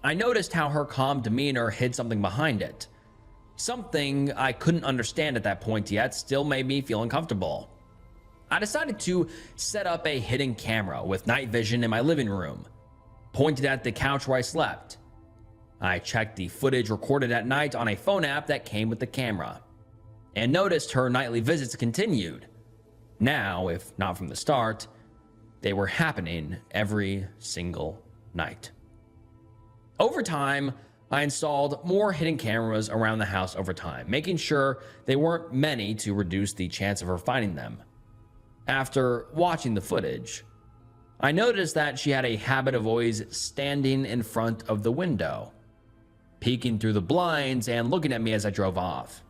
I noticed how her calm demeanor hid something behind it. Something I couldn't understand at that point yet still made me feel uncomfortable. I decided to set up a hidden camera with night vision in my living room, pointed at the couch where I slept. I checked the footage recorded at night on a phone app that came with the camera, and noticed her nightly visits continued. Now, if not from the start, they were happening every single night. Over time, I installed more hidden cameras around the house over time, making sure they weren't many to reduce the chance of her finding them. After watching the footage, I noticed that she had a habit of always standing in front of the window, peeking through the blinds and looking at me as I drove off.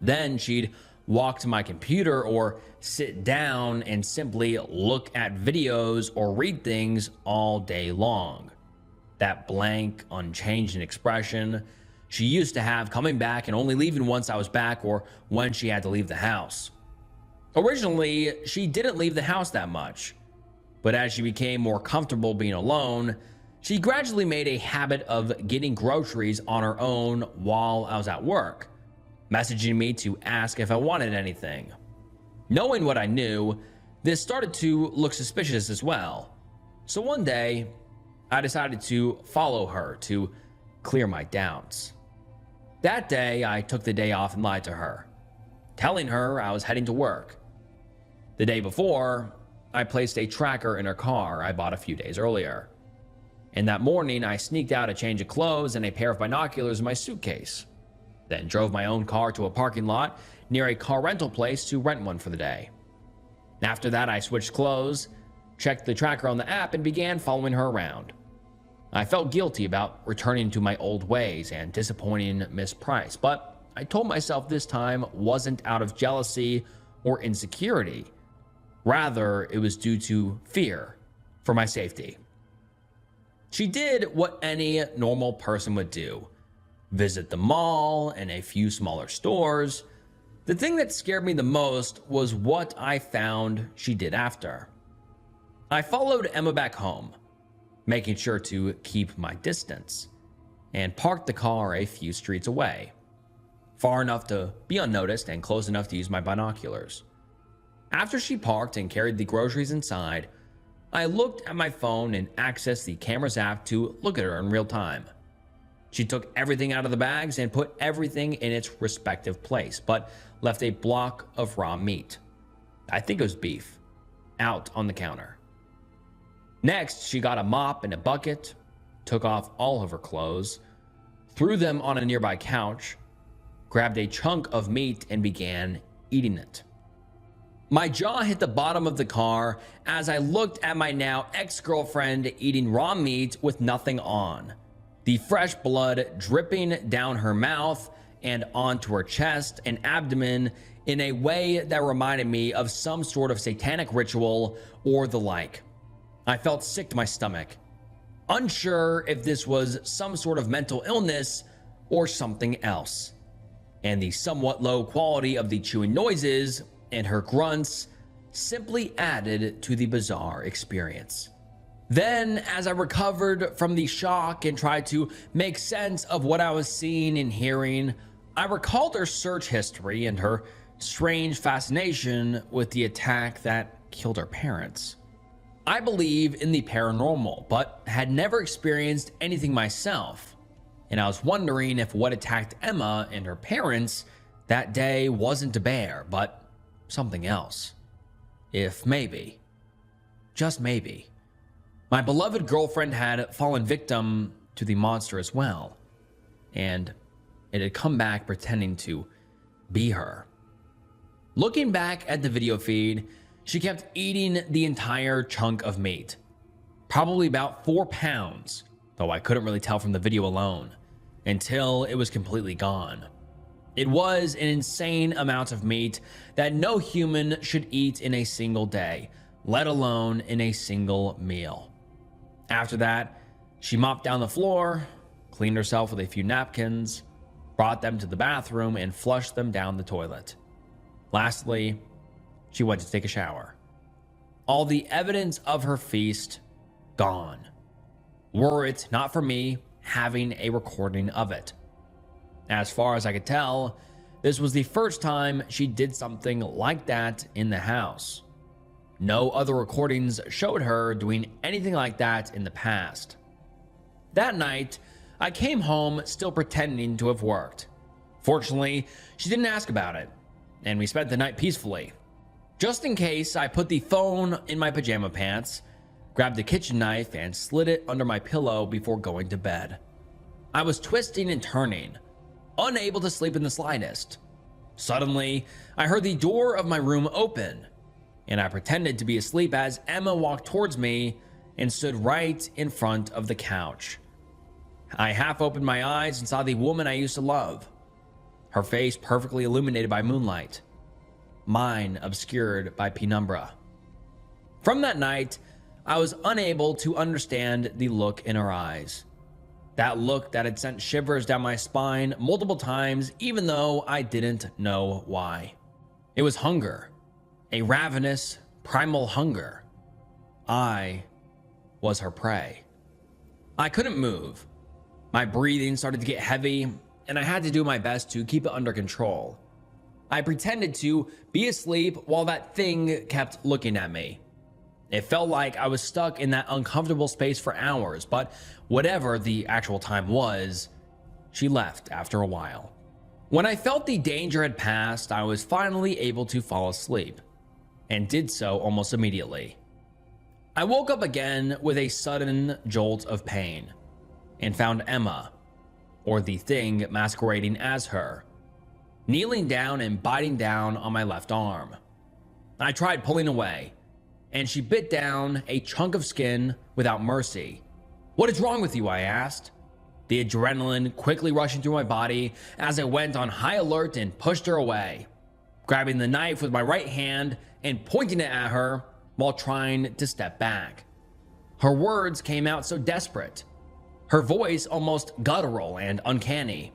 Then she'd walk to my computer or sit down and simply look at videos or read things all day long. That blank, unchanging expression she used to have, coming back and only leaving once I was back or when she had to leave the house. Originally, she didn't leave the house that much, but as she became more comfortable being alone, she gradually made a habit of getting groceries on her own while I was at work, messaging me to ask if I wanted anything. Knowing what I knew, this started to look suspicious as well. So one day, I decided to follow her to clear my doubts. That day, I took the day off and lied to her, telling her I was heading to work. The day before, I placed a tracker in her car I bought a few days earlier. And that morning, I sneaked out a change of clothes and a pair of binoculars in my suitcase, then drove my own car to a parking lot near a car rental place to rent one for the day. After that, I switched clothes, checked the tracker on the app, and began following her around. I felt guilty about returning to my old ways and disappointing Miss Price, but I told myself this time wasn't out of jealousy or insecurity. Rather, it was due to fear for my safety. She did what any normal person would do: visit the mall and a few smaller stores. The thing that scared me the most was what I found she did after. I followed Emma back home, making sure to keep my distance, and parked the car a few streets away, far enough to be unnoticed and close enough to use my binoculars. After she parked and carried the groceries inside, I looked at my phone and accessed the camera's app to look at her in real time. She took everything out of the bags and put everything in its respective place, but left a block of raw meat, I think it was beef, out on the counter. Next, she got a mop and a bucket, took off all of her clothes, threw them on a nearby couch, grabbed a chunk of meat, and began eating it. My jaw hit the bottom of the car as I looked at my now ex-girlfriend eating raw meat with nothing on, the fresh blood dripping down her mouth and onto her chest and abdomen in a way that reminded me of some sort of satanic ritual or the like. I felt sick to my stomach, unsure if this was some sort of mental illness or something else. And the somewhat low quality of the chewing noises and her grunts simply added to the bizarre experience. Then, as I recovered from the shock and tried to make sense of what I was seeing and hearing, I recalled her search history and her strange fascination with the attack that killed her parents. I believe in the paranormal, but had never experienced anything myself, and I was wondering if what attacked Emma and her parents that day wasn't a bear, but something else. If maybe, just maybe, my beloved girlfriend had fallen victim to the monster as well, and it had come back pretending to be her. Looking back at the video feed, she kept eating the entire chunk of meat, probably about 4 pounds, though I couldn't really tell from the video alone, until it was completely gone. It was an insane amount of meat that no human should eat in a single day, let alone in a single meal. After that, she mopped down the floor, cleaned herself with a few napkins, brought them to the bathroom, and flushed them down the toilet. Lastly, she went to take a shower. All the evidence of her feast gone, were it not for me having a recording of it. As far as I could tell, this was the first time she did something like that in the house. No other recordings showed her doing anything like that in the past. That night, I came home still pretending to have worked. Fortunately, she didn't ask about it, and we spent the night peacefully. Just in case, I put the phone in my pajama pants, grabbed the kitchen knife, and slid it under my pillow before going to bed. I was twisting and turning, unable to sleep in the slightest. Suddenly, I heard the door of my room open, and I pretended to be asleep as Emma walked towards me and stood right in front of the couch. I half opened my eyes and saw the woman I used to love, her face perfectly illuminated by moonlight, mine obscured by penumbra. From that night, I was unable to understand the look in her eyes. That look that had sent shivers down my spine multiple times, even though I didn't know why. It was hunger, a ravenous, primal hunger. I was her prey. I couldn't move. My breathing started to get heavy, and I had to do my best to keep it under control. I pretended to be asleep while that thing kept looking at me. It felt like I was stuck in that uncomfortable space for hours, but whatever the actual time was, she left after a while. When I felt the danger had passed, I was finally able to fall asleep, and did so almost immediately. I woke up again with a sudden jolt of pain, and found Emma, or the thing masquerading as her, kneeling down and biting down on my left arm. I tried pulling away, and she bit down a chunk of skin without mercy. "What is wrong with you?" I asked, the adrenaline quickly rushing through my body as I went on high alert and pushed her away, grabbing the knife with my right hand and pointing it at her while trying to step back. Her words came out so desperate, her voice almost guttural and uncanny.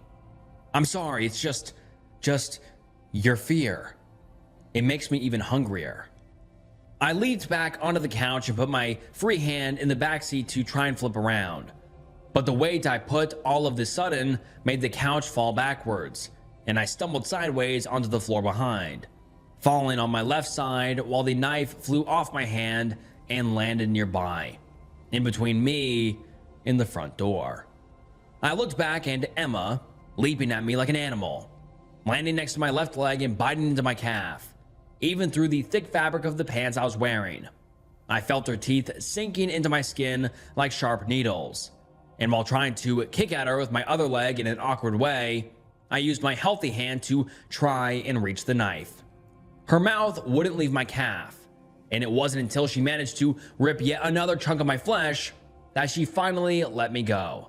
"I'm sorry, it's just your fear. It makes me even hungrier." I leaped back onto the couch and put my free hand in the backseat to try and flip around. But the weight I put all of the sudden made the couch fall backwards, and I stumbled sideways onto the floor behind, falling on my left side while the knife flew off my hand and landed nearby, in between me and the front door. I looked back, and Emma, leaping at me like an animal, landing next to my left leg and biting into my calf, even through the thick fabric of the pants I was wearing. I felt her teeth sinking into my skin like sharp needles, and while trying to kick at her with my other leg in an awkward way, I used my healthy hand to try and reach the knife. Her mouth wouldn't leave my calf, and it wasn't until she managed to rip yet another chunk of my flesh that she finally let me go.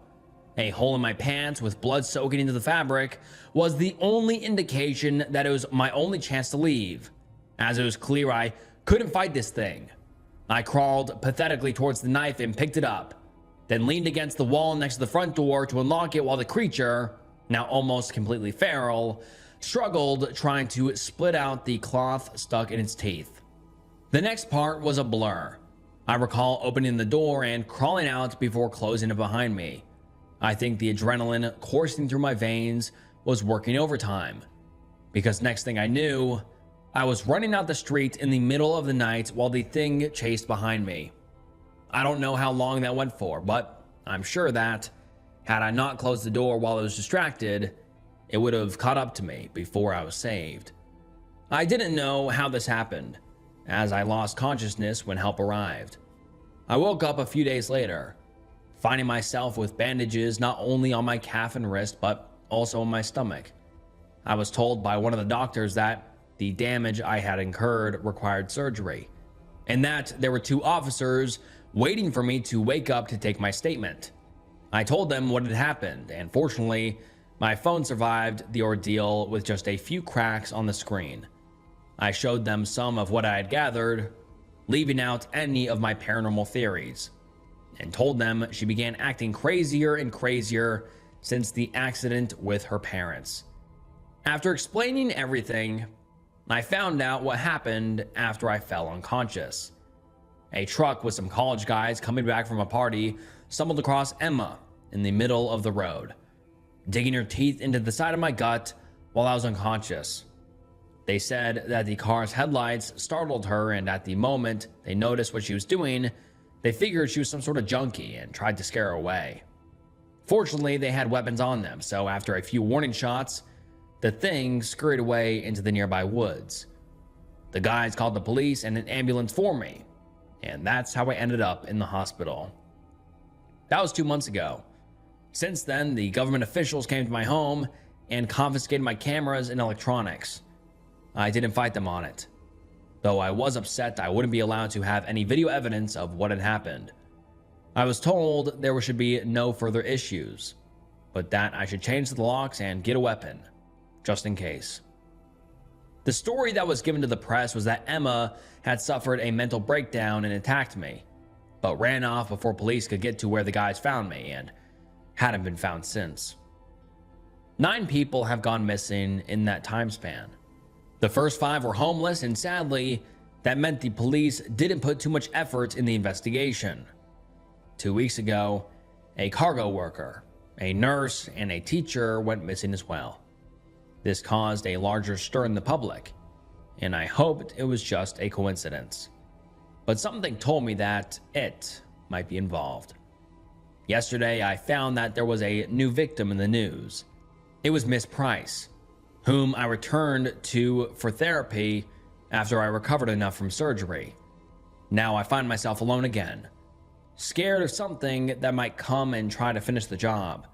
A hole in my pants with blood soaking into the fabric was the only indication that it was my only chance to leave, as it was clear I couldn't fight this thing. I crawled pathetically towards the knife and picked it up, then leaned against the wall next to the front door to unlock it while the creature, now almost completely feral, struggled trying to split out the cloth stuck in its teeth. The next part was a blur. I recall opening the door and crawling out before closing it behind me. I think the adrenaline coursing through my veins was working overtime, because next thing I knew, I was running out the street in the middle of the night while the thing chased behind me. I don't know how long that went for, but I'm sure that, had I not closed the door while I was distracted, it would have caught up to me before I was saved. I didn't know how this happened, as I lost consciousness when help arrived. I woke up a few days later, finding myself with bandages not only on my calf and wrist, but also on my stomach. I was told by one of the doctors that the damage I had incurred required surgery, and that there were 2 officers waiting for me to wake up to take my statement. I told them what had happened, and fortunately, my phone survived the ordeal with just a few cracks on the screen. I showed them some of what I had gathered, leaving out any of my paranormal theories, and told them she began acting crazier and crazier since the accident with her parents. After explaining everything, I found out what happened after I fell unconscious. A truck with some college guys coming back from a party stumbled across Emma in the middle of the road, digging her teeth into the side of my gut while I was unconscious. They said that the car's headlights startled her, and at the moment they noticed what she was doing, they figured she was some sort of junkie and tried to scare her away. Fortunately, they had weapons on them, so after a few warning shots, the thing scurried away into the nearby woods. The guys called the police and an ambulance for me, and that's how I ended up in the hospital. That was 2 months ago. Since then, the government officials came to my home and confiscated my cameras and electronics. I didn't fight them on it, though I was upset I wouldn't be allowed to have any video evidence of what had happened. I was told there should be no further issues, but that I should change the locks and get a weapon, just in case. The story that was given to the press was that Emma had suffered a mental breakdown and attacked me, but ran off before police could get to where the guys found me and hadn't been found since. 9 people have gone missing in that time span. The first 5 were homeless, and sadly, that meant the police didn't put too much effort in the investigation. 2 weeks ago, a cargo worker, a nurse, and a teacher went missing as well. This caused a larger stir in the public, and I hoped it was just a coincidence. But something told me that it might be involved. Yesterday, I found that there was a new victim in the news. It was Miss Price, whom I returned to for therapy after I recovered enough from surgery. Now I find myself alone again, scared of something that might come and try to finish the job.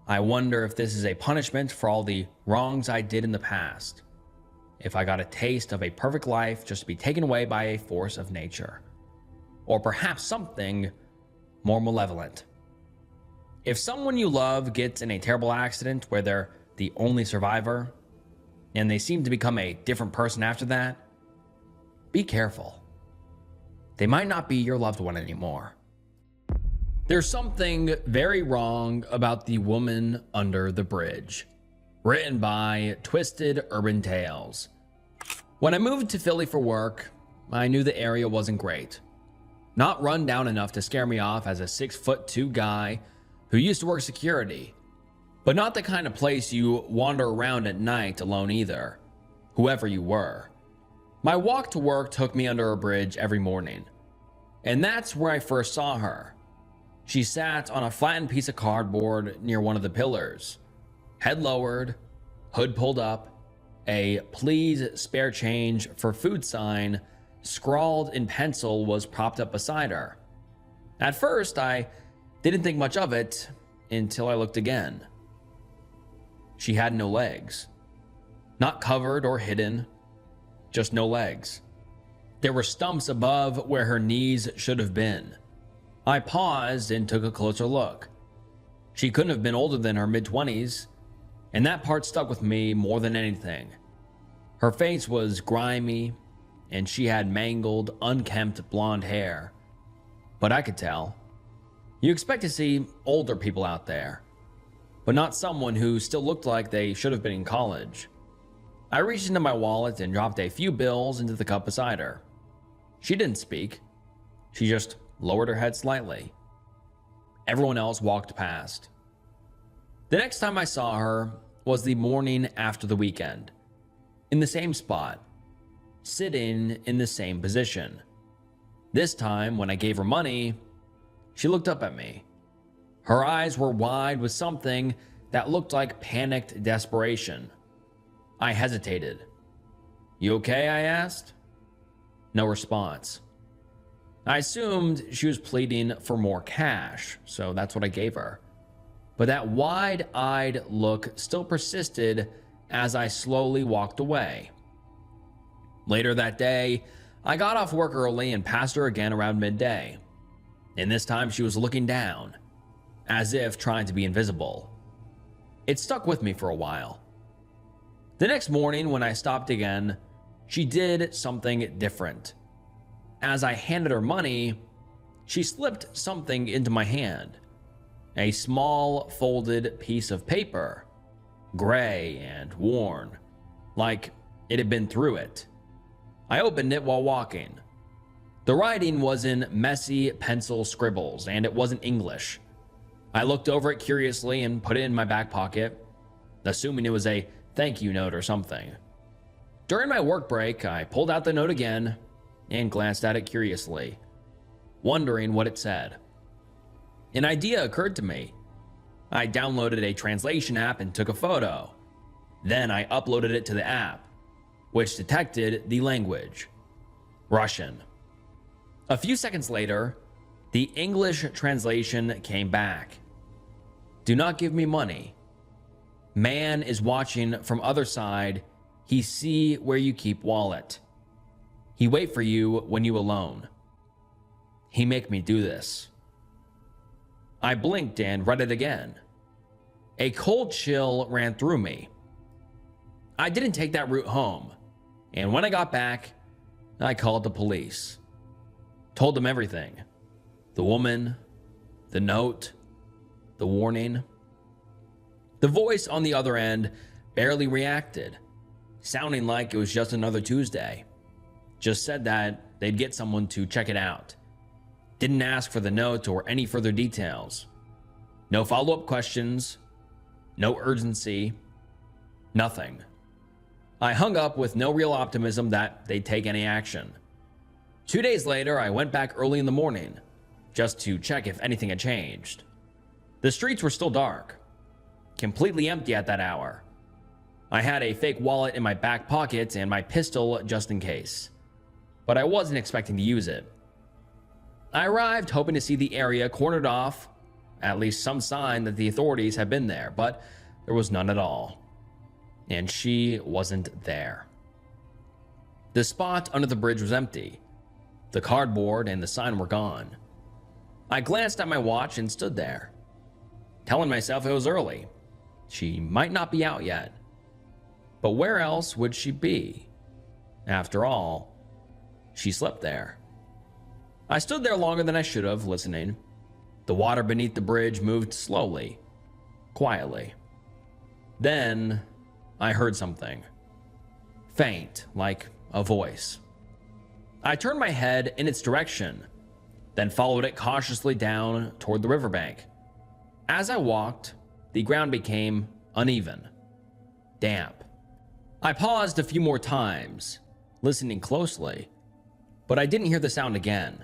I wonder if this is a punishment for all the wrongs I did in the past. If I got a taste of a perfect life just to be taken away by a force of nature. Or perhaps something more malevolent. If someone you love gets in a terrible accident where they're the only survivor, and they seem to become a different person after that, be careful. They might not be your loved one anymore. There's something very wrong about the woman under the bridge. Written by Twisted Urban Tales. When I moved to Philly for work, I knew the area wasn't great. Not run down enough to scare me off as a 6'2" guy who used to work security, but not the kind of place you wander around at night alone either, whoever you were. My walk to work took me under a bridge every morning, and that's where I first saw her. She sat on a flattened piece of cardboard near one of the pillars, head lowered, hood pulled up, a "please spare change for food" sign scrawled in pencil was propped up beside her. At first, I didn't think much of it until I looked again. She had no legs. Not covered or hidden, just no legs. There were stumps above where her knees should have been. I paused and took a closer look. She couldn't have been older than her mid-20s, and that part stuck with me more than anything. Her face was grimy, and she had mangled, unkempt blonde hair. But I could tell. You expect to see older people out there, but not someone who still looked like they should have been in college. I reached into my wallet and dropped a few bills into the cup beside her. She didn't speak. She just lowered her head slightly. Everyone else walked past. The next time I saw her was the morning after the weekend, in the same spot, sitting in the same position. This time, when I gave her money, she looked up at me. Her eyes were wide with something that looked like panicked desperation. I hesitated. "You okay?" I asked. No response. I assumed she was pleading for more cash, so that's what I gave her. But that wide-eyed look still persisted as I slowly walked away. Later that day, I got off work early and passed her again around midday. And this time she was looking down, as if trying to be invisible. It stuck with me for a while. The next morning when I stopped again, she did something different. As I handed her money, she slipped something into my hand. A small folded piece of paper, gray and worn, like it had been through it. I opened it while walking. The writing was in messy pencil scribbles, and it wasn't English. I looked over it curiously and put it in my back pocket, assuming it was a thank you note or something. During my work break, I pulled out the note again and glanced at it curiously, wondering what it said. An idea occurred to me. I downloaded a translation app and took a photo. Then I uploaded it to the app, which detected the language: Russian. A few seconds later, the English translation came back. Do not give me money. Man is watching from other side. He see where you keep wallet. He wait for you when you alone. He make me do this. I blinked and read it again. A cold chill ran through me. I didn't take that route home, and when I got back, I called the police. Told them everything. The woman, the note, the warning. The voice on the other end barely reacted, sounding like it was just another Tuesday. Just said that they'd get someone to check it out. Didn't ask for the note or any further details. No follow-up questions, no urgency, nothing. I hung up with no real optimism that they'd take any action. 2 days later, I went back early in the morning, just to check if anything had changed. The streets were still dark, completely empty at that hour. I had a fake wallet in my back pocket and my pistol just in case, but I wasn't expecting to use it. I arrived hoping to see the area cornered off, at least some sign that the authorities had been there, but there was none at all. And she wasn't there. The spot under the bridge was empty. The cardboard and the sign were gone. I glanced at my watch and stood there, telling myself it was early. She might not be out yet. But where else would she be? After all, she slept there. I stood there longer than I should have, listening. The water beneath the bridge moved slowly, quietly. Then I heard something. Faint, like a voice. I turned my head in its direction, then followed it cautiously down toward the riverbank. As I walked, the ground became uneven, damp. I paused a few more times, listening closely, but I didn't hear the sound again.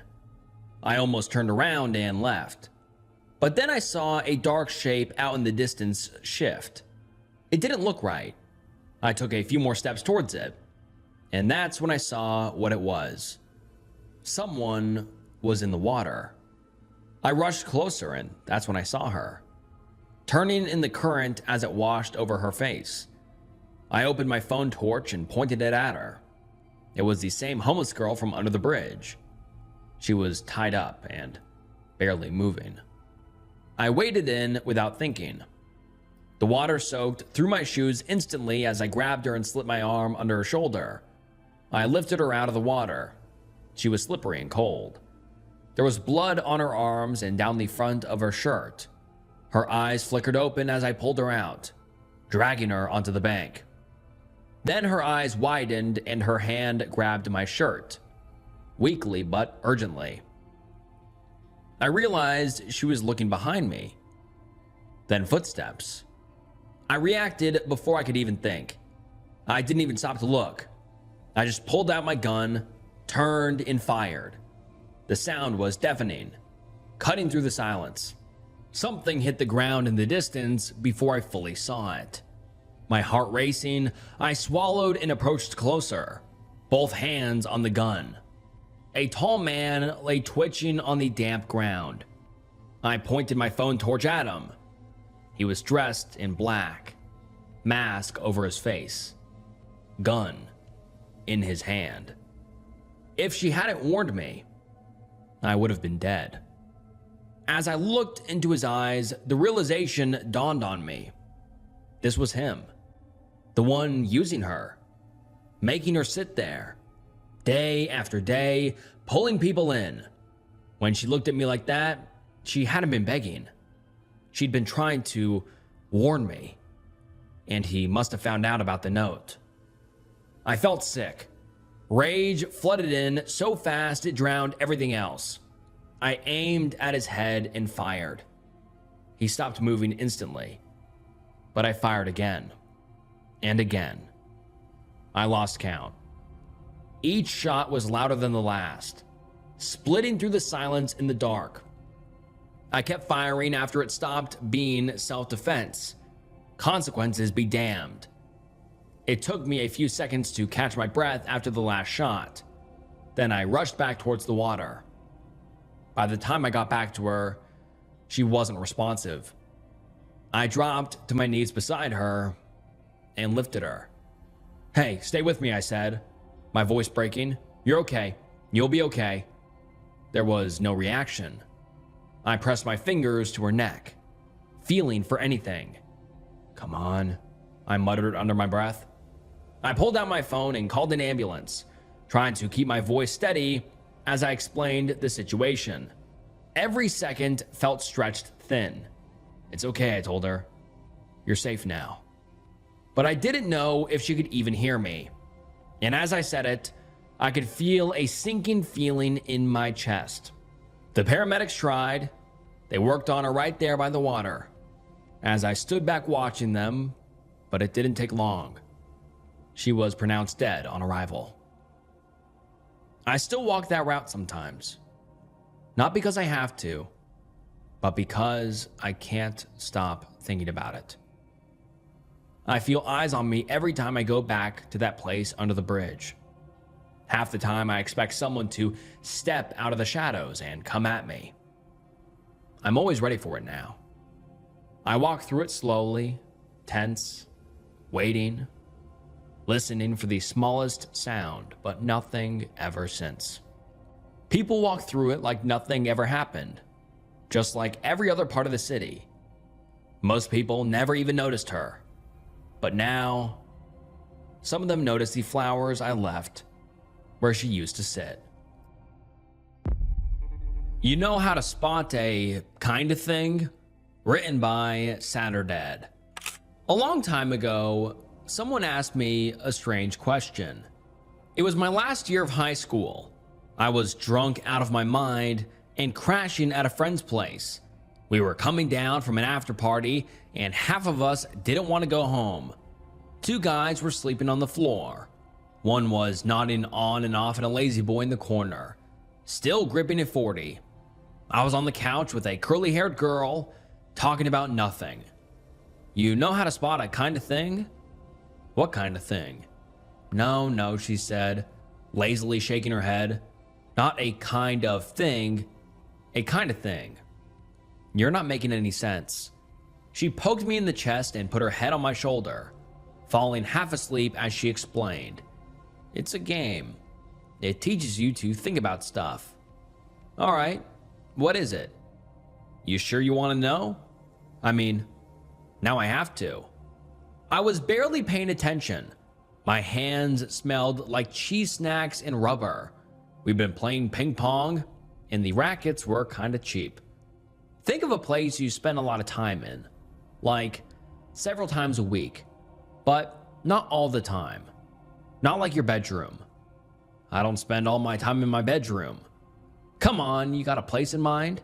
I almost turned around and left. But then I saw a dark shape out in the distance shift. It didn't look right. I took a few more steps towards it, and that's when I saw what it was. Someone was in the water. I rushed closer, and that's when I saw her, turning in the current as it washed over her face. I opened my phone torch and pointed it at her. It was the same homeless girl from under the bridge. She was tied up and barely moving. I waded in without thinking. The water soaked through my shoes instantly as I grabbed her and slipped my arm under her shoulder. I lifted her out of the water. She was slippery and cold. There was blood on her arms and down the front of her shirt. Her eyes flickered open as I pulled her out, dragging her onto the bank. Then her eyes widened and her hand grabbed my shirt, weakly but urgently. I realized she was looking behind me. Then footsteps. I reacted before I could even think. I didn't even stop to look. I just pulled out my gun, turned, and fired. The sound was deafening, cutting through the silence. Something hit the ground in the distance before I fully saw it. My heart racing, I swallowed and approached closer, both hands on the gun. A tall man lay twitching on the damp ground. I pointed my phone torch at him. He was dressed in black, mask over his face, gun in his hand. If she hadn't warned me, I would have been dead. As I looked into his eyes, the realization dawned on me. This was him, the one using her, making her sit there, day after day, pulling people in. When she looked at me like that, she hadn't been begging. She'd been trying to warn me, and he must have found out about the note. I felt sick. Rage flooded in so fast it drowned everything else. I aimed at his head and fired. He stopped moving instantly, but I fired again and again. I lost count. Each shot was louder than the last, splitting through the silence in the dark. I kept firing after it stopped being self-defense. Consequences be damned. It took me a few seconds to catch my breath after the last shot. Then I rushed back towards the water. By the time I got back to her, she wasn't responsive. I dropped to my knees beside her and lifted her. "Hey, stay with me," I said, my voice breaking. "You're okay. You'll be okay." There was no reaction. I pressed my fingers to her neck, feeling for anything. "Come on," I muttered under my breath. I pulled out my phone and called an ambulance, trying to keep my voice steady as I explained the situation. Every second felt stretched thin. "It's okay," I told her. "You're safe now." But I didn't know if she could even hear me. And as I said it, I could feel a sinking feeling in my chest. The paramedics tried. They worked on her right there by the water. As I stood back watching them, but it didn't take long. She was pronounced dead on arrival. I still walk that route sometimes. Not because I have to, but because I can't stop thinking about it. I feel eyes on me every time I go back to that place under the bridge. Half the time I expect someone to step out of the shadows and come at me. I'm always ready for it now. I walk through it slowly, tense, waiting, listening for the smallest sound, but nothing ever since. People walk through it like nothing ever happened, just like every other part of the city. Most people never even noticed her. But now, some of them notice the flowers I left where she used to sit. You know how to spot a kind of thing? Written by Saturday. A long time ago, someone asked me a strange question. It was my last year of high school. I was drunk out of my mind and crashing at a friend's place. We were coming down from an after party and half of us didn't want to go home. Two guys were sleeping on the floor. One was nodding on and off at a lazy boy in the corner, still gripping a 40. I was on the couch with a curly-haired girl, talking about nothing. You know how to spot a kind of thing? What kind of thing? No, she said, lazily shaking her head. Not a kind of thing, a kind of thing. You're not making any sense. She poked me in the chest and put her head on my shoulder, falling half asleep as she explained. It's a game. It teaches you to think about stuff. All right, what is it? You sure you want to know? I mean, now I have to. I was barely paying attention. My hands smelled like cheese snacks and rubber. We'd been playing ping pong, and the rackets were kind of cheap. Think of a place you spend a lot of time in, like several times a week, but not all the time. Not like your bedroom. I don't spend all my time in my bedroom. Come on, you got a place in mind?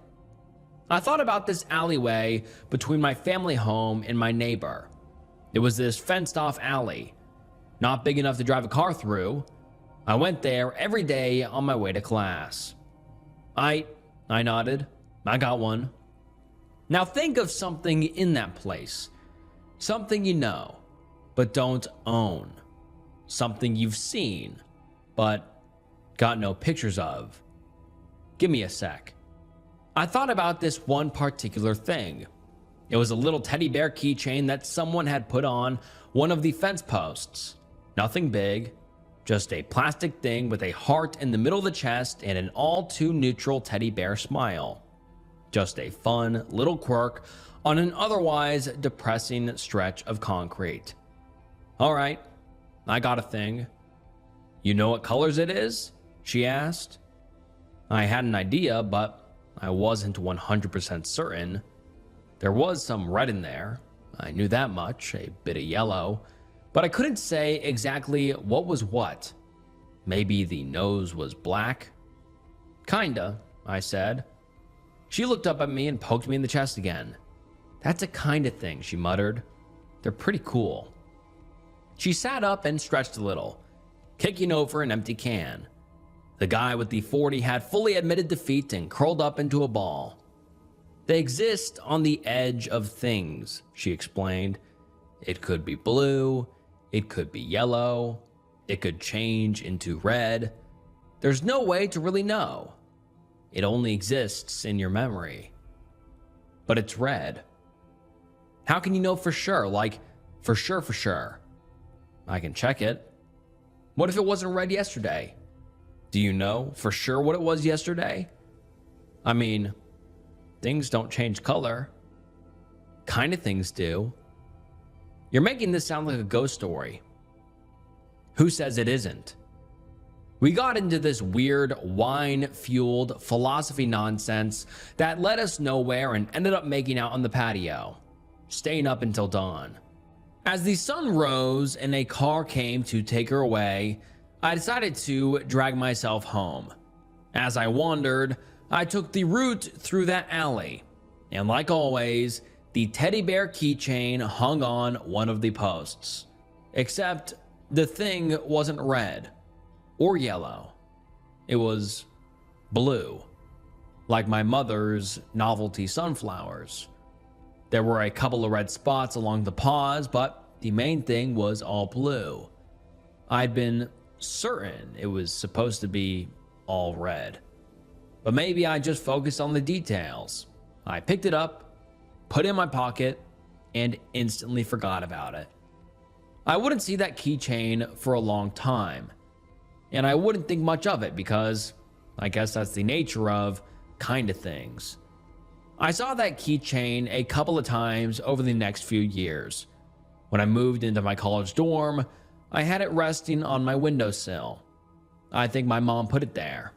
I thought about this alleyway between my family home and my neighbor. It was this fenced-off alley, not big enough to drive a car through. I went there every day on my way to class. I nodded. I got one. Now think of something in that place. Something you know, but don't own. Something you've seen, but got no pictures of. Give me a sec. I thought about this one particular thing. It was a little teddy bear keychain that someone had put on one of the fence posts. Nothing big, just a plastic thing with a heart in the middle of the chest and an all too neutral teddy bear smile. Just a fun little quirk on an otherwise depressing stretch of concrete. All right, I got a thing. You know what colors it is? She asked. I had an idea, but I wasn't 100% certain. There was some red in there. I knew that much, a bit of yellow, but I couldn't say exactly what was what. Maybe the nose was black? Kinda, I said. She looked up at me and poked me in the chest again. That's a kind of thing, she muttered. They're pretty cool. She sat up and stretched a little, kicking over an empty can. The guy with the 40 had fully admitted defeat and curled up into a ball. They exist on the edge of things, she explained. It could be blue, it could be yellow, it could change into red. There's no way to really know. It only exists in your memory. But it's red. How can you know for sure? Like, for sure? I can check it. What if it wasn't red yesterday? Do you know for sure what it was yesterday? I mean, things don't change color. Kind of things do. You're making this sound like a ghost story. Who says it isn't? We got into this weird wine-fueled philosophy nonsense that led us nowhere and ended up making out on the patio, staying up until dawn. As the sun rose and a car came to take her away, I decided to drag myself home. As I wandered, I took the route through that alley, and like always, the teddy bear keychain hung on one of the posts. Except the thing wasn't red or yellow. It was blue, like my mother's novelty sunflowers. There were a couple of red spots along the paws, but the main thing was all blue. I'd been certain it was supposed to be all red, but maybe I just focused on the details. I picked it up, put it in my pocket, and instantly forgot about it. I wouldn't see that keychain for a long time, and I wouldn't think much of it because I guess that's the nature of kind of things. I saw that keychain a couple of times over the next few years. When I moved into my college dorm, I had it resting on my windowsill. I think my mom put it there.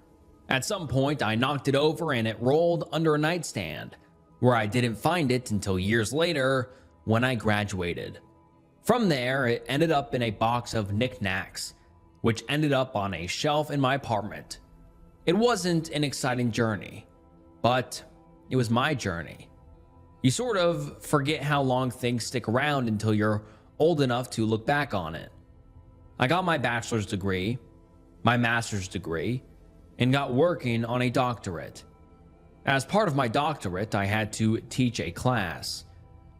At some point, I knocked it over and it rolled under a nightstand, where I didn't find it until years later when I graduated. From there, it ended up in a box of knickknacks, which ended up on a shelf in my apartment. It wasn't an exciting journey, but it was my journey. You sort of forget how long things stick around until you're old enough to look back on it. I got my bachelor's degree, my master's degree, and got working on a doctorate. As part of my doctorate, I had to teach a class.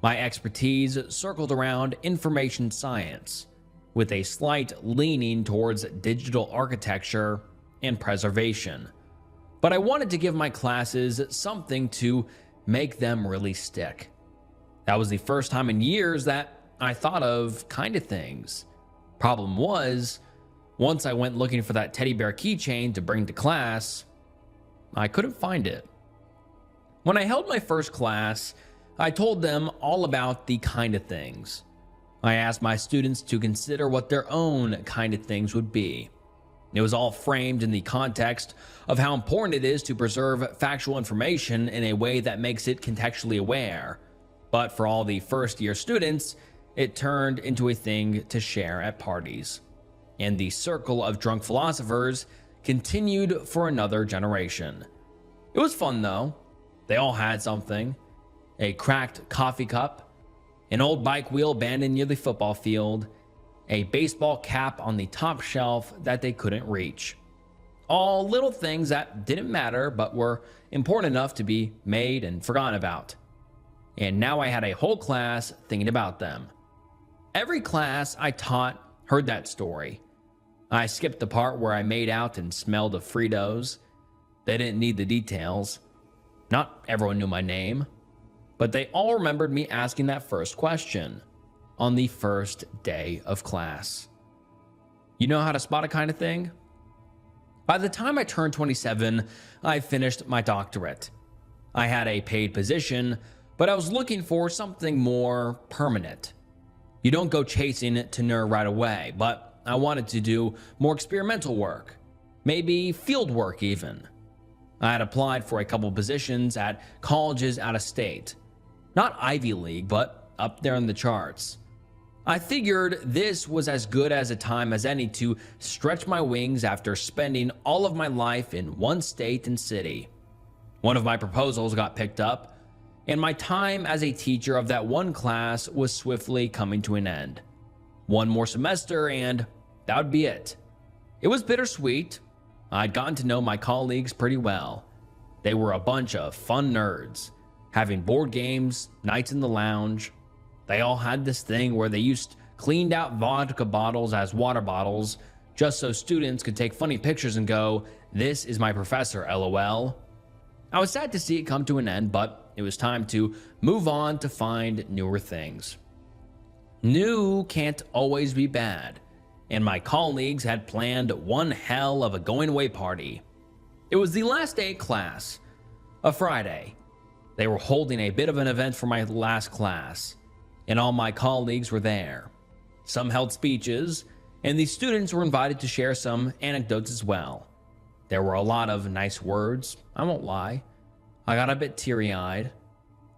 My expertise circled around information science, with a slight leaning towards digital architecture and preservation. But I wanted to give my classes something to make them really stick. That was the first time in years that I thought of kind of things. Problem was, once I went looking for that teddy bear keychain to bring to class, I couldn't find it. When I held my first class, I told them all about the kind of things. I asked my students to consider what their own kind of things would be. It was all framed in the context of how important it is to preserve factual information in a way that makes it contextually aware. But for all the first-year students, it turned into a thing to share at parties. And the circle of drunk philosophers continued for another generation. It was fun though. They all had something. A cracked coffee cup, an old bike wheel abandoned near the football field, a baseball cap on the top shelf that they couldn't reach. All little things that didn't matter but were important enough to be made and forgotten about. And now I had a whole class thinking about them. Every class I taught heard that story. I skipped the part where I made out and smelled of Fritos. They didn't need the details. Not everyone knew my name, but they all remembered me asking that first question on the first day of class. You know how to spot a kind of thing? By the time I turned 27, I finished my doctorate. I had a paid position, but I was looking for something more permanent. You don't go chasing tenure right away, but I wanted to do more experimental work, maybe field work even. I had applied for a couple positions at colleges out of state. Not Ivy League, but up there in the charts. I figured this was as good as a time as any to stretch my wings after spending all of my life in one state and city. One of my proposals got picked up, and my time as a teacher of that one class was swiftly coming to an end. One more semester and that would be it. It was bittersweet. I'd gotten to know my colleagues pretty well. They were a bunch of fun nerds, having board games, nights in the lounge. They all had this thing where they cleaned out vodka bottles as water bottles just so students could take funny pictures and go, "This is my professor, LOL." I was sad to see it come to an end, but it was time to move on to find newer things. New can't always be bad, and my colleagues had planned one hell of a going away party. It was the last day of class, a Friday. They were holding a bit of an event for my last class, and all my colleagues were there. Some held speeches, and the students were invited to share some anecdotes as well. There were a lot of nice words, I won't lie. I got a bit teary-eyed.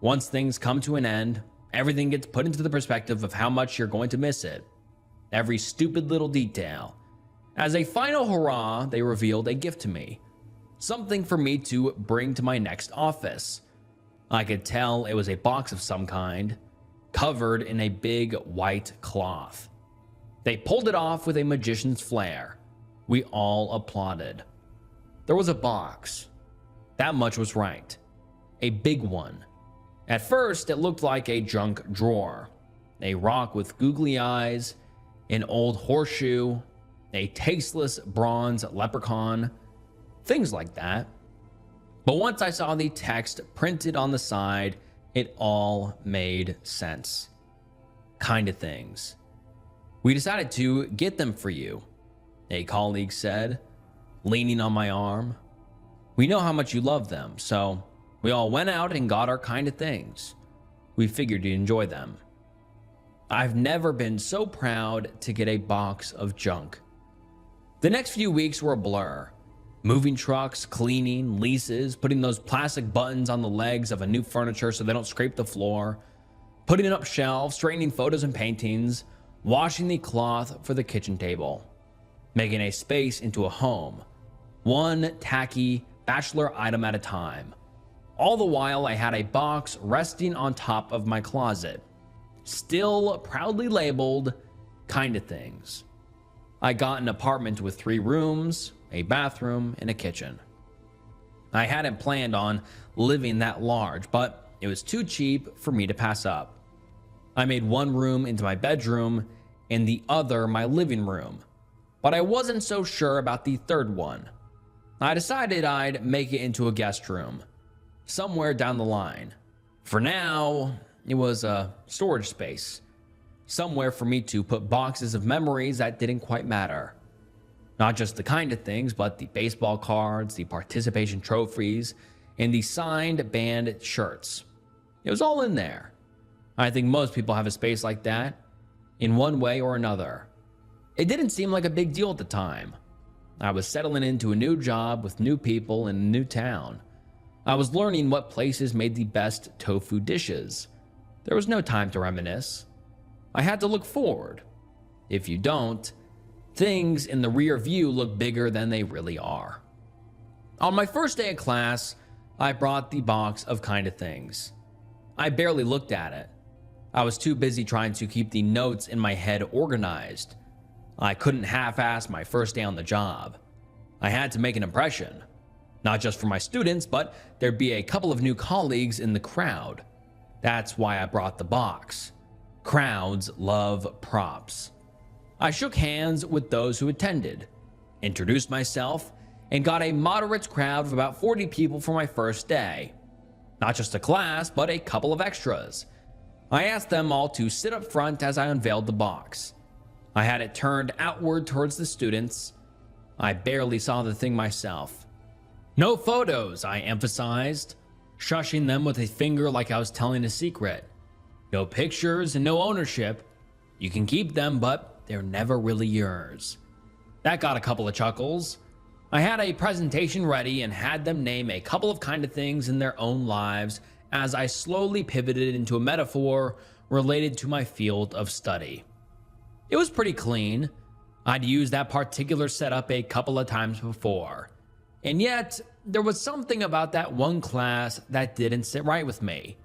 Once things come to an end, everything gets put into the perspective of how much you're going to miss it. Every stupid little detail. As a final hurrah, they revealed a gift to me. Something for me to bring to my next office. I could tell it was a box of some kind, covered in a big white cloth. They pulled it off with a magician's flair. We all applauded. There was a box. That much was right. A big one. At first, it looked like a junk drawer. A rock with googly eyes, an old horseshoe, a tasteless bronze leprechaun, things like that. But once I saw the text printed on the side, it all made sense. Kind of things. "We decided to get them for you," a colleague said, leaning on my arm. "We know how much you love them, so we all went out and got our kind of things. We figured you'd enjoy them." I've never been so proud to get a box of junk. The next few weeks were a blur. Moving trucks, cleaning, leases, putting those plastic buttons on the legs of a new furniture so they don't scrape the floor, putting up shelves, straightening photos and paintings, washing the cloth for the kitchen table, making a space into a home, one tacky bachelor item at a time. All the while, I had a box resting on top of my closet, still proudly labeled "kind of things." I got an apartment with 3 rooms, a bathroom, and a kitchen. I hadn't planned on living that large, but it was too cheap for me to pass up. I made one room into my bedroom and the other my living room, but I wasn't so sure about the third one. I decided I'd make it into a guest room, somewhere down the line. For now, it was a storage space, somewhere for me to put boxes of memories that didn't quite matter. Not just the kind of things, but the baseball cards, the participation trophies, and the signed band shirts. It was all in there. I think most people have a space like that, in one way or another. It didn't seem like a big deal at the time. I was settling into a new job with new people in a new town. I was learning what places made the best tofu dishes. There was no time to reminisce. I had to look forward. If you don't, things in the rear view look bigger than they really are. On my first day of class, I brought the box of kind of things. I barely looked at it. I was too busy trying to keep the notes in my head organized. I couldn't half-ass my first day on the job. I had to make an impression. Not just for my students, but there'd be a couple of new colleagues in the crowd. That's why I brought the box. Crowds love props. I shook hands with those who attended, introduced myself, and got a moderate crowd of about 40 people for my first day. Not just a class, but a couple of extras. I asked them all to sit up front as I unveiled the box. I had it turned outward towards the students. I barely saw the thing myself. "No photos," I emphasized, shushing them with a finger like I was telling a secret. "No pictures and no ownership. You can keep them, but they're never really yours." That got a couple of chuckles. I had a presentation ready and had them name a couple of kind of things in their own lives as I slowly pivoted into a metaphor related to my field of study. It was pretty clean. I'd used that particular setup a couple of times before, and yet there was something about that one class that didn't sit right with me.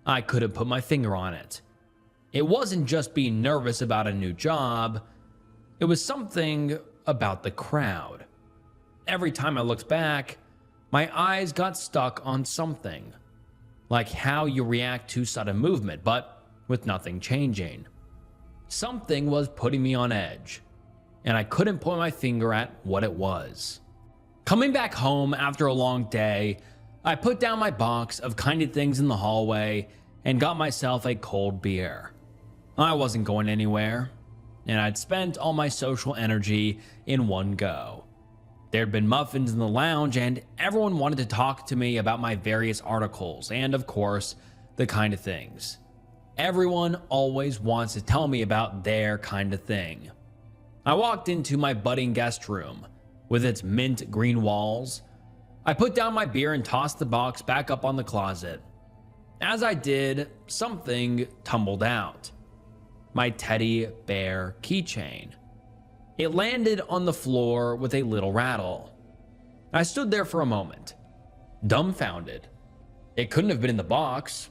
I couldn't put my finger on it. It wasn't just being nervous about a new job, it was something about the crowd. Every time I looked back, my eyes got stuck on something, like how you react to sudden movement, but with nothing changing. Something was putting me on edge, and I couldn't point my finger at what it was. Coming back home after a long day, I put down my box of kind of things in the hallway and got myself a cold beer. I wasn't going anywhere, and I'd spent all my social energy in one go. There'd been muffins in the lounge, and everyone wanted to talk to me about my various articles and, of course, the kind of things. Everyone always wants to tell me about their kind of thing. I walked into my budding guest room with its mint green walls. I put down my beer and tossed the box back up on the closet. As I did, something tumbled out. My teddy bear keychain. It landed on the floor with a little rattle. I stood there for a moment, dumbfounded. It couldn't have been in the box.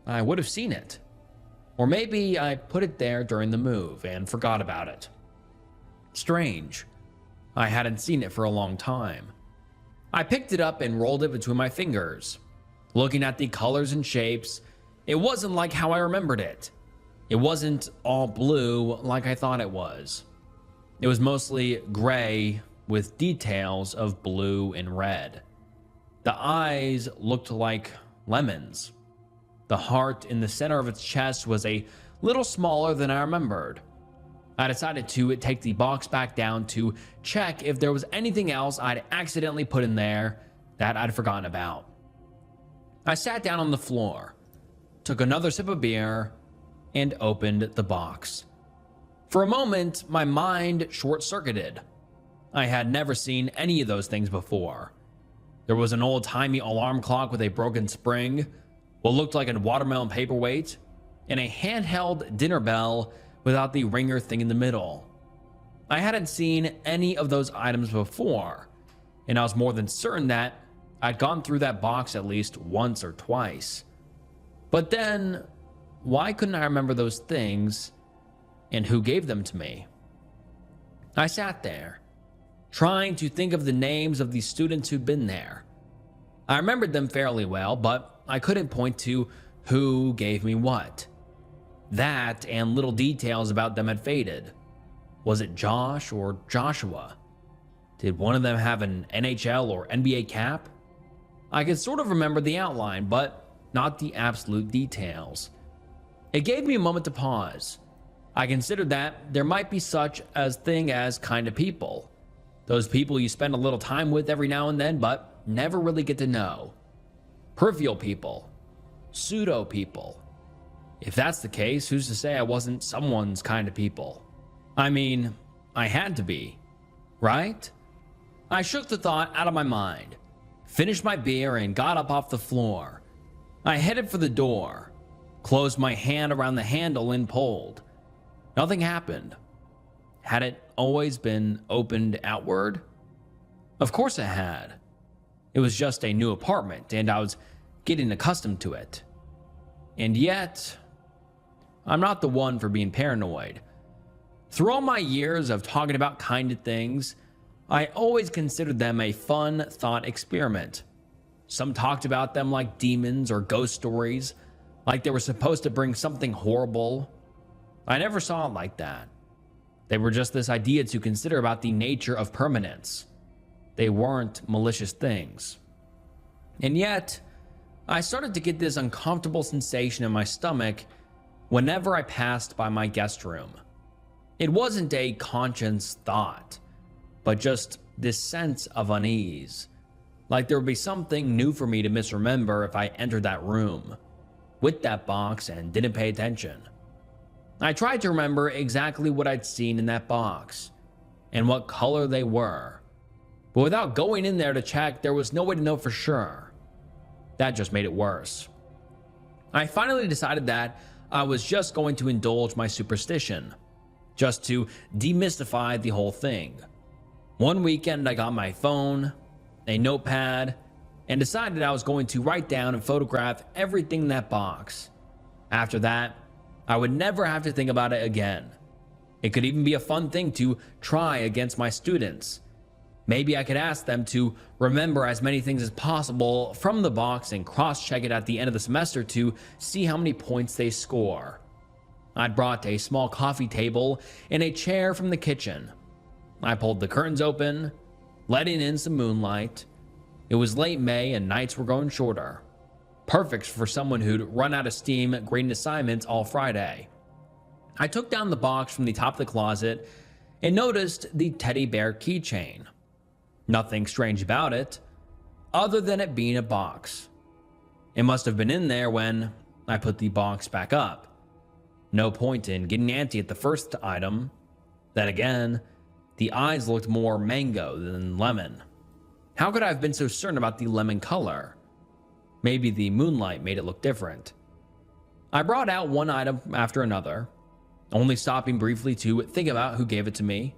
I would have seen it. Or maybe I put it there during the move and forgot about it. Strange. I hadn't seen it for a long time. I picked it up and rolled it between my fingers. Looking at the colors and shapes, it wasn't like how I remembered it. It wasn't all blue like I thought it was. It was mostly gray with details of blue and red. The eyes looked like lemons. The heart in the center of its chest was a little smaller than I remembered. I decided to take the box back down to check if there was anything else I'd accidentally put in there that I'd forgotten about. I sat down on the floor, took another sip of beer, and opened the box. For a moment, my mind short-circuited. I had never seen any of those things before. There was an old-timey alarm clock with a broken spring, what looked like a watermelon paperweight, and a handheld dinner bell without the ringer thing in the middle. I hadn't seen any of those items before, and I was more than certain that I'd gone through that box at least once or twice. But then, why couldn't I remember those things and who gave them to me? I sat there, trying to think of the names of the students who'd been there. I remembered them fairly well, but I couldn't point to who gave me what. That and little details about them had faded. Was it Josh or Joshua? Did one of them have an NHL or NBA cap? I could sort of remember the outline, but not the absolute details. It gave me a moment to pause. I considered that there might be such a thing as kind of people. Those people you spend a little time with every now and then, but never really get to know. Peripheral people. Pseudo people. If that's the case, who's to say I wasn't someone's kind of people? I mean, I had to be, right? I shook the thought out of my mind, finished my beer, and got up off the floor. I headed for the door, closed my hand around the handle and pulled. Nothing happened. Had it always been opened outward? Of course it had. It was just a new apartment, and I was getting accustomed to it. And yet, I'm not the one for being paranoid. Through all my years of talking about kind of things, I always considered them a fun thought experiment. Some talked about them like demons or ghost stories, like they were supposed to bring something horrible. I never saw it like that. They were just this idea to consider about the nature of permanence. They weren't malicious things. And yet, I started to get this uncomfortable sensation in my stomach whenever I passed by my guest room. It wasn't a conscious thought, but just this sense of unease, like there would be something new for me to misremember if I entered that room with that box and didn't pay attention. I tried to remember exactly what I'd seen in that box and what color they were, but without going in there to check, there was no way to know for sure. That just made it worse. I finally decided that I was just going to indulge my superstition, just to demystify the whole thing. One weekend, I got my phone, a notepad, and decided I was going to write down and photograph everything in that box. After that, I would never have to think about it again. It could even be a fun thing to try against my students. Maybe I could ask them to remember as many things as possible from the box and cross-check it at the end of the semester to see how many points they score. I'd brought a small coffee table and a chair from the kitchen. I pulled the curtains open, letting in some moonlight. It was late May and nights were growing shorter. Perfect for someone who'd run out of steam grading assignments all Friday. I took down the box from the top of the closet and noticed the teddy bear keychain. Nothing strange about it, other than it being a box. It must have been in there when I put the box back up. No point in getting antsy at the first item. Then again, the eyes looked more mango than lemon. How could I have been so certain about the lemon color? Maybe the moonlight made it look different. I brought out one item after another, only stopping briefly to think about who gave it to me.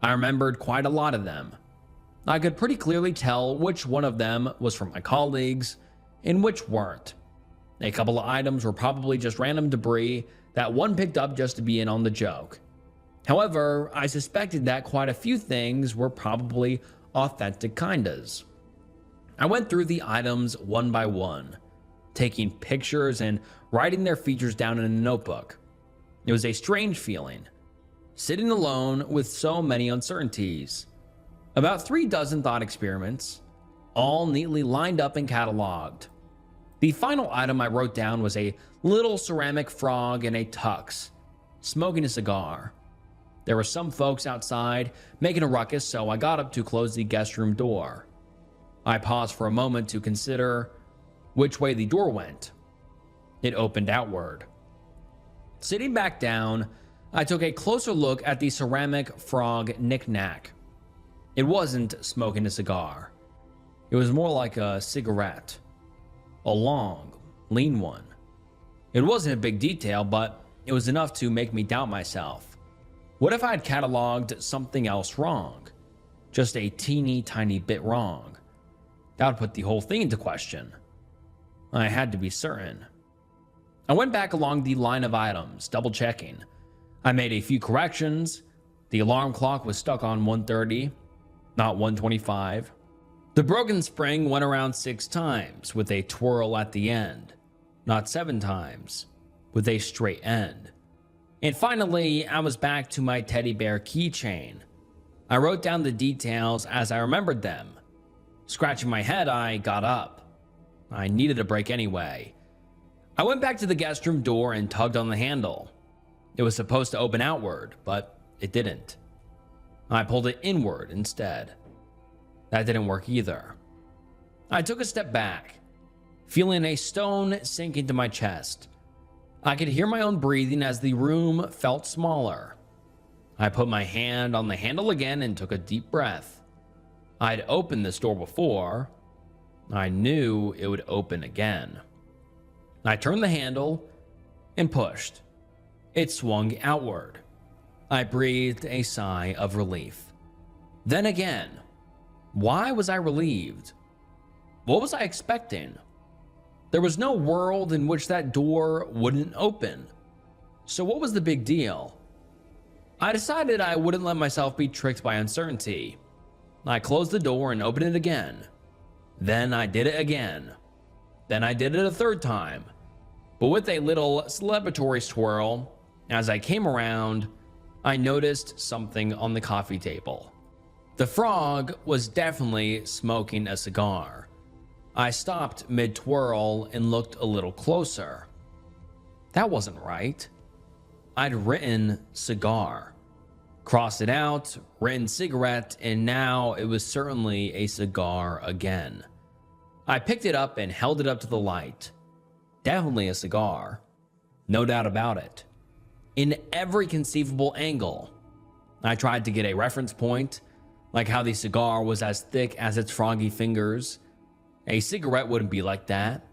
I remembered quite a lot of them. I could pretty clearly tell which one of them was from my colleagues and which weren't. A couple of items were probably just random debris that one picked up just to be in on the joke. However, I suspected that quite a few things were probably authentic kindas. I went through the items one by one, taking pictures and writing their features down in a notebook. It was a strange feeling, sitting alone with so many uncertainties. About 36 thought experiments, all neatly lined up and cataloged. The final item I wrote down was a little ceramic frog in a tux, smoking a cigar. There were some folks outside making a ruckus, so I got up to close the guest room door. I paused for a moment to consider which way the door went. It opened outward. Sitting back down, I took a closer look at the ceramic frog knick-knack. It wasn't smoking a cigar. It was more like a cigarette. A long, lean one. It wasn't a big detail, but it was enough to make me doubt myself. What if I had cataloged something else wrong? Just a teeny tiny bit wrong. That would put the whole thing into question. I had to be certain. I went back along the line of items, double checking. I made a few corrections. The alarm clock was stuck on 1:30, not 1:25. The broken spring went around 6 times with a twirl at the end, not 7 times with a straight end. And finally, I was back to my teddy bear keychain. I wrote down the details as I remembered them. Scratching my head, I got up. I needed a break anyway. I went back to the guest room door and tugged on the handle. It was supposed to open outward, but it didn't. I pulled it inward instead. That didn't work either. I took a step back, feeling a stone sink into my chest. I could hear my own breathing as the room felt smaller. I put my hand on the handle again and took a deep breath. I'd opened this door before. I knew it would open again. I turned the handle and pushed. It swung outward. I breathed a sigh of relief. Then again, why was I relieved? What was I expecting? There was no world in which that door wouldn't open. So what was the big deal? I decided I wouldn't let myself be tricked by uncertainty. I closed the door and opened it again. Then I did it again. Then I did it a third time, but with a little celebratory swirl. As I came around, I noticed something on the coffee table. The frog was definitely smoking a cigar. I stopped mid-twirl and looked a little closer. That wasn't right. I'd written cigar, crossed it out, written cigarette, and now it was certainly a cigar again. I picked it up and held it up to the light. Definitely a cigar. No doubt about it. In every conceivable angle. I tried to get a reference point, like how the cigar was as thick as its froggy fingers. A cigarette wouldn't be like that.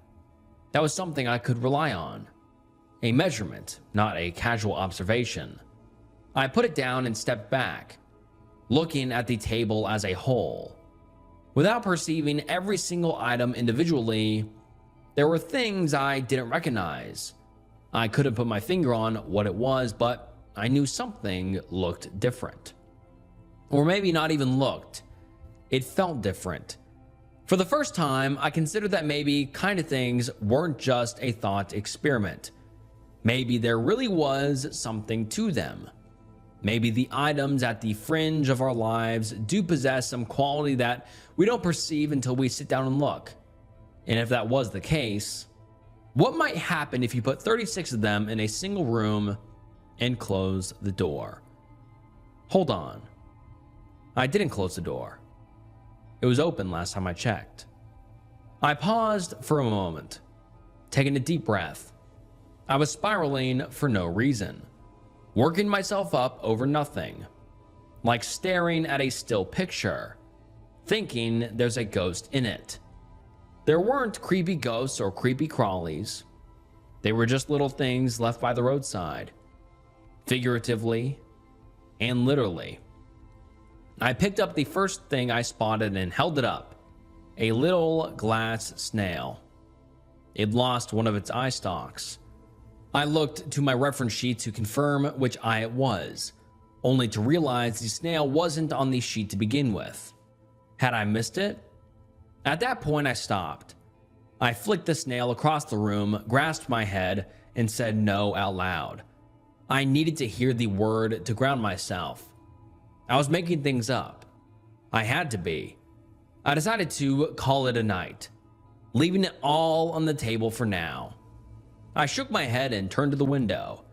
That was something I could rely on. A measurement, not a casual observation. I put it down and stepped back, looking at the table as a whole. Without perceiving every single item individually, there were things I didn't recognize. I couldn't put my finger on what it was, but I knew something looked different. Or maybe not even looked. It felt different. For the first time, I considered that maybe kind of things weren't just a thought experiment. Maybe there really was something to them. Maybe the items at the fringe of our lives do possess some quality that we don't perceive until we sit down and look. And if that was the case, what might happen if you put 36 of them in a single room and close the door? Hold on. I didn't close the door. It was open last time I checked. I paused for a moment, taking a deep breath. I was spiraling for no reason, working myself up over nothing, like staring at a still picture, thinking there's a ghost in it. There weren't creepy ghosts or creepy crawlies. They were just little things left by the roadside, figuratively and literally. I picked up the first thing I spotted and held it up, a little glass snail. It lost one of its eye stalks. I looked to my reference sheet to confirm which eye it was, only to realize the snail wasn't on the sheet to begin with. Had I missed it? At that point, I stopped. I flicked the snail across the room, grasped my head, and said no out loud. I needed to hear the word to ground myself. I was making things up. I had to be. I decided to call it a night, leaving it all on the table for now. I shook my head and turned to the window,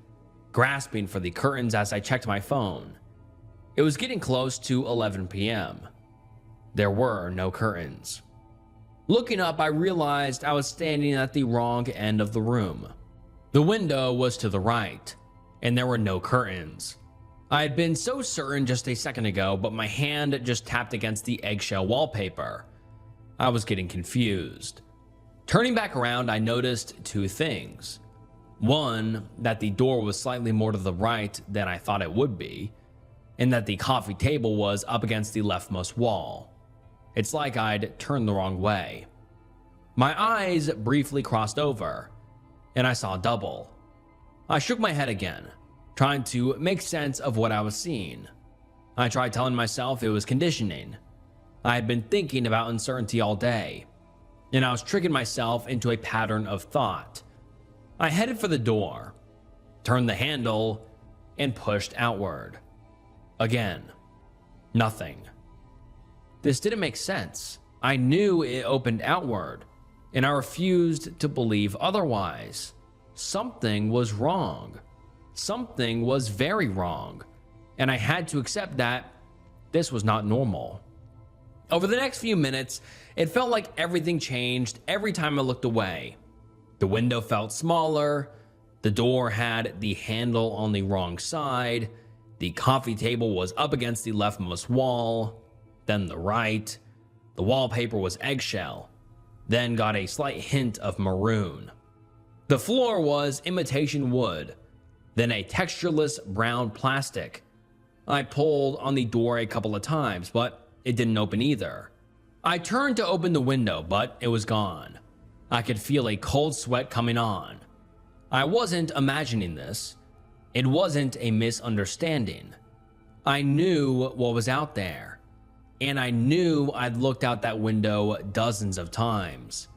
grasping for the curtains as I checked my phone. It was getting close to 11 p.m. There were no curtains. Looking up, I realized I was standing at the wrong end of the room. The window was to the right, and there were no curtains. I had been so certain just a second ago, but my hand just tapped against the eggshell wallpaper. I was getting confused. Turning back around, I noticed two things. One, that the door was slightly more to the right than I thought it would be, and that the coffee table was up against the leftmost wall. It's like I'd turned the wrong way. My eyes briefly crossed over, and I saw double. I shook my head again, trying to make sense of what I was seeing. I tried telling myself it was conditioning. I had been thinking about uncertainty all day, and I was tricking myself into a pattern of thought. I headed for the door, turned the handle, and pushed outward. Again, nothing. This didn't make sense. I knew it opened outward, and I refused to believe otherwise. Something was wrong. Something was very wrong, and I had to accept that this was not normal. Over the next few minutes, it felt like everything changed every time I looked away. The window felt smaller, the door had the handle on the wrong side, the coffee table was up against the leftmost wall, then the right, the wallpaper was eggshell, then got a slight hint of maroon. The floor was imitation wood, then a textureless brown plastic. I pulled on the door a couple of times, but it didn't open either. I turned to open the window, but it was gone. I could feel a cold sweat coming on. I wasn't imagining this. It wasn't a misunderstanding. I knew what was out there, and I knew I'd looked out that window dozens of times.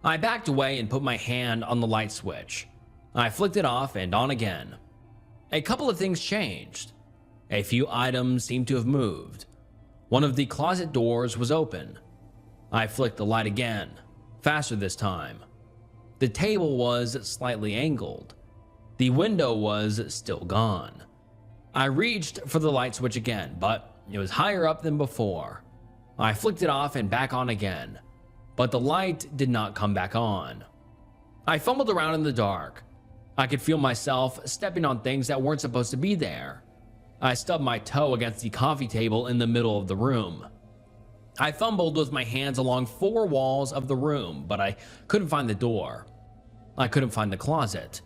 I backed away and put my hand on the light switch. I flicked it off and on again. A couple of things changed. A few items seemed to have moved. One of the closet doors was open. I flicked the light again, faster this time. The table was slightly angled. The window was still gone. I reached for the light switch again, but it was higher up than before. I flicked it off and back on again, but the light did not come back on. I fumbled around in the dark. I could feel myself stepping on things that weren't supposed to be there. I stubbed my toe against the coffee table in the middle of the room. I fumbled with my hands along four walls of the room, but I couldn't find the door. I couldn't find the closet.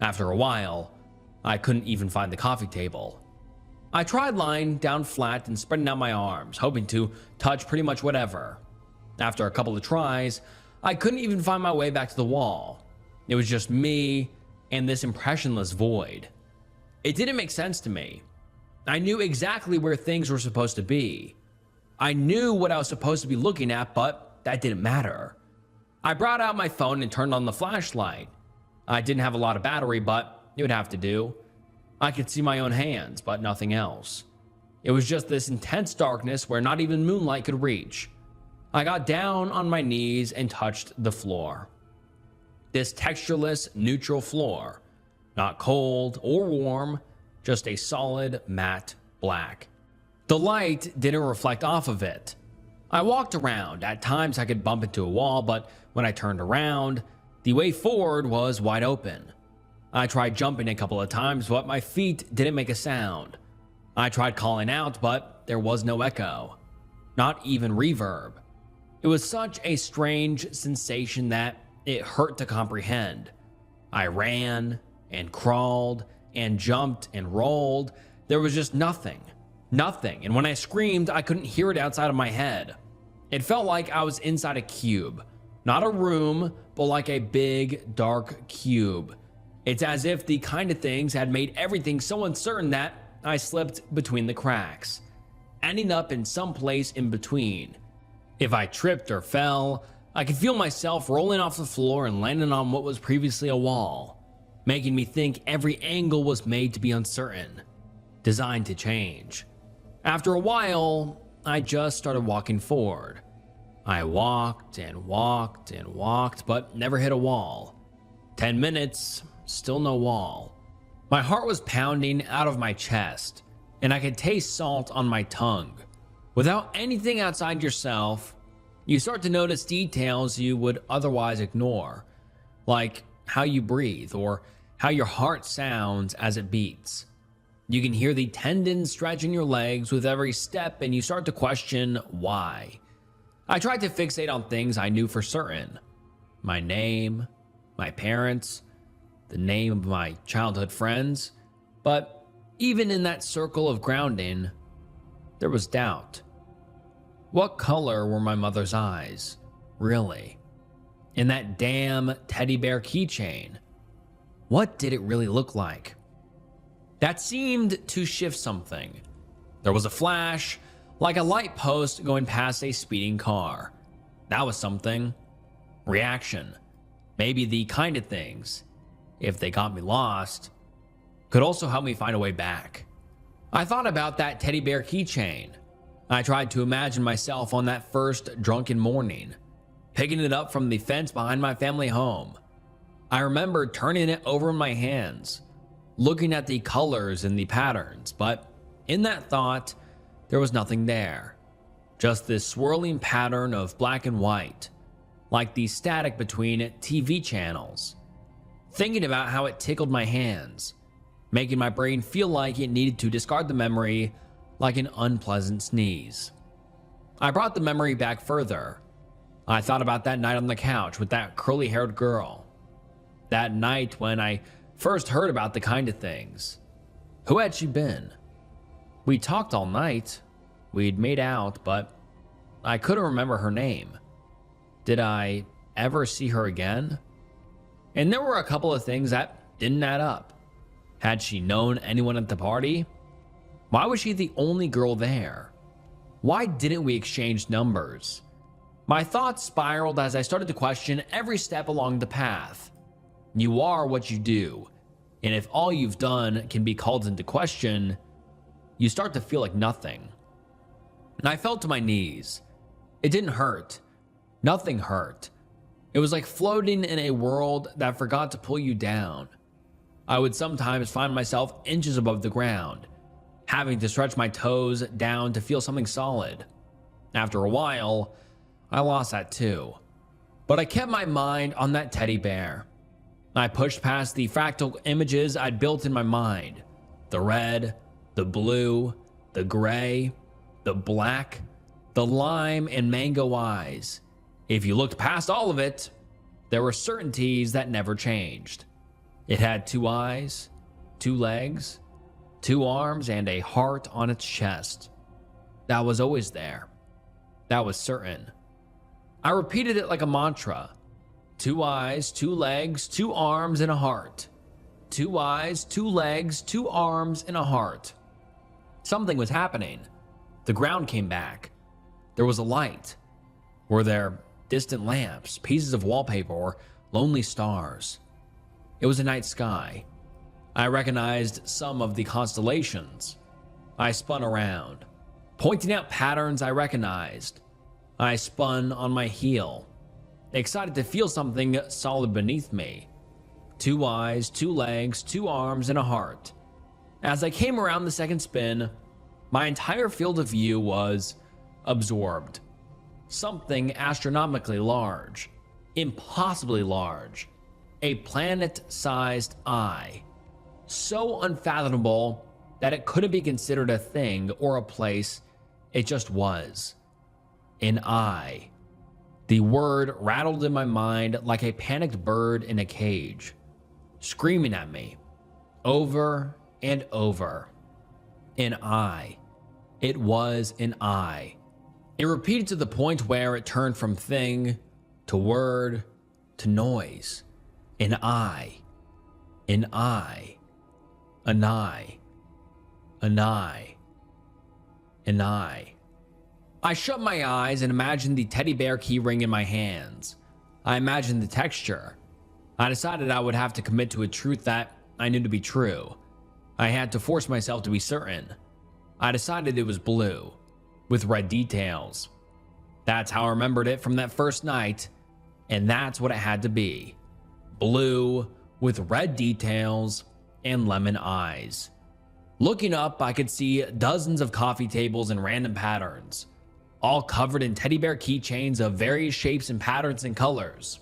After a while, I couldn't even find the coffee table. I tried lying down flat and spreading out my arms, hoping to touch pretty much whatever. After a couple of tries, I couldn't even find my way back to the wall. It was just me and this impressionless void. It didn't make sense to me. I knew exactly where things were supposed to be. I knew what I was supposed to be looking at, but that didn't matter. I brought out my phone and turned on the flashlight. I didn't have a lot of battery, but it would have to do. I could see my own hands, but nothing else. It was just this intense darkness where not even moonlight could reach. I got down on my knees and touched the floor. This textureless, neutral floor. Not cold or warm, just a solid matte black. The light didn't reflect off of it. I walked around. At times I could bump into a wall, but when I turned around, the way forward was wide open. I tried jumping a couple of times, but my feet didn't make a sound. I tried calling out, but there was no echo. Not even reverb. It was such a strange sensation that it hurt to comprehend. I ran and crawled and jumped and rolled. There was just nothing. Nothing. And when I screamed, I couldn't hear it outside of my head. It felt like I was inside a cube. Not a room, but like a big, dark cube. It's as if the kind of things had made everything so uncertain that I slipped between the cracks, ending up in some place in between. If I tripped or fell, I could feel myself rolling off the floor and landing on what was previously a wall, making me think every angle was made to be uncertain, designed to change. After a while, I just started walking forward. I walked and walked and walked, but never hit a wall. 10 minutes, still no wall. My heart was pounding out of my chest, and I could taste salt on my tongue. Without anything outside yourself, you start to notice details you would otherwise ignore, like how you breathe or how your heart sounds as it beats. You can hear the tendons stretching your legs with every step, and you start to question why. I tried to fixate on things I knew for certain. My name, my parents, the name of my childhood friends, but even in that circle of grounding, there was doubt. What color were my mother's eyes, really? In that damn teddy bear keychain, what did it really look like? That seemed to shift something. There was a flash, like a light post going past a speeding car. That was something. Reaction. Maybe the kind of things, if they got me lost, could also help me find a way back. I thought about that teddy bear keychain. I tried to imagine myself on that first drunken morning, picking it up from the fence behind my family home. I remember turning it over in my hands, looking at the colors and the patterns, but in that thought, there was nothing there. Just this swirling pattern of black and white, like the static between TV channels. Thinking about how it tickled my hands, making my brain feel like it needed to discard the memory like an unpleasant sneeze. I brought the memory back further. I thought about that night on the couch with that curly-haired girl. That night when I first heard about the kind of things. Who had she been? We talked all night. We'd made out, but I couldn't remember her name. Did I ever see her again? And there were a couple of things that didn't add up. Had she known anyone at the party? Why was she the only girl there? Why didn't we exchange numbers? My thoughts spiraled as I started to question every step along the path. You are what you do, and if all you've done can be called into question, you start to feel like nothing. And I fell to my knees. It didn't hurt. Nothing hurt. It was like floating in a world that forgot to pull you down. I would sometimes find myself inches above the ground, having to stretch my toes down to feel something solid. After a while, I lost that too. But I kept my mind on that teddy bear. I pushed past the fractal images I'd built in my mind. The red, the blue, the gray, the black, the lime and mango eyes. If you looked past all of it, there were certainties that never changed. It had 2 eyes, 2 legs, 2 arms, and a heart on its chest. That was always there. That was certain. I repeated it like a mantra. 2 eyes, 2 legs, 2 arms, and a heart. 2 eyes, 2 legs, 2 arms, and a heart. Something was happening. The ground came back. There was a light. Were there distant lamps, pieces of wallpaper, or lonely stars? It was a night sky. I recognized some of the constellations. I spun around, pointing out patterns I recognized. I spun on my heel, excited to feel something solid beneath me. 2 eyes, 2 legs, 2 arms, and a heart. As I came around the second spin, my entire field of view was absorbed. Something astronomically large, impossibly large, a planet-sized eye, so unfathomable that it couldn't be considered a thing or a place, it just was. An eye. The word rattled in my mind like a panicked bird in a cage, screaming at me, over and over. An eye. It was an eye. It repeated to the point where it turned from thing to word to noise. An eye. An eye. An eye. An eye. An eye. I shut my eyes and imagined the teddy bear key ring in my hands. I imagined the texture. I decided I would have to commit to a truth that I knew to be true. I had to force myself to be certain. I decided it was blue, with red details. That's how I remembered it from that first night, and that's what it had to be. Blue, with red details and lemon eyes. Looking up, I could see dozens of coffee tables in random patterns, all covered in teddy bear keychains of various shapes and patterns and colors.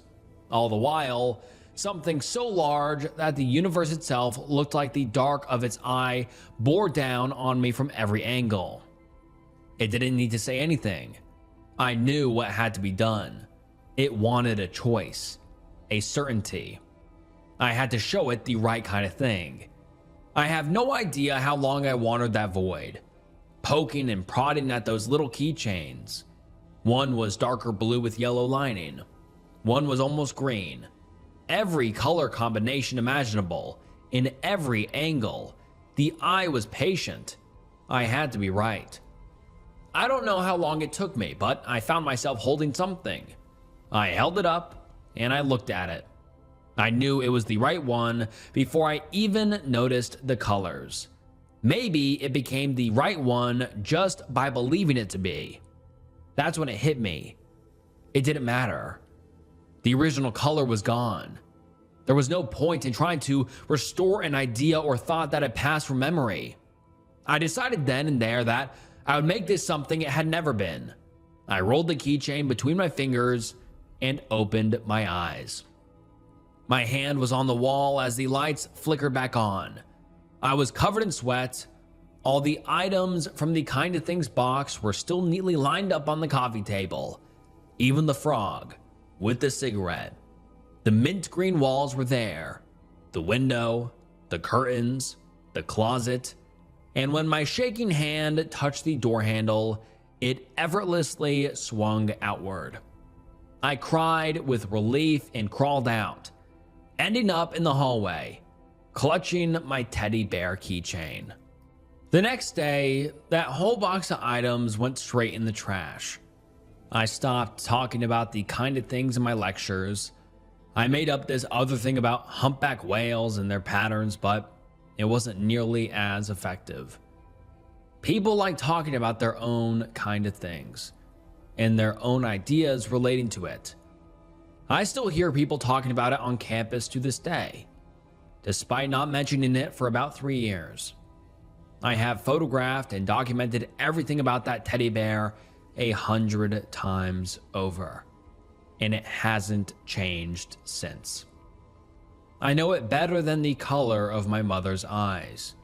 All the while, something so large that the universe itself looked like the dark of its eye bore down on me from every angle. It didn't need to say anything. I knew what had to be done. It wanted a choice, a certainty. I had to show it the right kind of thing. I have no idea how long I wandered that void, poking and prodding at those little keychains. One was darker blue with yellow lining. One was almost green. Every color combination imaginable, in every angle. The eye was patient. I had to be right. I don't know how long it took me, but I found myself holding something. I held it up and I looked at it. I knew it was the right one before I even noticed the colors. Maybe it became the right one just by believing it to be. That's when it hit me. It didn't matter. The original color was gone. There was no point in trying to restore an idea or thought that had passed from memory. I decided then and there that I would make this something it had never been. I rolled the keychain between my fingers and opened my eyes. My hand was on the wall as the lights flickered back on. I was covered in sweat. All the items from the Kind of Things box were still neatly lined up on the coffee table. Even the frog, with the cigarette. The mint green walls were there. The window, the curtains, the closet. And when my shaking hand touched the door handle, it effortlessly swung outward. I cried with relief and crawled out, ending up in the hallway, clutching my teddy bear keychain. The next day, that whole box of items went straight in the trash. I stopped talking about the Kind of Things in my lectures. I made up this other thing about humpback whales and their patterns, but it wasn't nearly as effective. People like talking about their own kind of things and their own ideas relating to it. I still hear people talking about it on campus to this day, despite not mentioning it for about 3 years. I have photographed and documented everything about that teddy bear 100 times over, and it hasn't changed since. I know it better than the color of my mother's eyes.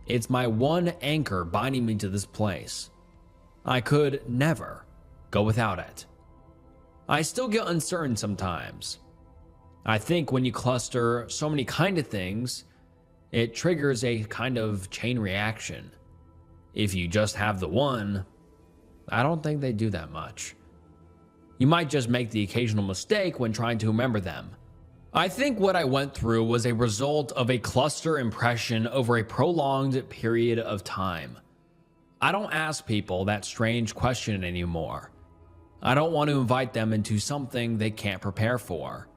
It's my one anchor binding me to this place. I could never go without it. I still get uncertain sometimes. I think when you cluster so many kind of things, it triggers a kind of chain reaction. If you just have the one, I don't think they do that much. You might just make the occasional mistake when trying to remember them. I think what I went through was a result of a cluster impression over a prolonged period of time. I don't ask people that strange question anymore. I don't want to invite them into something they can't prepare for.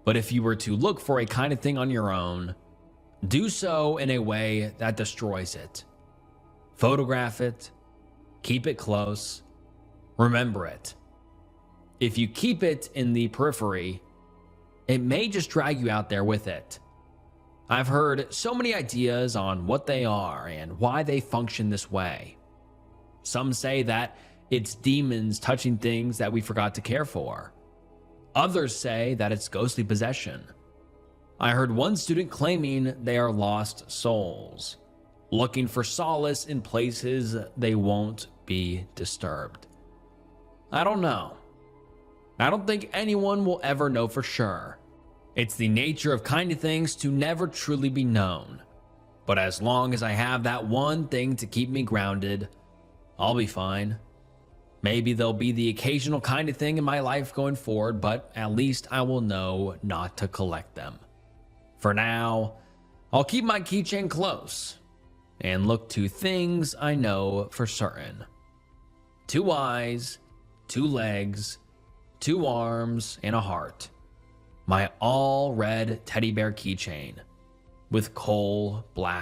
But if you were to look for a kind of thing on your own, do so in a way that destroys it. Photograph it, keep it close, remember it. If you keep it in the periphery, it may just drag you out there with it. I've heard so many ideas on what they are and why they function this way. Some say that it's demons touching things that we forgot to care for. Others say that it's ghostly possession. I heard one student claiming they are lost souls, looking for solace in places they won't be disturbed. I don't know. I don't think anyone will ever know for sure. It's the nature of kind of things to never truly be known. But as long as I have that one thing to keep me grounded, I'll be fine. Maybe there'll be the occasional kind of thing in my life going forward, but at least I will know not to collect them. For now, I'll keep my keychain close and look to things I know for certain. 2 eyes, 2 legs, 2 arms, and a heart. My all red teddy bear keychain with coal black